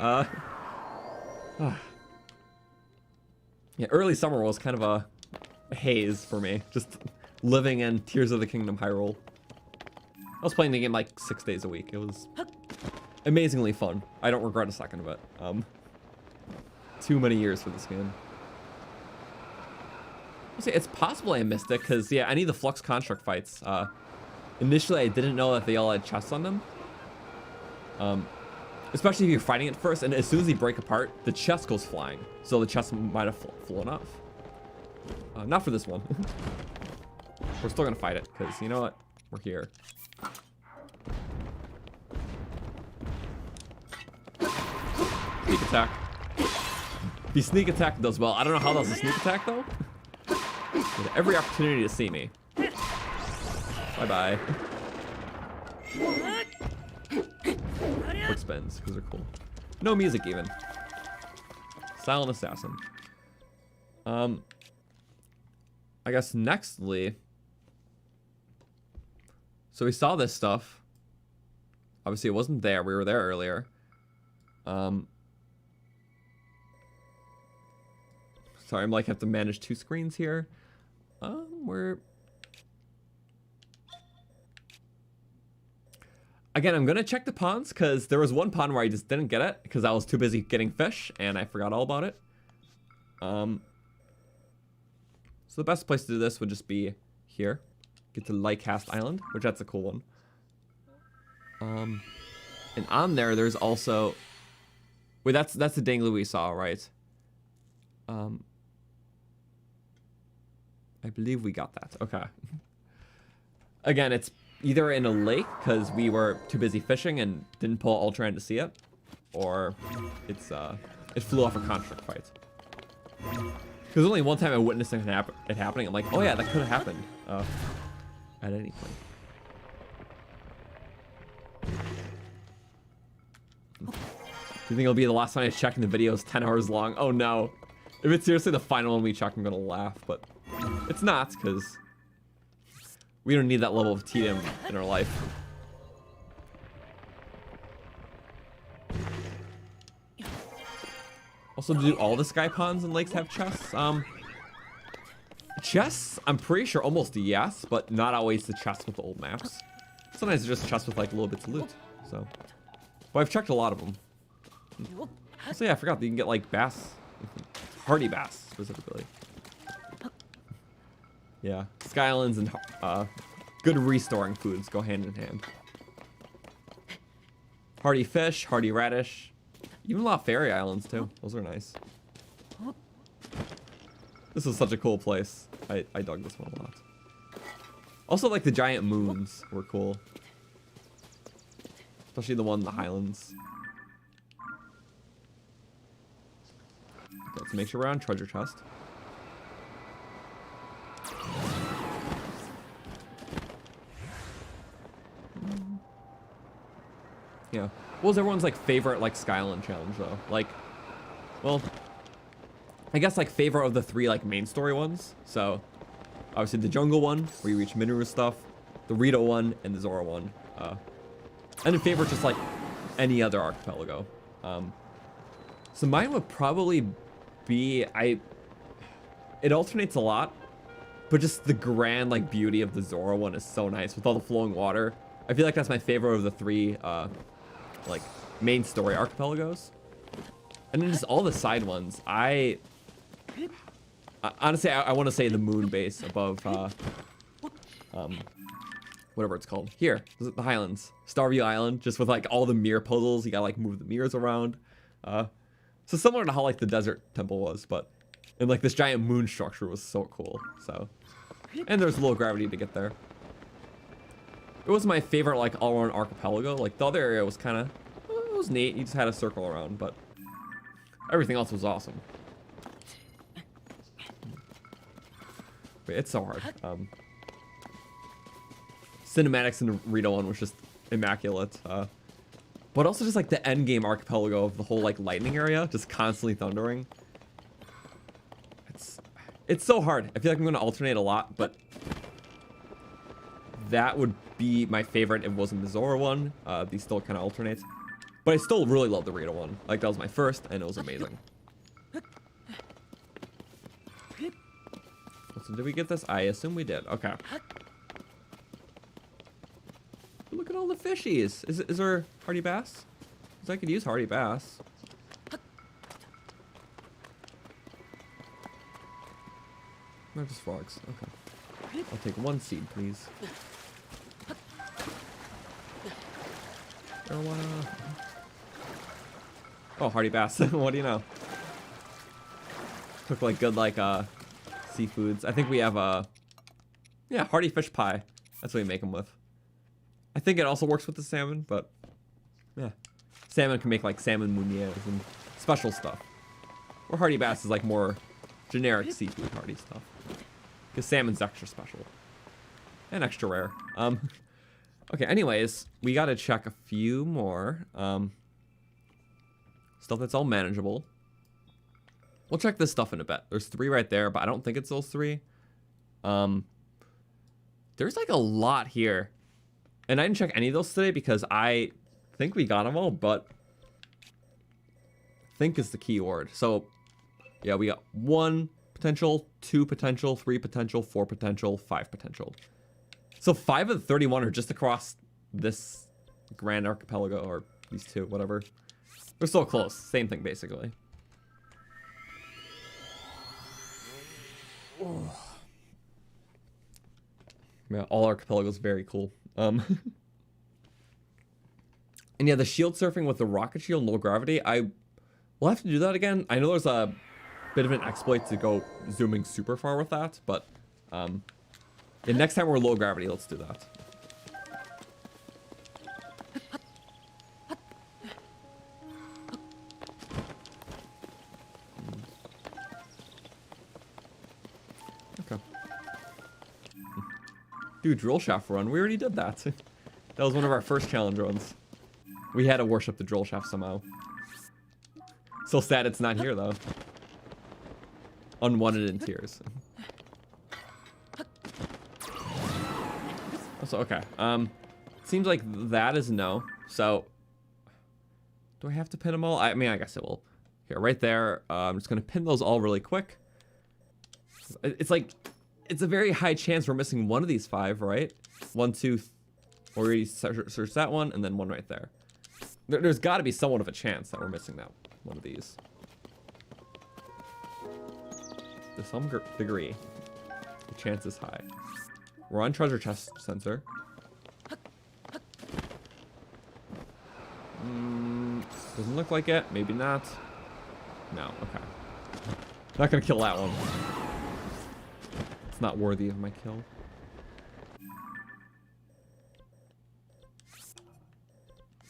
S1: Yeah, early summer was kind of a haze for me. Just living in Tears of the Kingdom Hyrule. I was playing the game like 6 days a week. It was amazingly fun. I don't regret a second of it. Too many years for this game. I'll say it's possible I missed it because yeah, any of the Flux construct fights. Initially, I didn't know that they all had chests on them. Especially if you're fighting it first, and as soon as they break apart, the chest goes flying. So the chest might have flown off. Not for this one. We're still gonna fight it, because you know what? We're here. Sneak attack. The sneak attack does well. I don't know how that's a sneak attack, though. With every opportunity to see me. Bye-bye. Quick spins, because they're cool. No music, even. Silent Assassin. I guess nextly... So we saw this stuff. Obviously, it wasn't there. We were there earlier. Sorry, I'm like have to manage 2 screens here. We're... Again, I'm gonna check the ponds because there was one pond where I just didn't get it because I was too busy getting fish and I forgot all about it. So the best place to do this would just be here. Get to Lightcast Island, which that's a cool one. And on there's also... Wait, that's the dangly we saw, right? I believe we got that. Okay. Again, it's either in a lake, because we were too busy fishing and didn't pull Ultra in to see it. or it flew off a construct fight. Because only one time I witnessed it happening. I'm like, oh yeah, that could have happened at any point. Do you think it'll be the last time I check and the video is 10 hours long? Oh no. If it's seriously the final one we check, I'm gonna laugh, but it's not, because we don't need that level of tedium in our life. Also, do all the sky ponds and lakes have chests? Chests, I'm pretty sure almost yes, but not always the chests with the old maps. Sometimes it's just chests with like little bits of loot, so. But I've checked a lot of them. So yeah, I forgot that you can get like bass, hardy bass specifically. Yeah, Sky Islands and good restoring foods go hand in hand. Hardy fish, hardy radish. Even a lot of fairy islands too. Those are nice. This is such a cool place. I dug this one a lot. Also, like the giant moons were cool. Especially the one in the highlands. Okay, let's make sure we're on treasure chest. Yeah. What was everyone's like favorite like Skyland challenge though? Like, well, I guess like favorite of the 3 like main story ones. So obviously the jungle one where you reach mineral stuff, the Rito one, and the Zora one. And in favorite just like any other archipelago. So mine would probably be it alternates a lot, but just the grand like beauty of the Zora one is so nice with all the flowing water. I feel like that's my favorite of the 3 like main story archipelagos. And then just all the side ones. Honestly, I want to say the moon base above whatever it's called. Here, the Highlands. Starview Island, just with like all the mirror puzzles. You gotta like move the mirrors around. So similar to how like the desert temple was, but and like this giant moon structure was so cool. So, and there's a little gravity to get there. It was my favorite like all-around archipelago. Like the other area was kind of, it was neat. You just had a circle around, but everything else was awesome. But it's so hard. Cinematics in the Rito one was just immaculate. But also just like the end game archipelago of the whole like lightning area, just constantly thundering. It's so hard. I feel like I'm gonna alternate a lot, but that would be my favorite if it wasn't the Zora one. These still kind of alternate. But I still really love the Rito one. Like that was my first and it was amazing. So did we get this? I assume we did. Okay. Look at all the fishies. Is there hardy bass? Because I could use hardy bass. Not just frogs. Okay. I'll take 1 seed, please. Oh, hardy bass. What do you know? Cook like good like seafoods. I think we have yeah, hardy fish pie. That's what we make them with. I think it also works with the salmon, but yeah. Salmon can make like salmon meuniers and special stuff. Or hardy bass is like more generic seafood hardy stuff. Because salmon's extra special. And extra rare. Okay, anyways, we gotta check a few more. Stuff that's all manageable. We'll check this stuff in a bit. There's 3 right there, but I don't think it's those 3. There's like a lot here. And I didn't check any of those today because I think we got them all, but think is the key word. So yeah, we got 1 potential, 2 potential, 3 potential, 4 potential, 5 potential. So 5 of the 31 are just across this grand archipelago, or these 2, whatever. They're so close. Same thing, basically. Oh. Yeah, all archipelagos very cool. And yeah, the shield surfing with the rocket shield, no gravity. We'll have to do that again. I know there's a bit of an exploit to go zooming super far with that, but yeah, next time we're low gravity, let's do that. Do a drill shaft run. We already did that. That was one of our first challenge runs. We had to worship the drill shaft somehow. So sad it's not here though. Unwanted in tears. So okay. Seems like that is no. So do I have to pin them all? I mean, I guess it will. Here, right there. I'm just gonna pin those all really quick. It's like, it's a very high chance we're missing one of these 5, right? 1, 2, already search that one, and then one right there. There's got to be somewhat of a chance that we're missing that one of these. To some degree, the chance is high. We're on treasure chest sensor. Doesn't look like it. Maybe not. No. Okay. Not gonna kill that one. It's not worthy of my kill.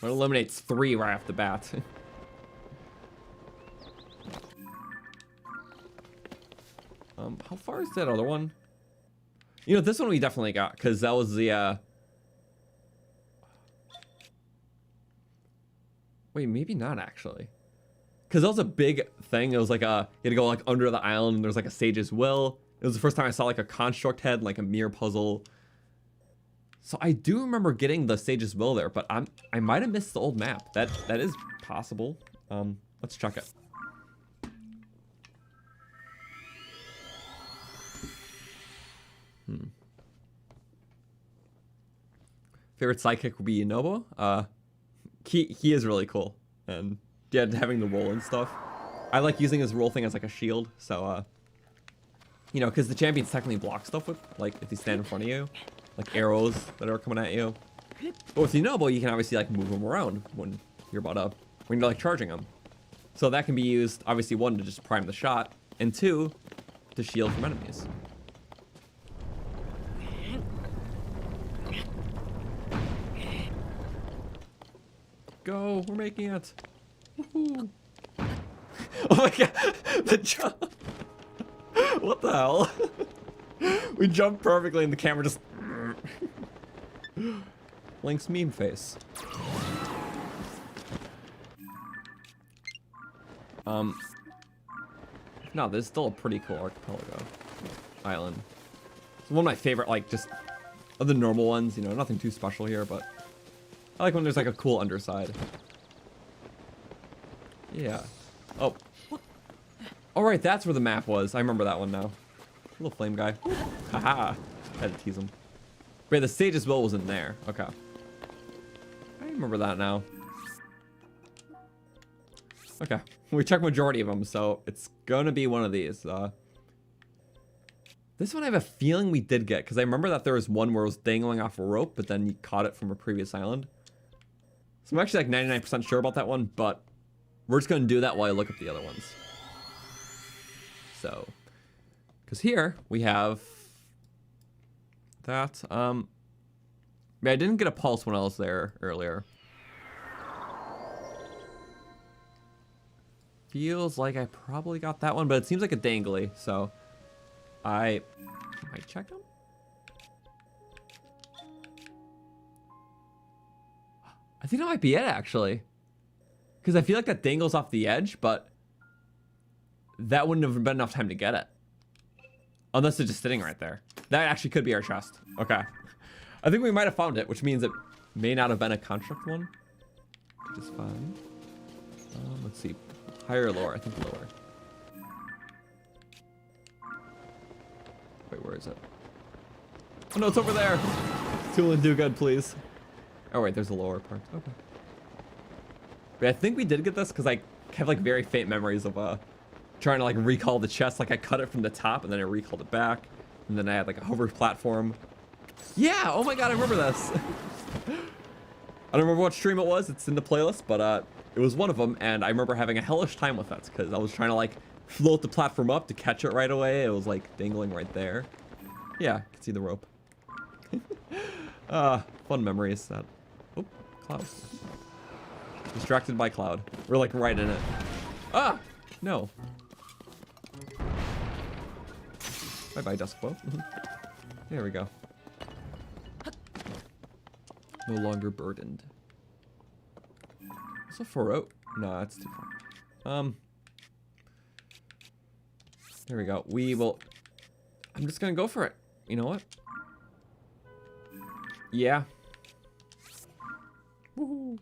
S1: It eliminates 3 right off the bat. How far is that other one? You know, this one we definitely got, because that was the, Wait, maybe not, actually. Because that was a big thing. It was like a... You had to go, like, under the island, and there was, like, a sage's will. It was the first time I saw, like, a construct head, like, a mirror puzzle. So I do remember getting the sage's will there, but I might have missed the old map. That is possible. Let's check it. Favorite sidekick would be Amiibo. He is really cool, and yeah, having the roll and stuff. I like using his roll thing as like a shield, so you know, because the champions technically block stuff with, like, if they stand in front of you, like arrows that are coming at you. But with Amiibo, you can obviously like move them around when you're about up, when you're like charging them. So that can be used, obviously, 1, to just prime the shot, and 2, to shield from enemies. Go, we're making it. Woohoo. Oh my god, the jump. What the hell? We jumped perfectly and the camera just... Link's meme face. No, this is still a pretty cool archipelago island. It's one of my favorite, like, just of the normal ones, you know, nothing too special here, but I like when there's like a cool underside. Yeah. Oh. All right, that's where the map was. I remember that one now. Little flame guy. Haha. Had to tease him. Wait, the sage's will was in there. Okay. I remember that now. Okay. We checked majority of them, so it's gonna be one of these. This one I have a feeling we did get, because I remember that there was one where it was dangling off a rope, but then you caught it from a previous island. So I'm actually like 99% sure about that one, but we're just gonna do that while I look up the other ones. So, because here we have that. Yeah, I didn't get a pulse when I was there earlier. Feels like I probably got that one, but it seems like a dangly, so I might check them. I think that might be it, actually. Because I feel like that dangles off the edge, but that wouldn't have been enough time to get it. Unless it's just sitting right there. That actually could be our chest. Okay. I think we might have found it, which means it may not have been a construct one. Which is fine. Let's see. Higher or lower? I think lower. Wait, where is it? Oh no, it's over there! Tool and do good, please. Oh wait, there's a lower part. Okay. But I think we did get this because I have like very faint memories of trying to like recall the chest. Like I cut it from the top and then I recalled it back. And then I had like a hover platform. Yeah, oh my god, I remember this. I don't remember what stream it was. It's in the playlist, but it was one of them. And I remember having a hellish time with that because I was trying to like float the platform up to catch it right away. It was like dangling right there. Yeah, I can see the rope. Fun memories. That. Oh, cloud. Distracted by cloud. We're like right in it. Ah, no. Bye bye, Duskbow. There we go. No longer burdened. So far out. No, that's too far. There we go. We will. I'm just gonna go for it. You know what? Yeah. Woohoo.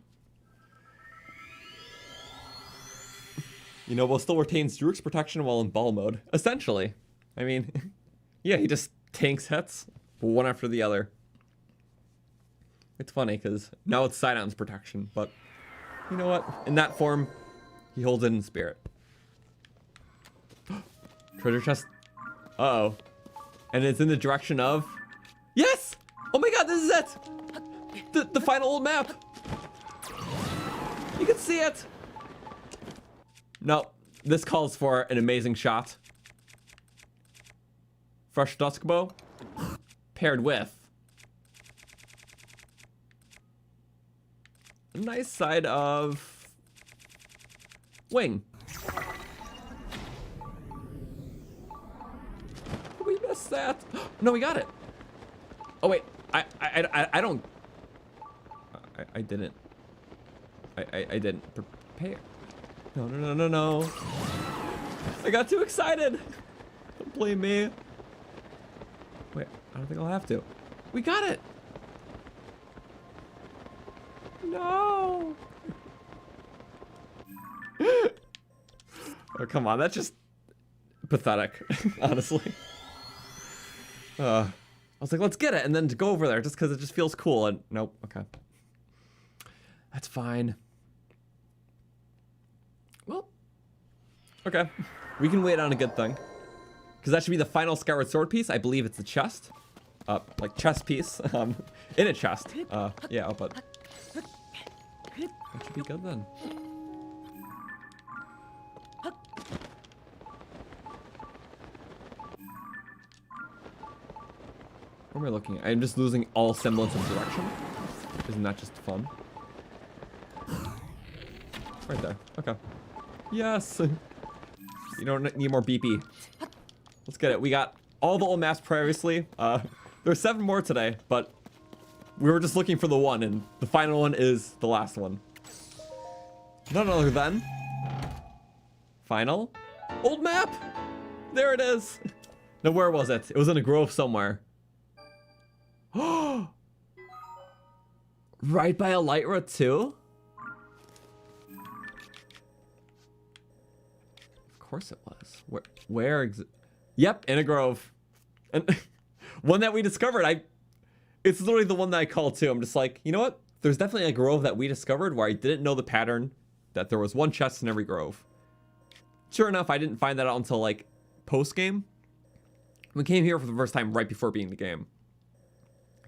S1: You know, we'll still retain Druk's protection while in ball mode. Essentially. I mean, yeah, he just tanks hits one after the other. It's funny because now it's Sidon's protection, but you know what? In that form, he holds it in spirit. Treasure chest. Uh-oh. And it's in the direction of... Yes! Oh my god, this is it! The final old map! You can see it! No, this calls for an amazing shot. Fresh dusk bow. Paired with... a nice side of... wing. We missed that. No, we got it. Oh wait, I don't. I didn't. I didn't prepare. No. I got too excited. Don't blame me. Wait, I don't think I'll have to. We got it. No. Oh, come on, that's just pathetic, honestly. I was like, let's get it, and then to go over there just because it just feels cool, and nope, okay. That's fine. Well, okay. We can wait on a good thing. Because that should be the final Skyward Sword piece. I believe it's a chest. Like chest piece. In a chest. Yeah, but... that should be good then. What am I looking at? I'm just losing all semblance of direction. Isn't that just fun? Right there. Okay. Yes! You don't need more BP. Let's get it. We got all the old maps previously. There's 7 more today, but we were just looking for the one, and the final one is the last one. None other than... final old map! There it is! Now, where was it? It was in a grove somewhere. Right by a Lightroot too? Of course it was. Where yep, in a grove. And one that we discovered, it's literally the one that I called too. I'm just like, you know what? There's definitely a grove that we discovered where I didn't know the pattern, that there was one chest in every grove. Sure enough, I didn't find that out until like post-game. We came here for the first time right before beating the game.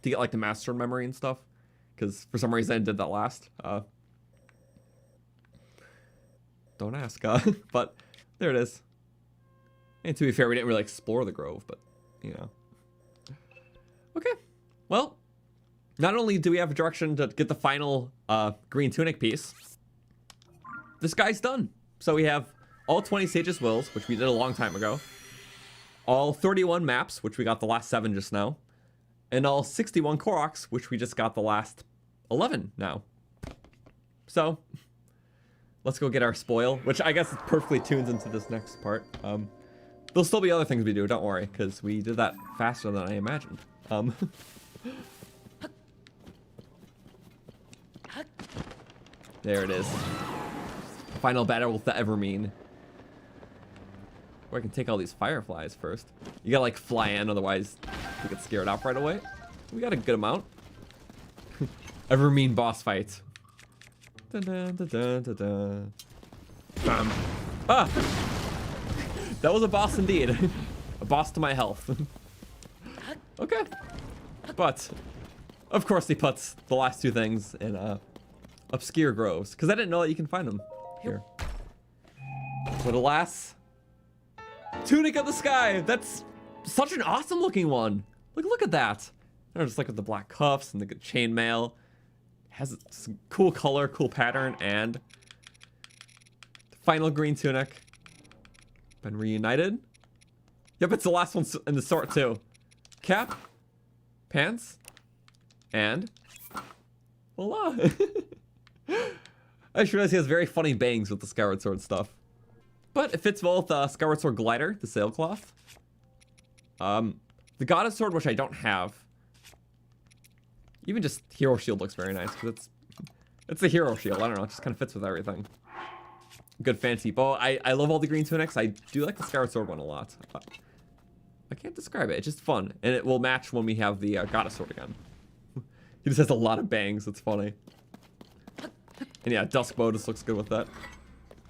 S1: To get like the master memory and stuff. Because for some reason I did that last. Don't ask, but there it is. And to be fair, we didn't really explore the grove, but you know. Okay, well, not only do we have a direction to get the final green tunic piece, this guy's done. So we have all 20 Sage's Wills, which we did a long time ago. All 31 maps, which we got the last 7 just now. And all 61 Koroks, which we just got the last 11 now. So, let's go get our spoil, which I guess perfectly tunes into this next part. There'll still be other things we do, don't worry, because we did that faster than I imagined. There it is. Final battle with the Evermean. Or I can take all these fireflies first. You gotta like fly in, otherwise we get scared off right away. We got a good amount. Evermean boss fight. Dun, dun, dun, dun, dun, dun. Bam. Ah! That was a boss indeed. A boss to my health. Okay. But, of course he puts the last 2 things in obscure groves. Because I didn't know that you can find them here. But alas... Tunic of the Sky! That's such an awesome looking one! Look at that! You know, just like with the black cuffs and the good chainmail. Has some cool color, cool pattern, and... final green tunic. Been reunited. Yep, it's the last one in the sort too. Cap. Pants. And... Voila! I just realized he has very funny bangs with the Skyward Sword stuff. But it fits well with Skyward Sword Glider, the sailcloth. The Goddess Sword, which I don't have. Even just Hero Shield looks very nice, because it's a Hero Shield. I don't know, it just kind of fits with everything. Good fancy bow. I love all the green tunics. I do like the Skyward Sword one a lot. I can't describe it. It's just fun. And it will match when we have the Goddess Sword again. He just has a lot of bangs. It's funny. And yeah, Dusk Bow just looks good with that.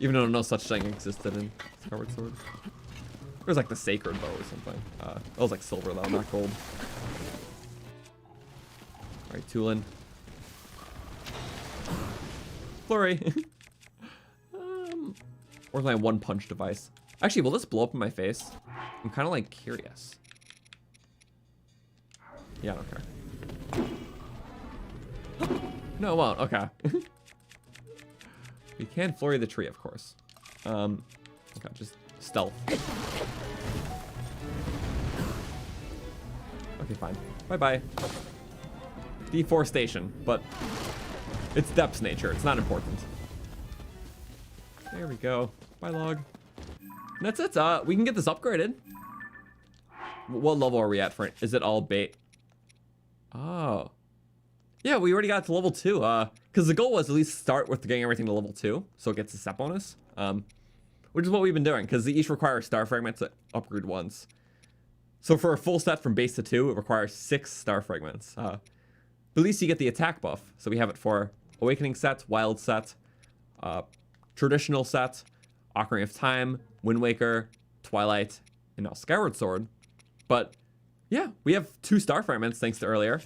S1: Even though no such thing existed in Skyward Sword. It was like the Sacred Bow or something. That was like silver though, not gold. Alright, Tulin. Flurry. Where's my one punch device? Actually, will this blow up in my face? I'm kind of like curious. Yeah, I don't care. No, it won't. Okay. We can flurry the tree, of course. Okay, just stealth. Okay, fine. Bye-bye. Deforestation, but it's depth's nature. It's not important. There we go. Bye, log. And that's it. We can get this upgraded. What level are we at for it? Is it all bait? Oh. Yeah, we already got to level 2. Because the goal was at least start with getting everything to level 2, so it gets a set bonus. Which is what we've been doing, because they each require star fragments to upgrade once. So for a full set from base to 2, it requires 6 star fragments. But at least you get the attack buff. So we have it for Awakening set, Wild set, Traditional set, Ocarina of Time, Wind Waker, Twilight, and now Skyward Sword. But yeah, we have 2 star fragments thanks to earlier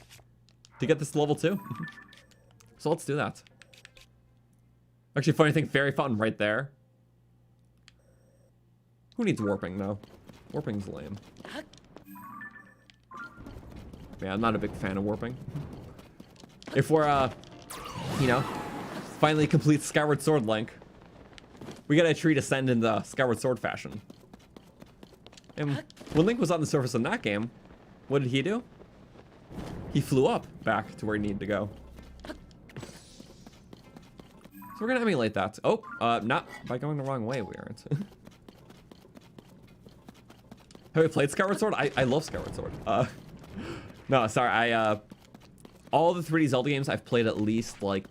S1: to get this to level 2. So let's do that. Actually, funny thing, Fairy Fountain right there. Who needs warping though? Warping's lame. Yeah, I'm not a big fan of warping. If we're, you know, finally complete Skyward Sword Link, we got a tree to send in the Skyward Sword fashion. And when Link was on the surface in that game, what did he do? He flew up back to where he needed to go. So we're gonna emulate that. Oh, not by going the wrong way, we aren't. Have we played Skyward Sword? I love Skyward Sword. No, sorry, all the 3D Zelda games I've played at least like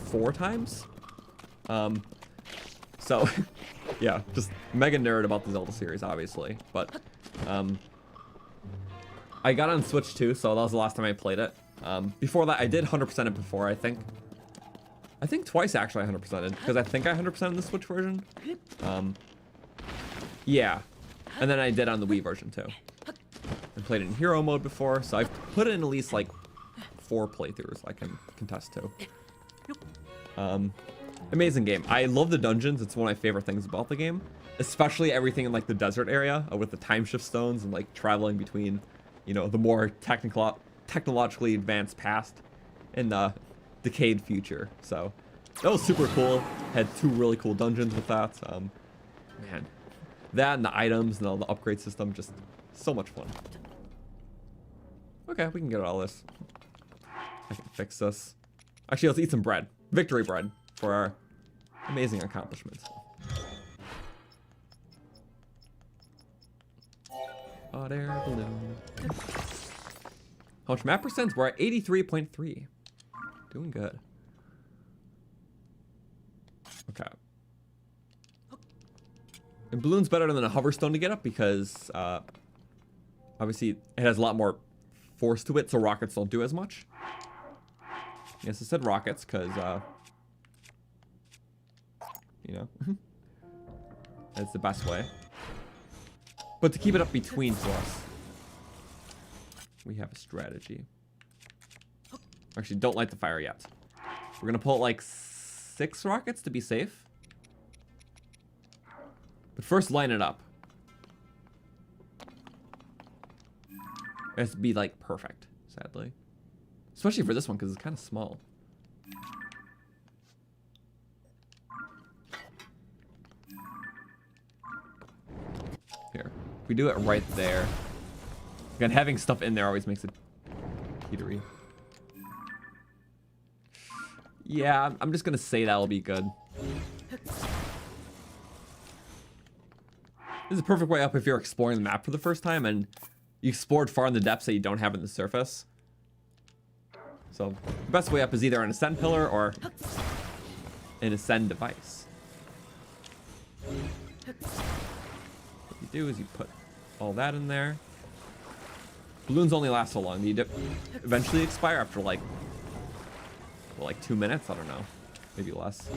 S1: 4 times. So yeah, just mega nerd about the Zelda series, obviously. But I got on Switch too, so that was the last time I played it. Before that, I did 100% it before, I think. I think twice actually I 100%ed, because I think I 100%ed the Switch version. Yeah, and then I did on the Wii version too. I played it in hero mode before, so I've put in at least like 4 playthroughs I can contest to. Amazing game. I love the dungeons. It's one of my favorite things about the game, especially everything in like the desert area with the time shift stones and like traveling between, you know, the more technologically advanced past and the decayed future. So that was super cool. Had 2 really cool dungeons with that. Man, that and the items and all the upgrade system, just so much fun. Okay, we can get all this. I can fix this. Actually, let's eat some bread. Victory bread for our amazing accomplishments. Hot air balloon. How much map percent? We're at 83.3. Doing good. Okay. And balloon's better than a hover stone to get up because obviously it has a lot more force to it, so rockets don't do as much. Yes, I said rockets because you know, that's the best way. But to keep it up between for us, we have a strategy. Actually, don't light the fire yet. We're gonna pull like 6 rockets to be safe. But first, line it up. It has to be like perfect, sadly. Especially for this one, because it's kind of small. Here. If we do it right there. Again, having stuff in there always makes it teetery. Yeah, I'm just gonna say that'll be good. This is a perfect way up if you're exploring the map for the first time and you explored far in the depths that you don't have in the surface. So the best way up is either an ascend pillar or an ascend device. What you do is you put all that in there. Balloons only last so long. They eventually expire after like, well, like 2 minutes. I don't know, maybe less.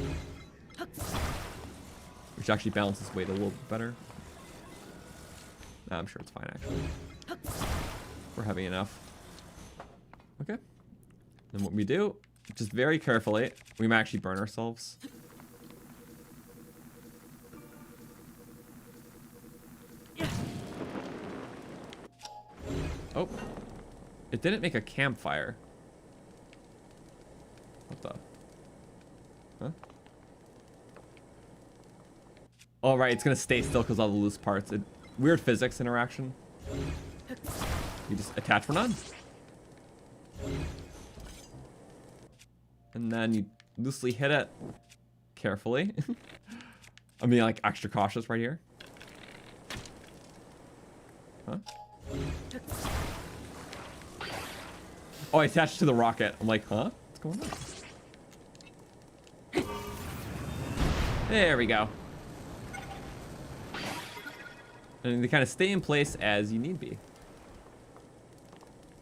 S1: Which actually balances weight a little bit better. Nah, I'm sure it's fine actually. We're heavy enough. Okay. Then what we do, just very carefully, we might actually burn ourselves. Oh, it didn't make a campfire. What the? Huh? Oh, right, it's gonna stay still because all the loose parts. Weird physics interaction. You just attach for none. And then you loosely hit it carefully. I'm being like extra cautious right here. Huh? Oh, I attached to the rocket. I'm like, huh? What's going on? There we go. And they kind of stay in place as you need be.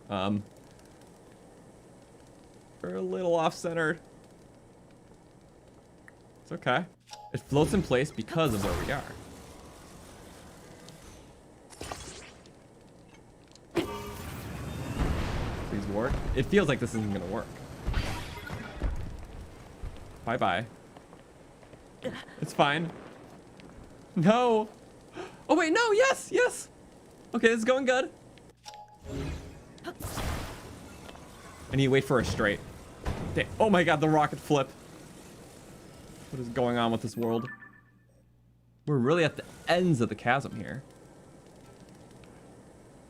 S1: We're a little off-centered. It's okay. It floats in place because of where we are. Please work. It feels like this isn't gonna work. Bye-bye. It's fine. No! Oh wait, no, yes, yes! Okay, this is going good. I need to wait for a straight. Oh my god, the rocket flip. What is going on with this world? We're really at the ends of the chasm here.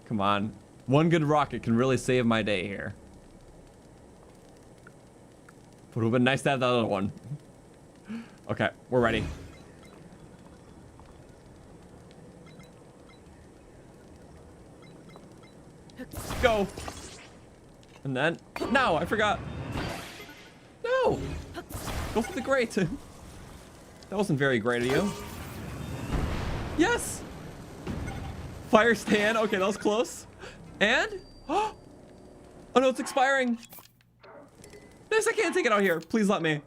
S1: Come on. One good rocket can really save my day here. But it would have been nice to have that other one. Okay, we're ready. Go. And then, no, I forgot. No. Go for the grate. That wasn't very great of you. Yes. Fire stand. Okay, that was close. And, oh no, it's expiring. Yes, I can't take it out here. Please let me.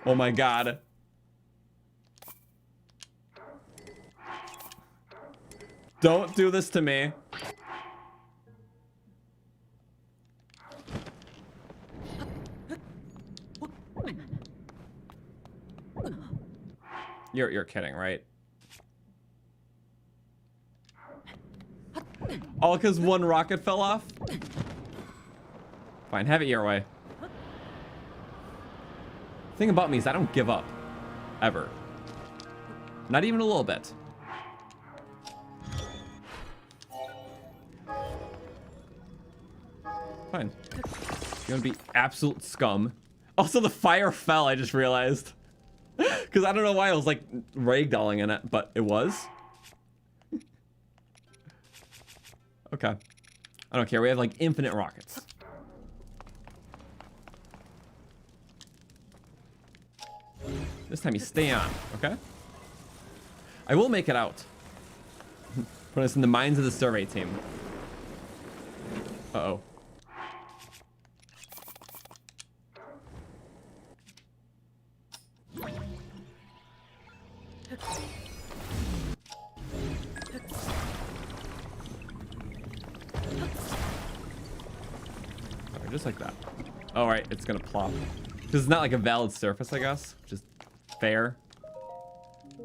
S1: Oh my god. Don't do this to me. You're kidding, right? All because one rocket fell off? Fine, have it your way. Thing about me is I don't give up. Ever. Not even a little bit. Fine. You want to be absolute scum. Also, the fire fell, I just realized. Because I don't know why I was like ragdolling in it, but it was. Okay. I don't care. We have like infinite rockets. This time you stay on, okay? I will make it out. Put us in the minds of the survey team. Uh-oh. Okay, just like that. All right, it's gonna plop. Because it's not like a valid surface, I guess. Just fair.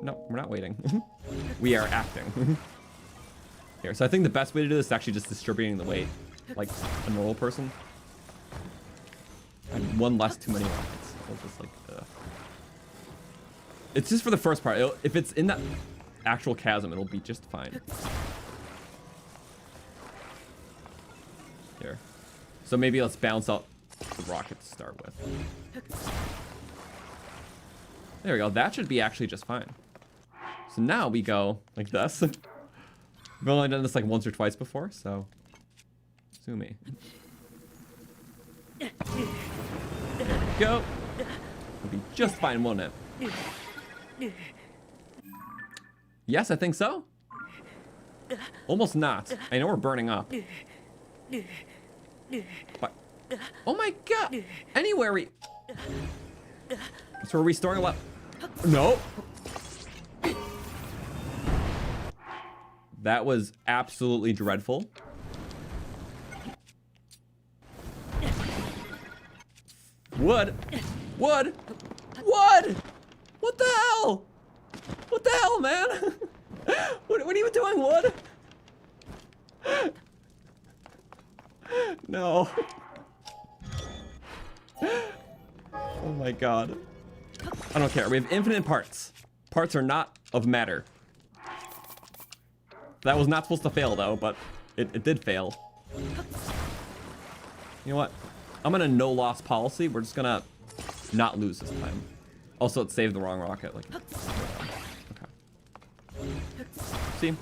S1: No, we're not waiting. We are acting. Here, so I think the best way to do this is actually just distributing the weight, like a normal person. And one less too many rockets. It'll just like, It's just for the first part. If it's in that actual chasm, it'll be just fine. here. So maybe let's bounce out the rocket to start with. There we go. That should be actually just fine. So now we go like this. We've only done this like once or twice before, so sue me. There we go. It'll be just fine, won't it? Yes, I think so. Almost not. I know we're burning up. But, oh my god! Anywhere we... So we're restoring a lot... No! That was absolutely dreadful. Wood! Wood! Wood! What the hell? What the hell, man? What are you doing, Wood? No. Oh my god. I don't care. We have infinite parts. Parts are not of matter. That was not supposed to fail, though, but it did fail. You know what? I'm gonna no loss policy. We're just gonna not lose this time. Also, it saved the wrong rocket. Like, okay. See?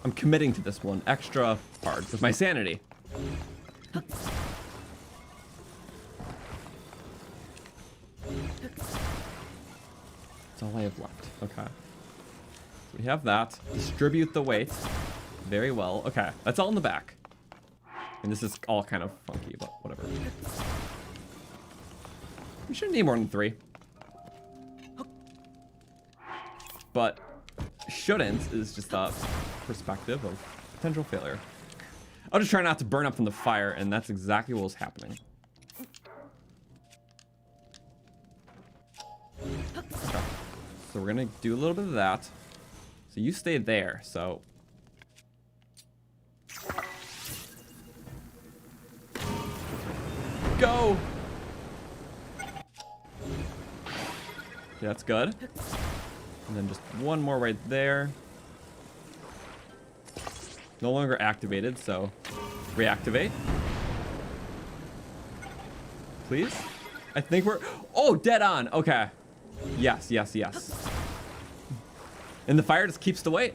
S1: I'm committing to this one extra hard with my sanity. That's all I have left. Okay. So we have that. Distribute the weight. Very well. Okay. That's all in the back. And this is all kind of funky, but whatever. We shouldn't need more than 3. But shouldn't is just a perspective of potential failure. I'll just try not to burn up from the fire, and that's exactly what was happening. Okay. So we're gonna do a little bit of that. So you stay there, so... Go! Yeah, that's good. And then just one more right there. No longer activated, so reactivate. Please? I think we're... Oh, dead on. Okay. Yes, yes, yes. And the fire just keeps the weight.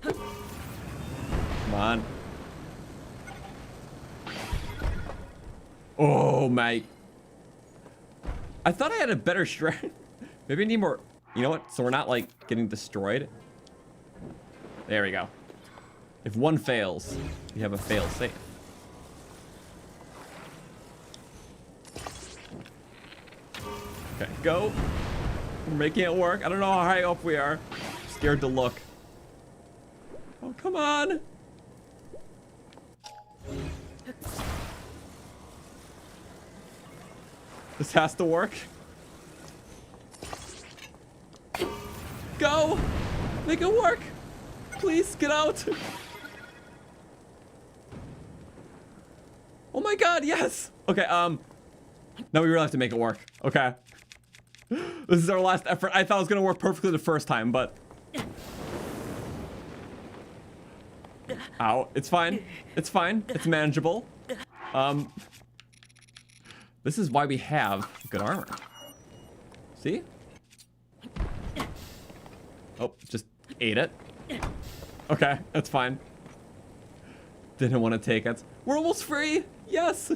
S1: Come on. Oh, my... I thought I had a better strength. Maybe I need more... You know what? So we're not, like, getting destroyed. There we go. If one fails, we have a fail safe. Okay, go. We're making it work. I don't know how high up we are. I'm scared to look. Oh, come on. This has to work. Go! Make it work! Please, get out! Oh my god, yes! Okay, now we really have to make it work. Okay. This is our last effort. I thought it was gonna work perfectly the first time, but... Ow, it's fine. It's fine. It's manageable. This is why we have good armor. See? Oh, just ate it. Okay, that's fine. Didn't want to take it. We're almost free! Yes!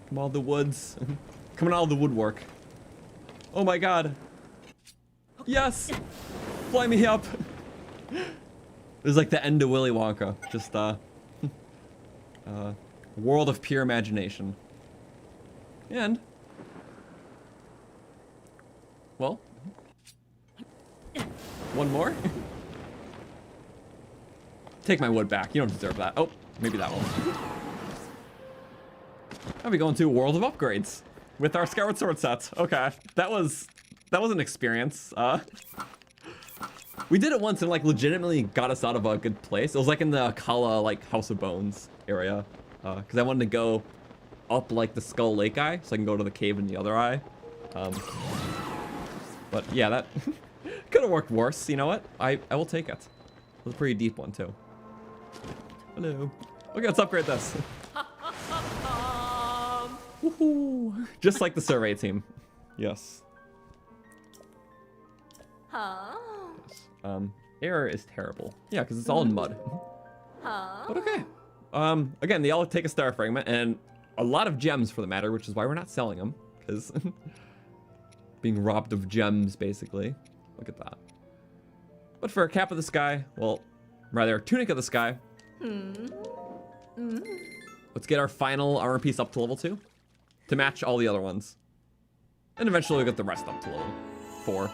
S1: Come out of the woods. Coming out of the woodwork. Oh my god. Yes! Fly me up! This is like the end of Willy Wonka. Just, world of pure imagination. And... Well... One more? Take my wood back. You don't deserve that. Oh, maybe that one. Now we go into a world of upgrades with our Skyward Sword sets. Okay, that was an experience. We did it once and like legitimately got us out of a good place. It was like in the Kala like House of Bones area, because I wanted to go up like the Skull Lake Eye so I can go to the cave in the other eye. But yeah, that could have worked worse. You know what? I will take it. It was a pretty deep one too. Hello. Okay, let's upgrade this. Woohoo! Just like the survey team. Yes. Yes. Air is terrible. Yeah, because it's all in mud. But okay. Again, they all take a star fragment and a lot of gems for the matter, which is why we're not selling them. Because being robbed of gems, basically. Look at that. But for a cap of the sky, well, rather a tunic of the sky. Let's get our final armor piece up to level 2 to match all the other ones. And eventually we'll get the rest up to level 4.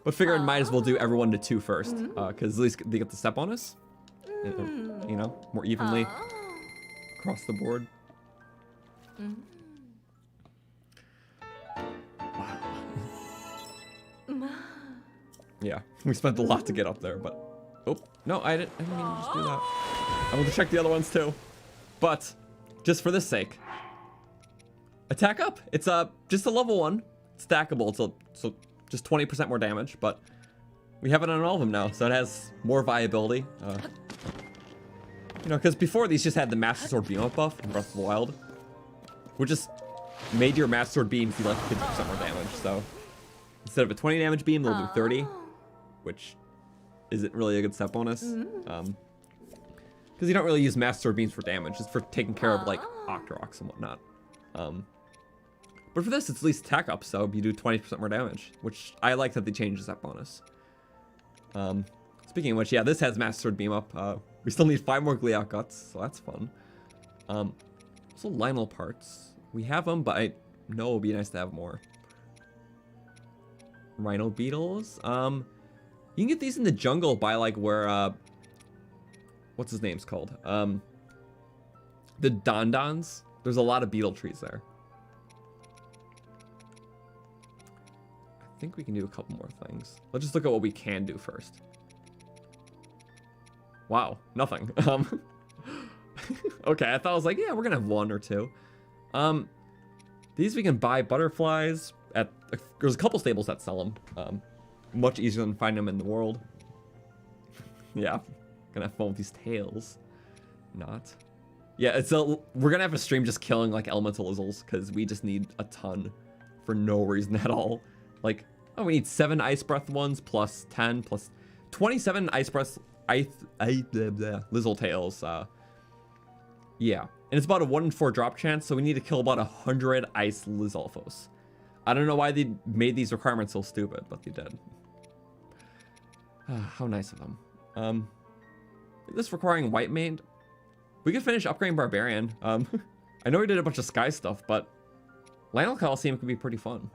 S1: But figured might as well do everyone to 2 first, because at least they get the step bonus. You know, more evenly across the board. Wow. Yeah, we spent a lot to get up there, but oh no, I didn't mean to just do that. I want to check the other ones too, but just for this sake, attack up. It's just a level 1, stackable, so just 20% more damage, but we have it on all of them now, so it has more viability. You know, because before these just had the Master Sword beam up buff in Breath of the Wild, which just made your Master Sword beams do like 50% more damage. So instead of a 20 damage beam, they'll do 30, which isn't really a good step bonus. Because you don't really use Master Sword beams for damage, just for taking care of like Octoroks and whatnot. But for this, it's at least attack up, so you do 20% more damage, which I like that they changed that bonus. Speaking of which, yeah, this has Master Sword beam up. We still need 5 more Gleeok guts, so that's fun. Also Lionel parts. We have them, but I know it would be nice to have more. Rhino beetles. You can get these in the jungle by like where what's his name's called? The Dondons. There's a lot of beetle trees there. I think we can do a couple more things. Let's just look at what we can do first. Wow, nothing. Okay, I thought I was like, yeah, we're gonna have 1 or 2. These we can buy butterflies at. There's a couple stables that sell them. Much easier than finding them in the world. Yeah, gonna have fun with these tails. Not. Yeah, we're gonna have a stream just killing like elemental Izzles because we just need a ton for no reason at all. Like, oh, we need 7 ice breath ones plus 10 plus 27 ice breath. Lizzle tails. Yeah, and it's about a 1 in 4 drop chance, so we need to kill about 100 ice Lizalfos. I don't know why they made these requirements so stupid, but they did. How nice of them. This requiring white mane. We could finish upgrading barbarian. I know we did a bunch of sky stuff, but Lionel Coliseum could be pretty fun.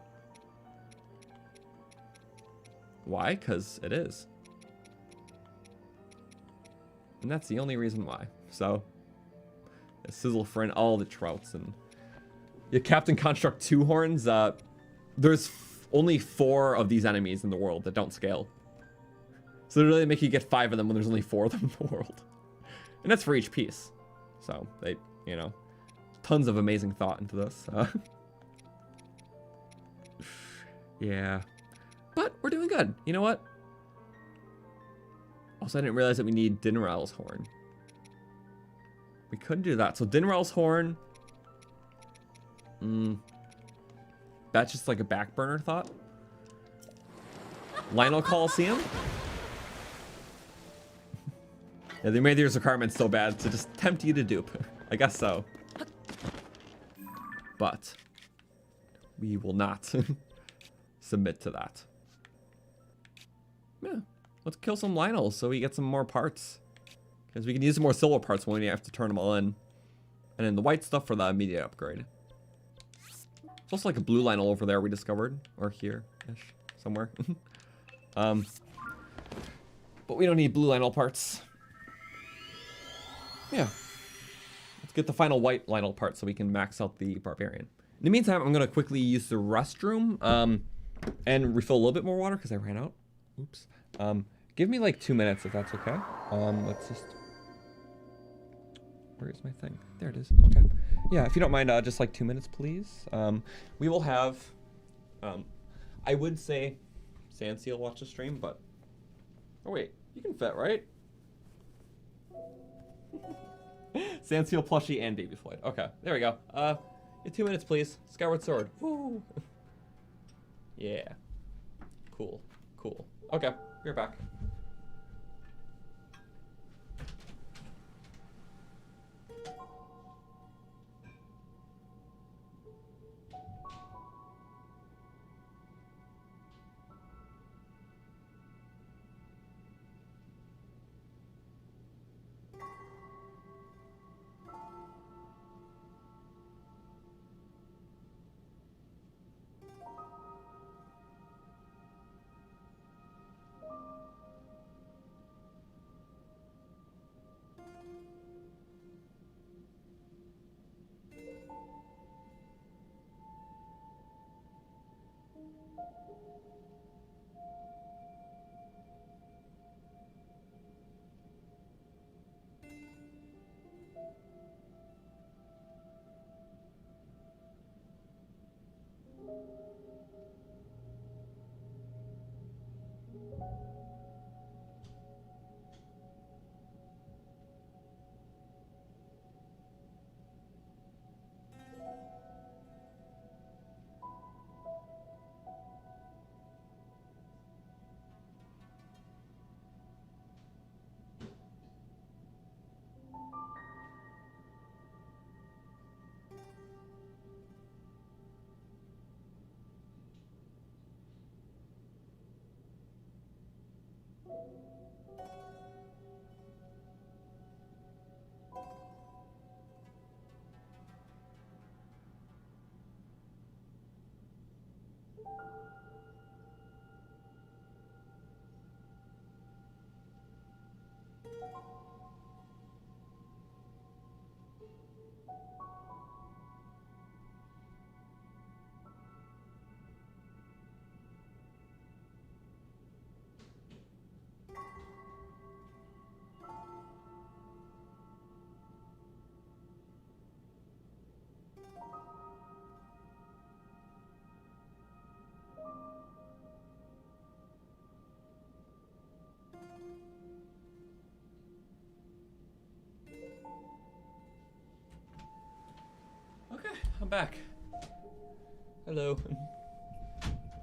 S1: Why? Because it is. And that's the only reason why. So, a sizzle for all the trouts. And yeah, Captain Construct 2 horns. There's only 4 of these enemies in the world that don't scale. So they really make you get 5 of them when there's only 4 of them in the world. And that's for each piece. So they, you know, tons of amazing thought into this. Yeah. But we're doing good. You know what? Also, I didn't realize that we need Dinral's horn. We couldn't do that. So Dinral's horn. That's just like a back burner thought. Lionel Coliseum. Yeah, they made these requirements so bad to just tempt you to dupe. I guess so. But we will not submit to that. Yeah. Let's kill some Lionels so we get some more parts. Because we can use some more silver parts when we have to turn them all in. And then the white stuff for the immediate upgrade. There's also like a blue Lionel over there we discovered. Or here-ish. Somewhere. But we don't need blue Lionel parts. Yeah. Let's get the final white Lionel part so we can max out the Barbarian. In the meantime, I'm going to quickly use the restroom. And refill a little bit more water because I ran out. Oops. Give me like 2 minutes if that's okay. Let's just... Where is my thing? There it is. Okay. Yeah, if you don't mind, just like 2 minutes, please. We will have... I would say Sandseal watch the stream, but... Oh, wait. You can fit, right? Sandseal plushie and baby Floyd. Okay, there we go. Yeah, 2 minutes, please. Skyward Sword. Woo. Yeah. Cool. Cool. Okay, we're back. Okay, I'm back. Hello.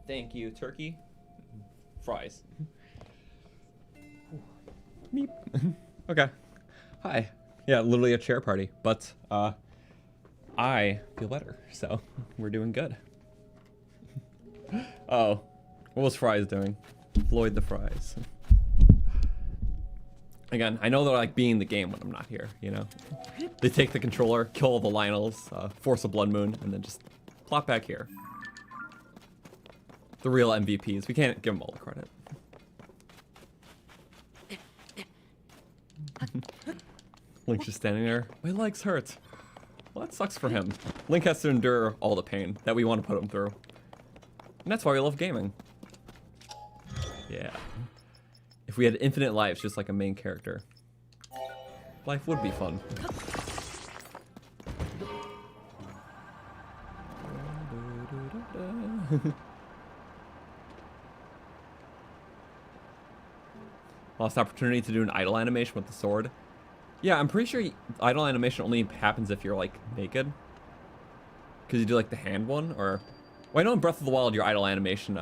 S1: Thank you, turkey. Fries. Meep. Okay. Hi. Yeah, literally a chair party, but I feel better, so we're doing good. Oh, what was Fries doing? Floyd the Fries. Again, I know they're like being the game when I'm not here, you know? They take the controller, kill all the Lionels, force a Blood Moon, and then just plop back here. The real MVPs. We can't give them all the credit. Link's just standing there. My legs hurt. Well, that sucks for him. Link has to endure all the pain that we want to put him through. And that's why we love gaming. Yeah. If we had infinite lives just like a main character, life would be fun. Lost opportunity to do an idle animation with the sword. Yeah, I'm pretty sure idle animation only happens if you're like naked. Because you do like the hand one, or... Well, I know in Breath of the Wild your idle animation,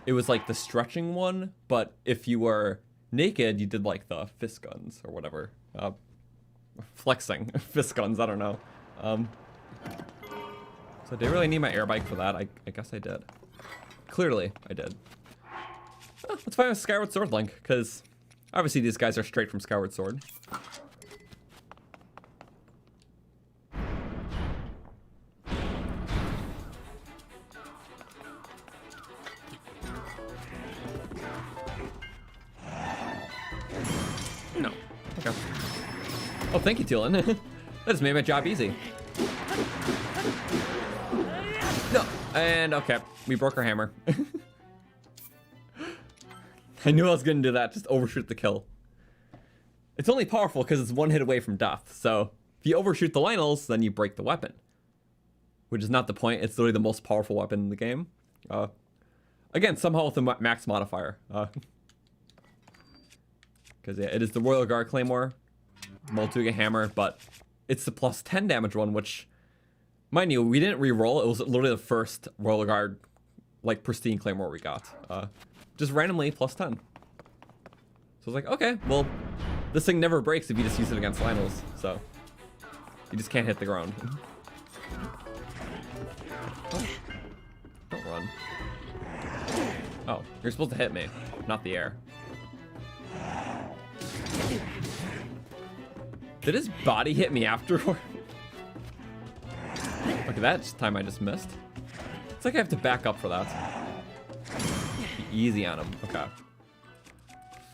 S1: it was like the stretching one, but if you were naked, you did like the fist guns or whatever. Flexing. Fist guns, I don't know. So did I really need my air bike for that? I guess I did. Clearly, I did. Let's find a Skyward Sword Link, because obviously these guys are straight from Skyward Sword. No. Okay. Oh, thank you, Teal'c. That just made my job easy. No. And okay, we broke our hammer. I knew I was gonna do that, just overshoot the kill. It's only powerful because it's one hit away from death, so if you overshoot the Lionels, then you break the weapon. Which is not the point, it's literally the most powerful weapon in the game. Again, somehow with a max modifier. Because yeah, it is the Royal Guard Claymore. Molduga hammer, but it's the plus 10 damage one, which, mind you, we didn't re-roll. It was literally the first Royal Guard, like, pristine claymore we got. Just randomly plus 10. So I was like, okay, well, this thing never breaks if you just use it against Lynels, so you just can't hit the ground. Oh. Don't run. Oh, you're supposed to hit me, not the air. Did his body hit me afterward? Okay, that time I just missed. It's like I have to back up for that. Be easy on him. Okay.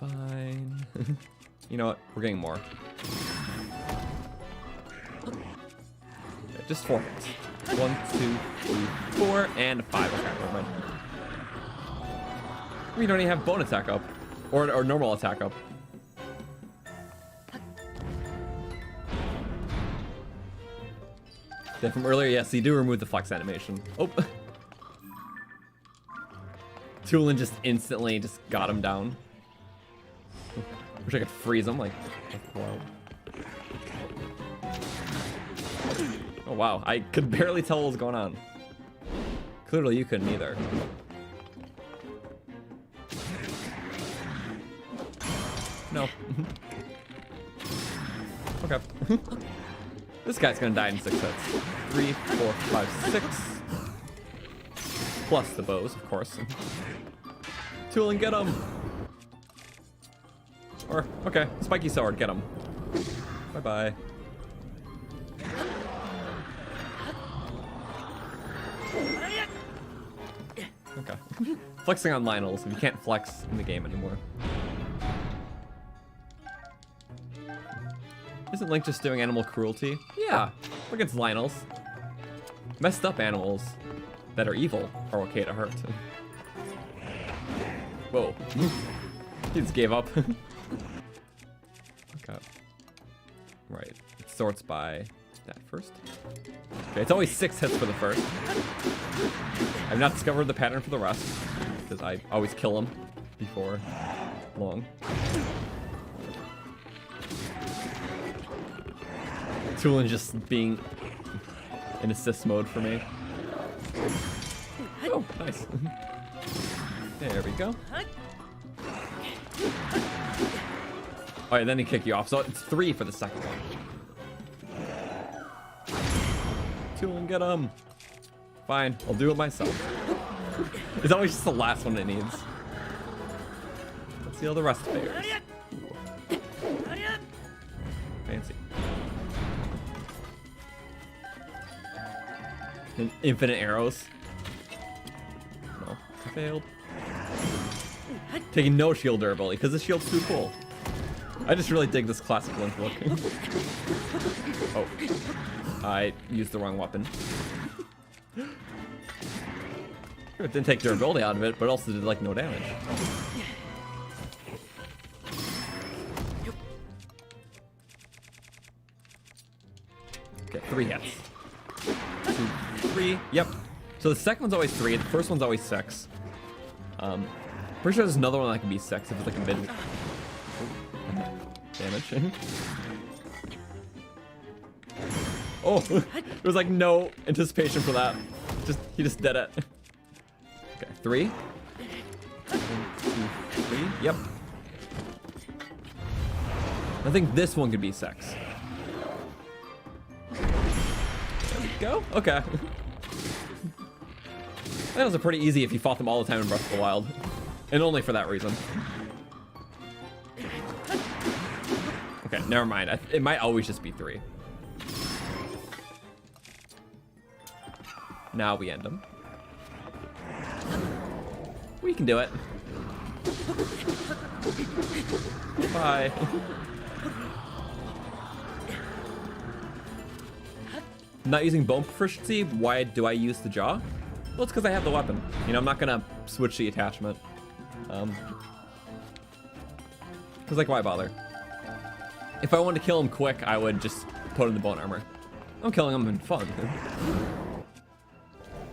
S1: Fine. You know what? We're getting more. Okay, just 4 hits. 1, 2, 3, 4, and 5. Okay, never mind. We don't even have bone attack up. Or normal attack up. Yeah, from earlier, yes, you do remove the Flux animation. Oh. Tulin just instantly just got him down. Wish I could freeze him, like, wow. Oh wow, I could barely tell what was going on. Clearly you couldn't either. No. Okay. This guy's gonna die in 6 hits. 3, 4, 5, 6. Plus the bows, of course. Tulin, get him! Or, okay, spiky sword, get him. Bye-bye. Okay. Flexing on Lynels if you can't flex in the game anymore. Isn't Link just doing animal cruelty? Yeah, look at Lynels. Messed up animals that are evil are okay to hurt. Whoa. He just gave up. Okay. Right. It sorts by that first. Okay, it's always 6 hits for the first. I've not discovered the pattern for the rest, because I always kill him before long. Tulin just being in assist mode for me. Oh, nice. There we go. Alright, then he kick you off. So it's 3 for the second one. Tulin, get him. Fine, I'll do it myself. It's always just the last one it needs. Let's see how the rest fares. Ooh. Fancy. And infinite arrows. No, I failed. Taking no shield durability because the shield's too cool. I just really dig this classic Link look. Oh, I used the wrong weapon. It didn't take durability out of it, but also did like no damage. Okay, 3 hits. 2, 3. Yep. So the second one's always 3. The first one's always 6. Pretty sure there's another one that can be 6 if it's like a mid damage. Oh, there was like no anticipation for that. He just did it. Okay, 3. 1, 2, 3. Yep. I think this one could be 6. There we go. Okay. That was pretty easy if you fought them all the time in Breath of the Wild. And only for that reason. Okay, never mind. It might always just be 3. Now we end them. We can do it. Bye. Not using bone proficiency. Why do I use the jaw? Well, it's because I have the weapon. You know, I'm not gonna switch the attachment. Because like, why bother? If I wanted to kill him quick, I would just put in the bone armor. I'm killing him in fun.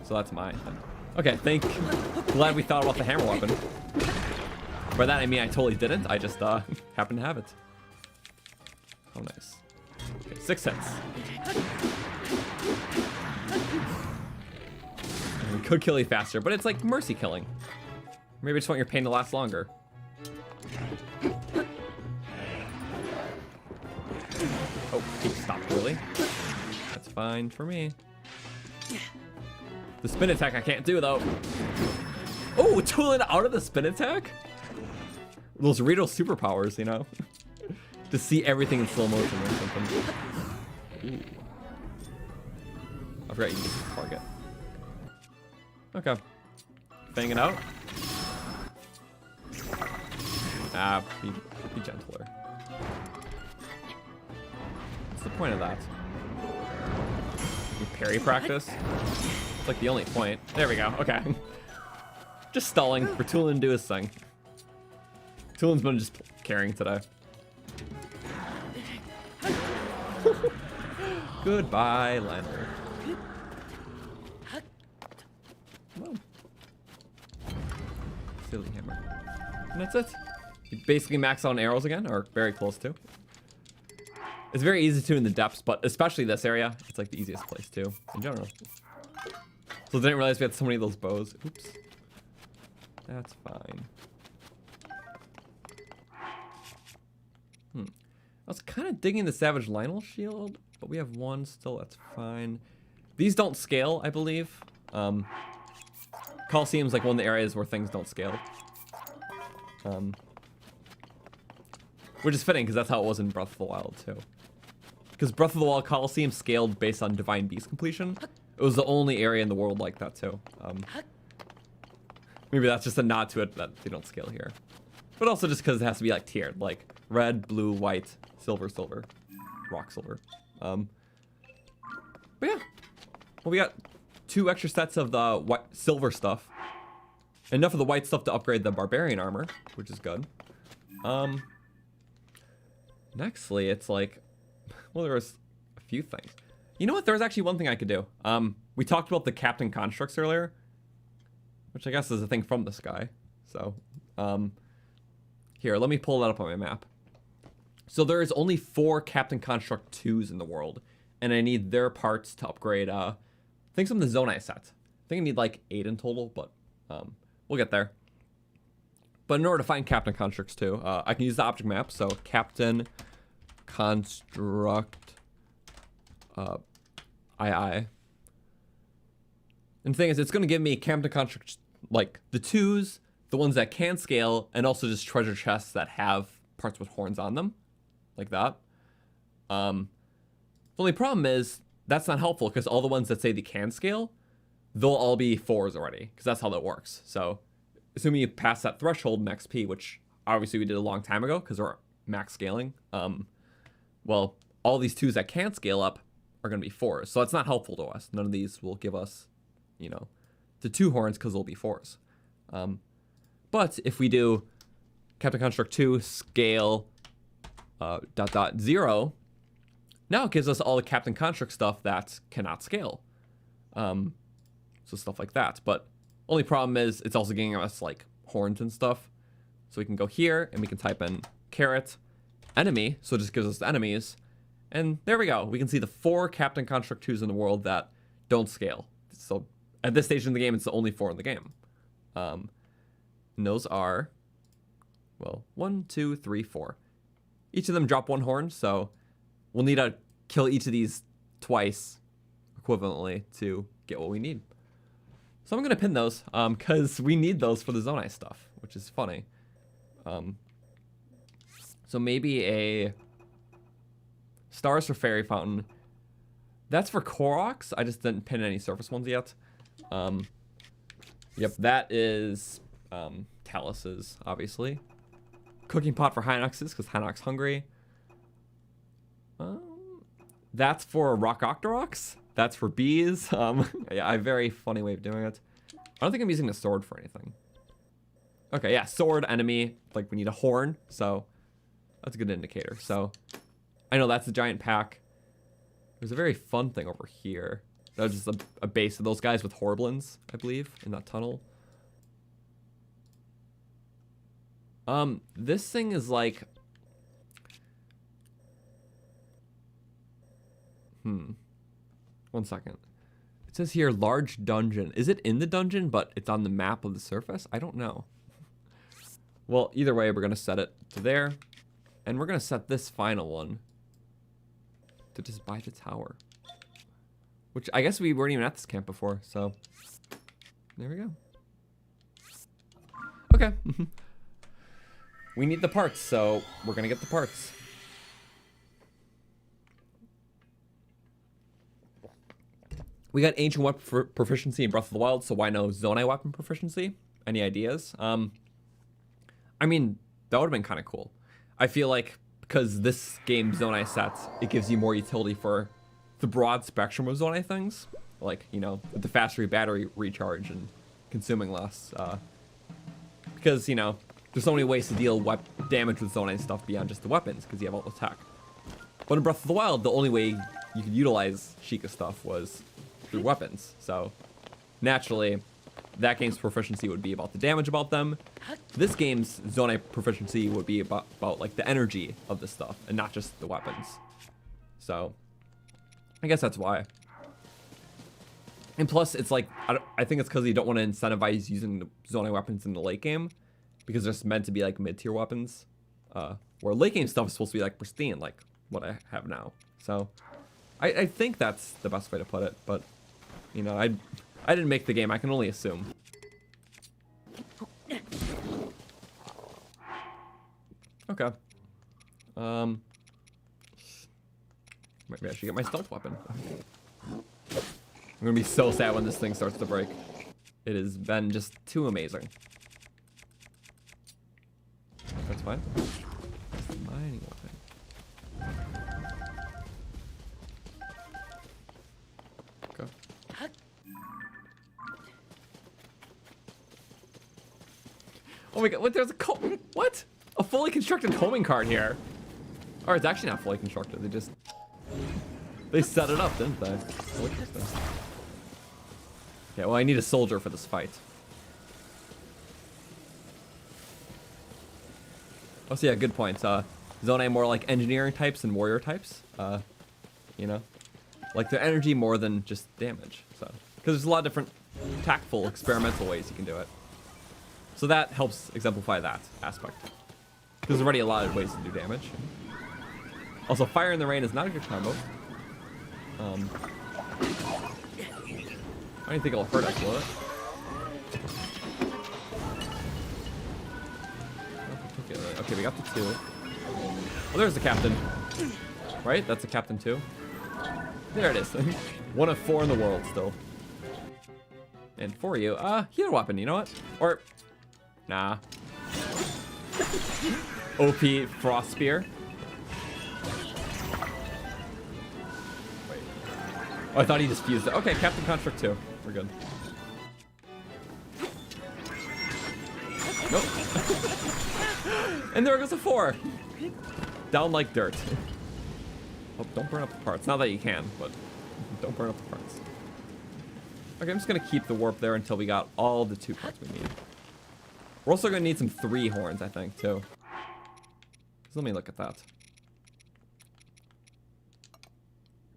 S1: So that's mine. Okay, glad we thought about the hammer weapon. By that I mean I totally didn't. I just happened to have it. Oh, nice. Okay, 6 hits. And we could kill you faster, but it's like mercy killing. Maybe I just want your pain to last longer. Oh, he stopped early. That's fine for me. The spin attack I can't do, though. Oh, tooling out of the spin attack? Those real superpowers, you know? To see everything in slow motion or something. Ooh. I forgot you can just target. Okay. Fang it out. Ah, be gentler. What's the point of that? Parry practice? It's like the only point. There we go. Okay. Just stalling for Tulin to do his thing. Tulin's been just carrying today. Goodbye, Leonard. Whoa. Silly hammer. And that's it. You basically max out on arrows again, or very close to. It's very easy to in the depths, but especially this area, it's like the easiest place too, in general. So I didn't realize we had so many of those bows. Oops. That's fine. I was kind of digging the Savage Lionel shield, but we have one still, that's fine. These don't scale, I believe. Coliseum's like one of the areas where things don't scale. Which is fitting, because that's how it was in Breath of the Wild, too. Because Breath of the Wild Coliseum scaled based on Divine Beast completion. It was the only area in the world like that, too. Maybe that's just a nod to it that they don't scale here. But also just because it has to be, like, tiered. Like, red, blue, white, silver, silver, rock, silver. But yeah. Well, we got 2 extra sets of the white, silver stuff. Enough of the white stuff to upgrade the barbarian armor, which is good. Nextly, it's like, well, there was a few things. You know what? There was actually one thing I could do. We talked about the Captain Constructs earlier, which I guess is a thing from this guy. So, here, let me pull that up on my map. So there is only 4 Captain Construct 2s in the world, and I need their parts to upgrade, things from the Zonai set. I think I need like 8 in total, but we'll get there. But in order to find Captain Constructs 2, I can use the object map. So Captain Construct II. And the thing is, it's going to give me Captain Constructs, like the 2s, the ones that can scale, and also just treasure chests that have parts with horns on them. Like that. The only problem is, that's not helpful, because all the ones that say they can scale, they'll all be 4s already, because that's how that works. So, assuming you pass that threshold in XP, which obviously we did a long time ago, because we're max scaling, well, all these 2s that can't scale up are going to be 4s. So that's not helpful to us. None of these will give us, you know, the 2 horns, because they'll be 4s. But if we do Captain Construct 2 scale ... 0, now it gives us all the Captain Construct stuff that cannot scale. So stuff like that. But only problem is it's also giving us like horns and stuff. So we can go here and we can type in caret enemy. So it just gives us the enemies. And there we go. We can see the 4 Captain Construct 2s in the world that don't scale. So at this stage in the game, it's the only 4 in the game. And those are, well, 1, 2, 3, 4. Each of them drop 1 horn, so we'll need to kill each of these twice equivalently to get what we need. So I'm going to pin those, because we need those for the Zonai stuff, which is funny. So maybe a Stars for Fairy Fountain. That's for Koroks. I just didn't pin any surface ones yet. Yep, that is Talus's, obviously. Cooking pot for Hinox's, because Hinox hungry. That's for Rock Octoroks. That's for bees. Yeah, a very funny way of doing it. I don't think I'm using the sword for anything. Okay, yeah, sword, enemy. Like, we need a horn, so that's a good indicator. So, I know that's the giant pack. There's a very fun thing over here. That was just a base of those guys with Horblins, I believe, in that tunnel. This thing is like... 1 second. It says here large dungeon. Is it in the dungeon, but it's on the map of the surface? I don't know. Well, either way, we're going to set it to there. And we're going to set this final one to just by the tower. Which I guess we weren't even at this camp before, so there we go. Okay. We need the parts, so we're going to get the parts. We got ancient weapon proficiency in Breath of the Wild, so why no Zonai weapon proficiency? Any ideas? I mean, that would have been kind of cool. I feel like because this game Zonai sets, it gives you more utility for the broad spectrum of Zonai things. Like, you know, the faster battery recharge and consuming less. Because, you know, there's so many ways to deal damage with Zonai stuff beyond just the weapons, because you have all the tech. But in Breath of the Wild, the only way you could utilize Sheikah stuff was through weapons. So, naturally, that game's proficiency would be about the damage about them. This game's Zonai proficiency would be about like the energy of the stuff and not just the weapons. So, I guess that's why. And plus, it's like, I think it's because you don't want to incentivize using the Zonai weapons in the late game, because they're meant to be like mid-tier weapons. Where late game stuff is supposed to be like pristine, like what I have now. So, I think that's the best way to put it, but, you know, I didn't make the game, I can only assume. Okay. Maybe I should get my stealth weapon. I'm gonna be so sad when this thing starts to break. It has been just too amazing. That's fine. Mining weapon. Okay. Oh my god, what? There's a what? A fully constructed homing cart here. Or it's actually not fully constructed. They set it up, didn't they? Oh, interesting. Okay, well I need a soldier for this fight. Oh, so yeah, good point. Zonai more like engineering types and warrior types. You know, like their energy more than just damage. So, because there's a lot of different tactful, experimental ways you can do it. So that helps exemplify that aspect. Because there's already a lot of ways to do damage. Also, fire in the rain is not a good combo. I don't think it'll hurt us, will it? Okay, we got the 2. Oh, there's the captain. Right? That's the captain too. There it is. 1 of 4 in the world still. And for you, healer weapon, you know what? Or, nah. OP Frost Spear. Wait. Oh, I thought he just fused it. Okay, Captain Construct 2. We're good. Nope. And there goes a 4. Down like dirt. Oh, don't burn up the parts. Not that you can, but don't burn up the parts. Okay, I'm just gonna keep the warp there until we got all the 2 parts we need. We're also gonna need some 3 horns, I think, too. Let me look at that.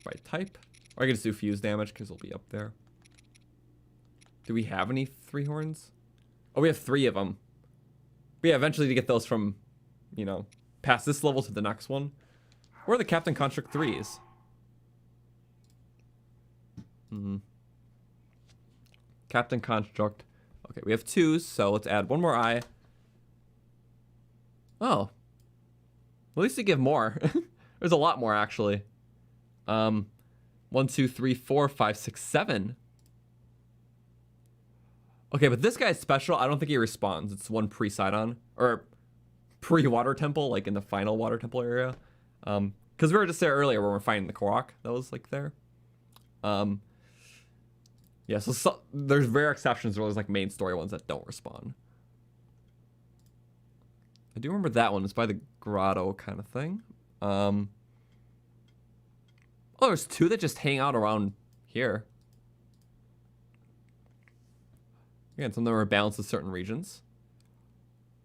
S1: By type. Or I can just do fuse damage because it'll be up there. Do we have any 3 horns? Oh, we have 3 of them. But yeah, eventually to get those from, you know, past this level to the next one. Where are the Captain Construct 3s? Captain Construct. Okay, we have 2s, so let's add 1 more eye. Oh. At least they give more. There's a lot more, actually. 1, 2, 3, 4, 5, 6, 7. Okay, but this guy's special. I don't think he responds. It's 1 pre-Sidon. Or pre-Water Temple, like in the final Water Temple area. Because we were just there earlier when we were finding the Korok. That was, like, there. Yeah, so there's rare exceptions where there's, like, main story ones that don't respond. I do remember that one. It's by the grotto kind of thing. Oh, there's 2 that just hang out around here. Again, some of them are balanced to certain regions.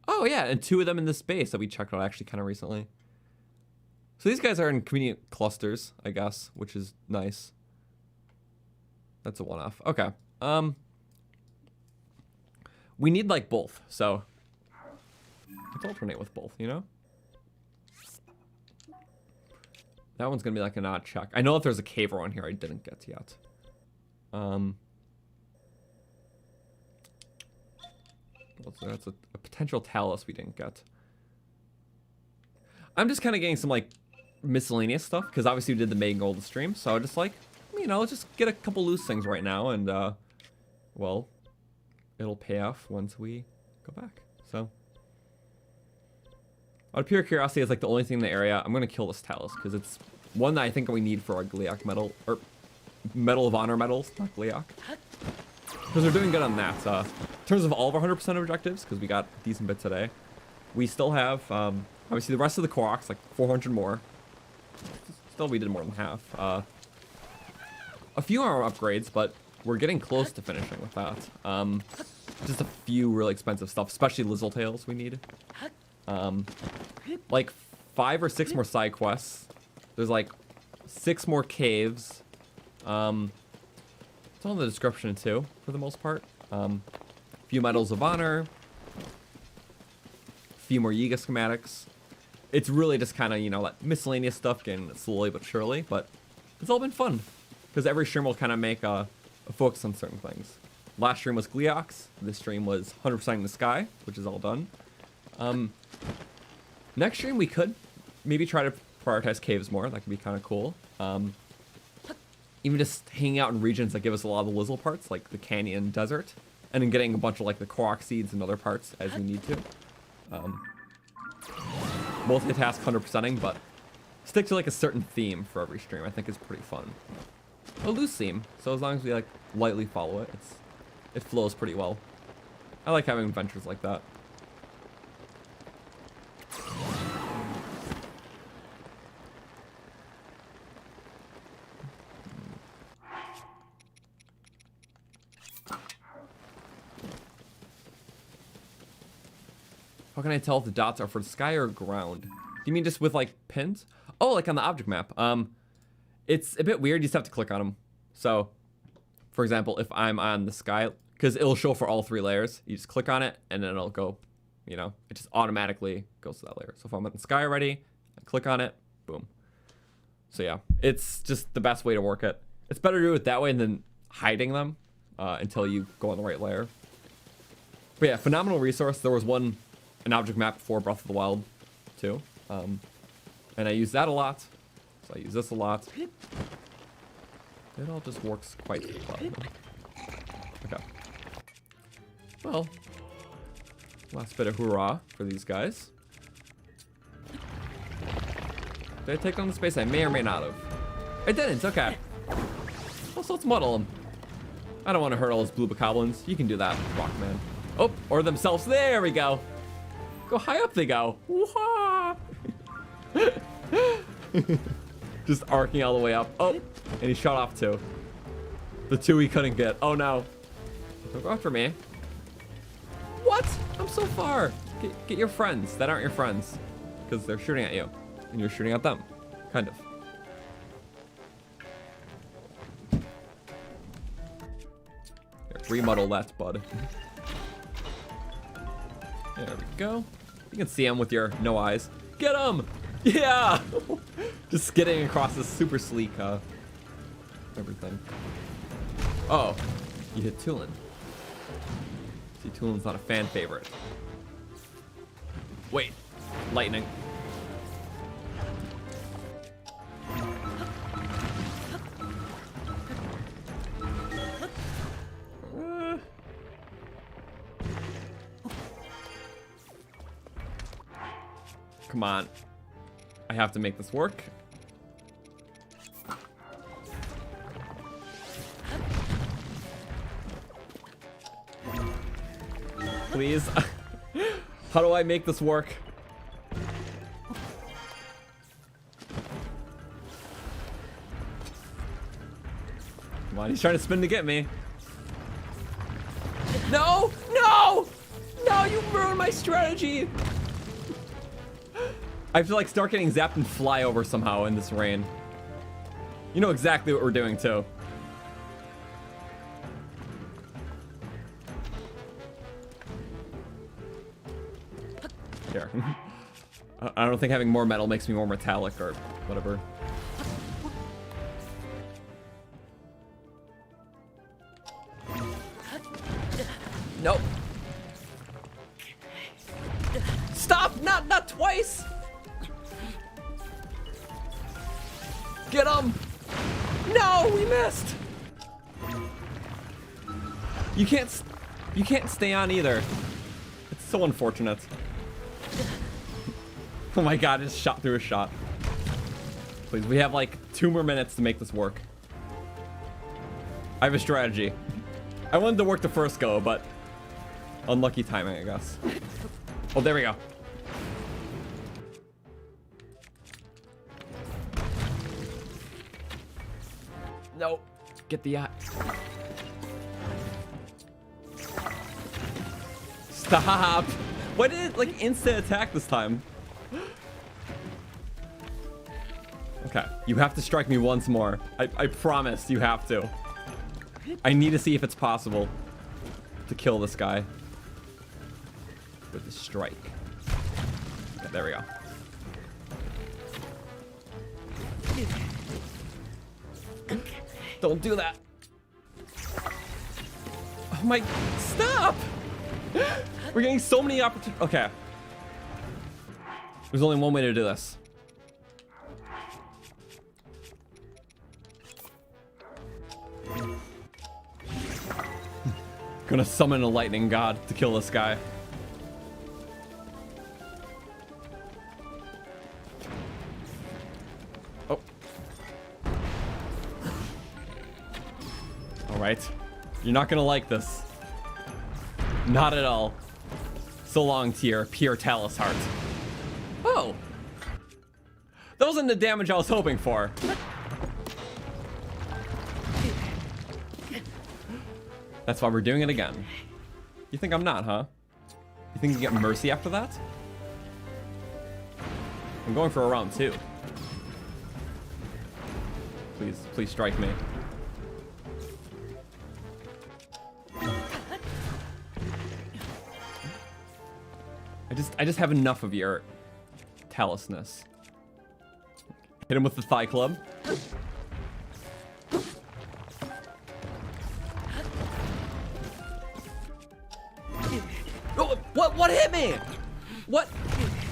S1: Oh, yeah, and 2 of them in this base that we checked out actually kind of recently. So these guys are in convenient clusters, I guess, which is nice. That's a one-off. Okay. We need like both, so let's alternate with both, you know? That one's gonna be like an odd check. I know if there's a cave around here I didn't get yet. That's a potential talus we didn't get. I'm just kind of getting some like miscellaneous stuff because obviously we did the main goal of the stream, so I just like, you know, let's just get a couple loose things right now, and well, it'll pay off once we go back. So out of pure curiosity, it's like the only thing in the area. I'm gonna kill this talus because it's one that I think we need for our Gleeok medal, or Medal of Honor medals, not Gleeok, because we're doing good on that. In terms of all of our 100% objectives, because we got a decent bit today, we still have obviously the rest of the Koroks, like 400 more. Still, we did more than half. A few more upgrades, but we're getting close to finishing with that. Just a few really expensive stuff, especially Lizzletails we need. Like 5 or 6 more side quests. There's like 6 more caves. It's all in the description too, for the most part. A few medals of honor. A few more Yiga schematics. It's really just kind of, you know, like miscellaneous stuff, getting it slowly but surely. But it's all been fun, because every stream will kind of make a focus on certain things. Last stream was Gleeok's. This stream was 100% in the sky, which is all done. Next stream we could maybe try to prioritize caves more. That could be kind of cool. Even just hanging out in regions that give us a lot of the Lizzle parts, like the canyon desert, and then getting a bunch of like the Korok seeds and other parts as we need to. Multitask 100%ing, but stick to like a certain theme for every stream. I think is pretty fun. A loose theme, so as long as we like lightly follow it, it flows pretty well. I like having adventures like that. How can I tell if the dots are for the sky or ground? Do you mean just with like pins? Oh, like on the object map. It's a bit weird. You just have to click on them. So, for example, if I'm on the sky, because it'll show for all 3 layers, you just click on it and then it'll go, you know, it just automatically goes to that layer. So if I'm on the sky already, I click on it, boom. So yeah, it's just the best way to work it. It's better to do it that way than hiding them until you go on the right layer. But yeah, phenomenal resource. There was an object map for Breath of the Wild too. And I use that a lot. So I use this a lot. It all just works quite well. Okay. Well, last bit of hoorah for these guys. Did I take on the space? I may or may not have. I didn't, okay. Well, so let's muddle them. I don't want to hurt all those blue bokoblins. You can do that, Rockman. Oh, or themselves. There we go. Go high up they go. Woo-ha! Just arcing all the way up. Oh, and he shot off 2. The 2 he couldn't get. Oh no. Don't go after me. What? I'm so far. Get your friends that aren't your friends. Because they're shooting at you. And you're shooting at them. Kind of. Here, remuddle that, bud. There we go. You can see him with your no eyes. Get him! Yeah! Just skidding across this super sleek everything. Oh, you hit Tulin. See, Tulin's not a fan favorite. Wait, lightning. Come on. I have to make this work. Please. How do I make this work? Come on, he's trying to spin to get me. No! No! No, you ruined my strategy! I have to like start getting zapped and fly over somehow in this rain. You know exactly what we're doing too. Here. I don't think having more metal makes me more metallic or whatever. Nope. Stop! Not twice! Get him! No, we missed! You can't stay on either. It's so unfortunate. Oh my god, I just shot through a shot. Please, we have like 2 more minutes to make this work. I have a strategy. I wanted to work the first go, but unlucky timing, I guess. Oh, there we go. No, get the eye. Stop! Why did it like instant attack this time? Okay, you have to strike me once more. I promise you have to. I need to see if it's possible to kill this guy with a strike. Okay, there we go. Don't do that. Oh my, stop! We're getting so many opportunities. Okay. There's only one way to do this. Gonna summon a lightning god to kill this guy. Oh. Alright. You're not gonna like this. Not at all. So long, Tier. Pure Talus Heart. Oh. That wasn't the damage I was hoping for. That's why we're doing it again. You think I'm not, huh? You think you get mercy after that? I'm going for a round 2. Please strike me. I just have enough of your Talusness. Hit him with the thigh club. Oh, what hit me? What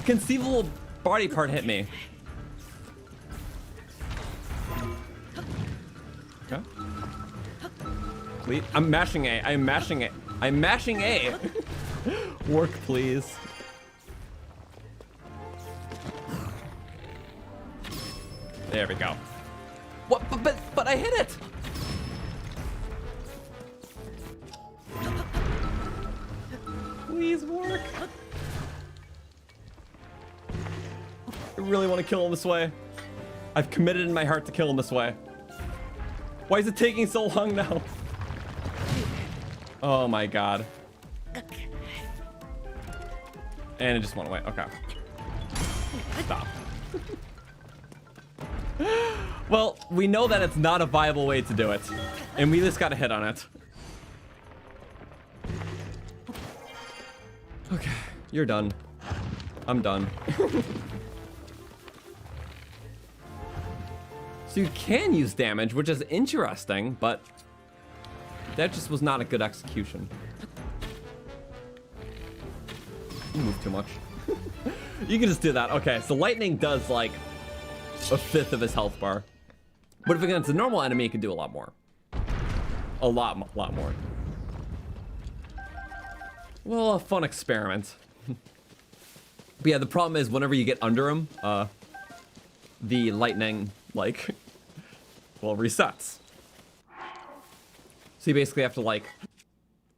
S1: conceivable body part hit me? Okay. Please, I'm mashing A. I'm mashing it. I'm mashing A. Work, please. There we go. What? But I hit it. Please work. I really want to kill him this way. I've committed in my heart to kill him this way. Why is it taking so long now? Oh my god. And it just went away. Okay. Stop. Well, we know that it's not a viable way to do it. And we just got a hit on it. Okay, you're done. I'm done. So you can use damage, which is interesting, but that just was not a good execution. You move too much. You can just do that. Okay, so lightning does like a fifth of his health bar. But if against a normal enemy, it can do a lot more. A lot more. Well, a fun experiment. But yeah, the problem is whenever you get under him, the lightning, like, well, resets. So you basically have to, like,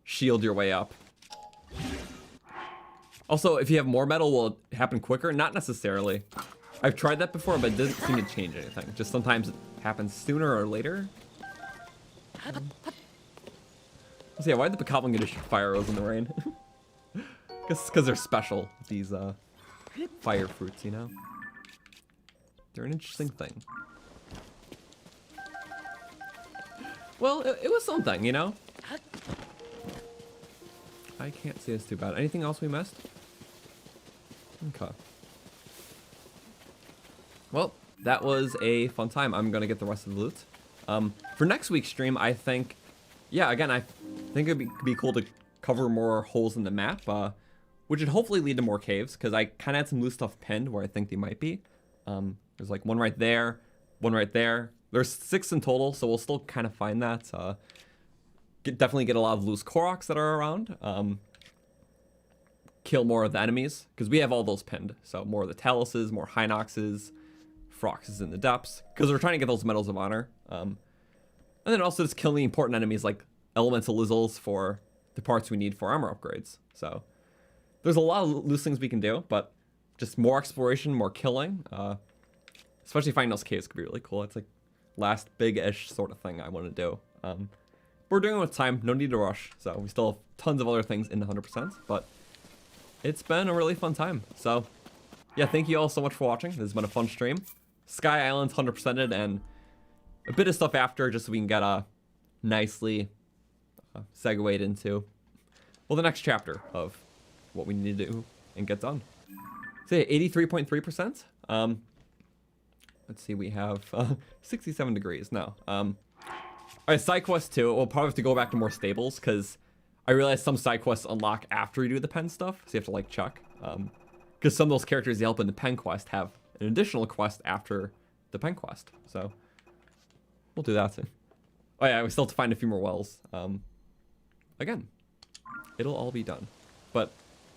S1: shield your way up. Also, if you have more metal, will it happen quicker? Not necessarily. I've tried that before, but it doesn't seem to change anything. Just sometimes it happens sooner or later. So yeah, why did the Bokoblin get to shoot fire arrows in the rain? Guess it's because they're special, these fire fruits, you know? They're an interesting thing. Well, it was something, you know? I can't see this too bad. Anything else we missed? Okay. Well, that was a fun time. I'm gonna get the rest of the loot. For next week's stream, I think, yeah, again, I think it'd be cool to cover more holes in the map, which would hopefully lead to more caves, because I kind of had some loose stuff pinned where I think they might be. There's like one right there, one right there. There's 6 in total, so we'll still kind of find that. Definitely get a lot of loose Koroks that are around. Kill more of the enemies, because we have all those pinned. So more of the Taluses, more Hinoxes, Froxes in the depths, because we're trying to get those medals of honor. And then also just killing important enemies like elemental Lizzles for the parts we need for armor upgrades. So there's a lot of loose things we can do, but just more exploration, more killing. Especially finding those caves could be really cool. It's like last big-ish sort of thing I want to do. We're doing it with time, no need to rush. So we still have tons of other things in the 100%, but it's been a really fun time. So yeah, thank you all so much for watching. This has been a fun stream. Sky Island's 100%ed and a bit of stuff after, just so we can get nicely segued into, well, the next chapter of what we need to do and get done. So yeah, 83.3%. Let's see, we have 67 degrees now. All right, side quest 2. We'll probably have to go back to more stables, because I realize some side quests unlock after you do the pen stuff, so you have to like check. Because some of those characters you help in the pen quest have an additional quest after the pen quest. So we'll do that too. Oh yeah, we still have to find a few more wells. Again, it'll all be done. But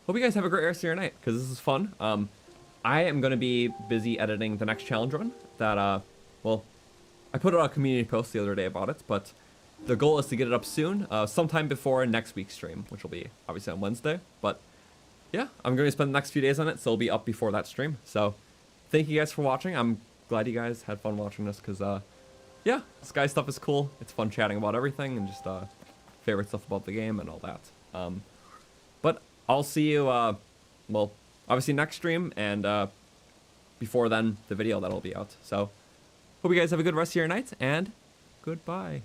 S1: hope you guys have a great rest of your night, because this is fun. I am going to be busy editing the next challenge run that, well, I put out a community post the other day about it, but the goal is to get it up soon, sometime before next week's stream, which will be obviously on Wednesday. But yeah, I'm going to spend the next few days on it, so it'll be up before that stream. So thank you guys for watching. I'm glad you guys had fun watching this, because, yeah, Sky stuff is cool. It's fun chatting about everything and just favorite stuff about the game and all that. But I'll see you, well, obviously next stream, and before then, the video that'll be out. So hope you guys have a good rest of your night, and goodbye.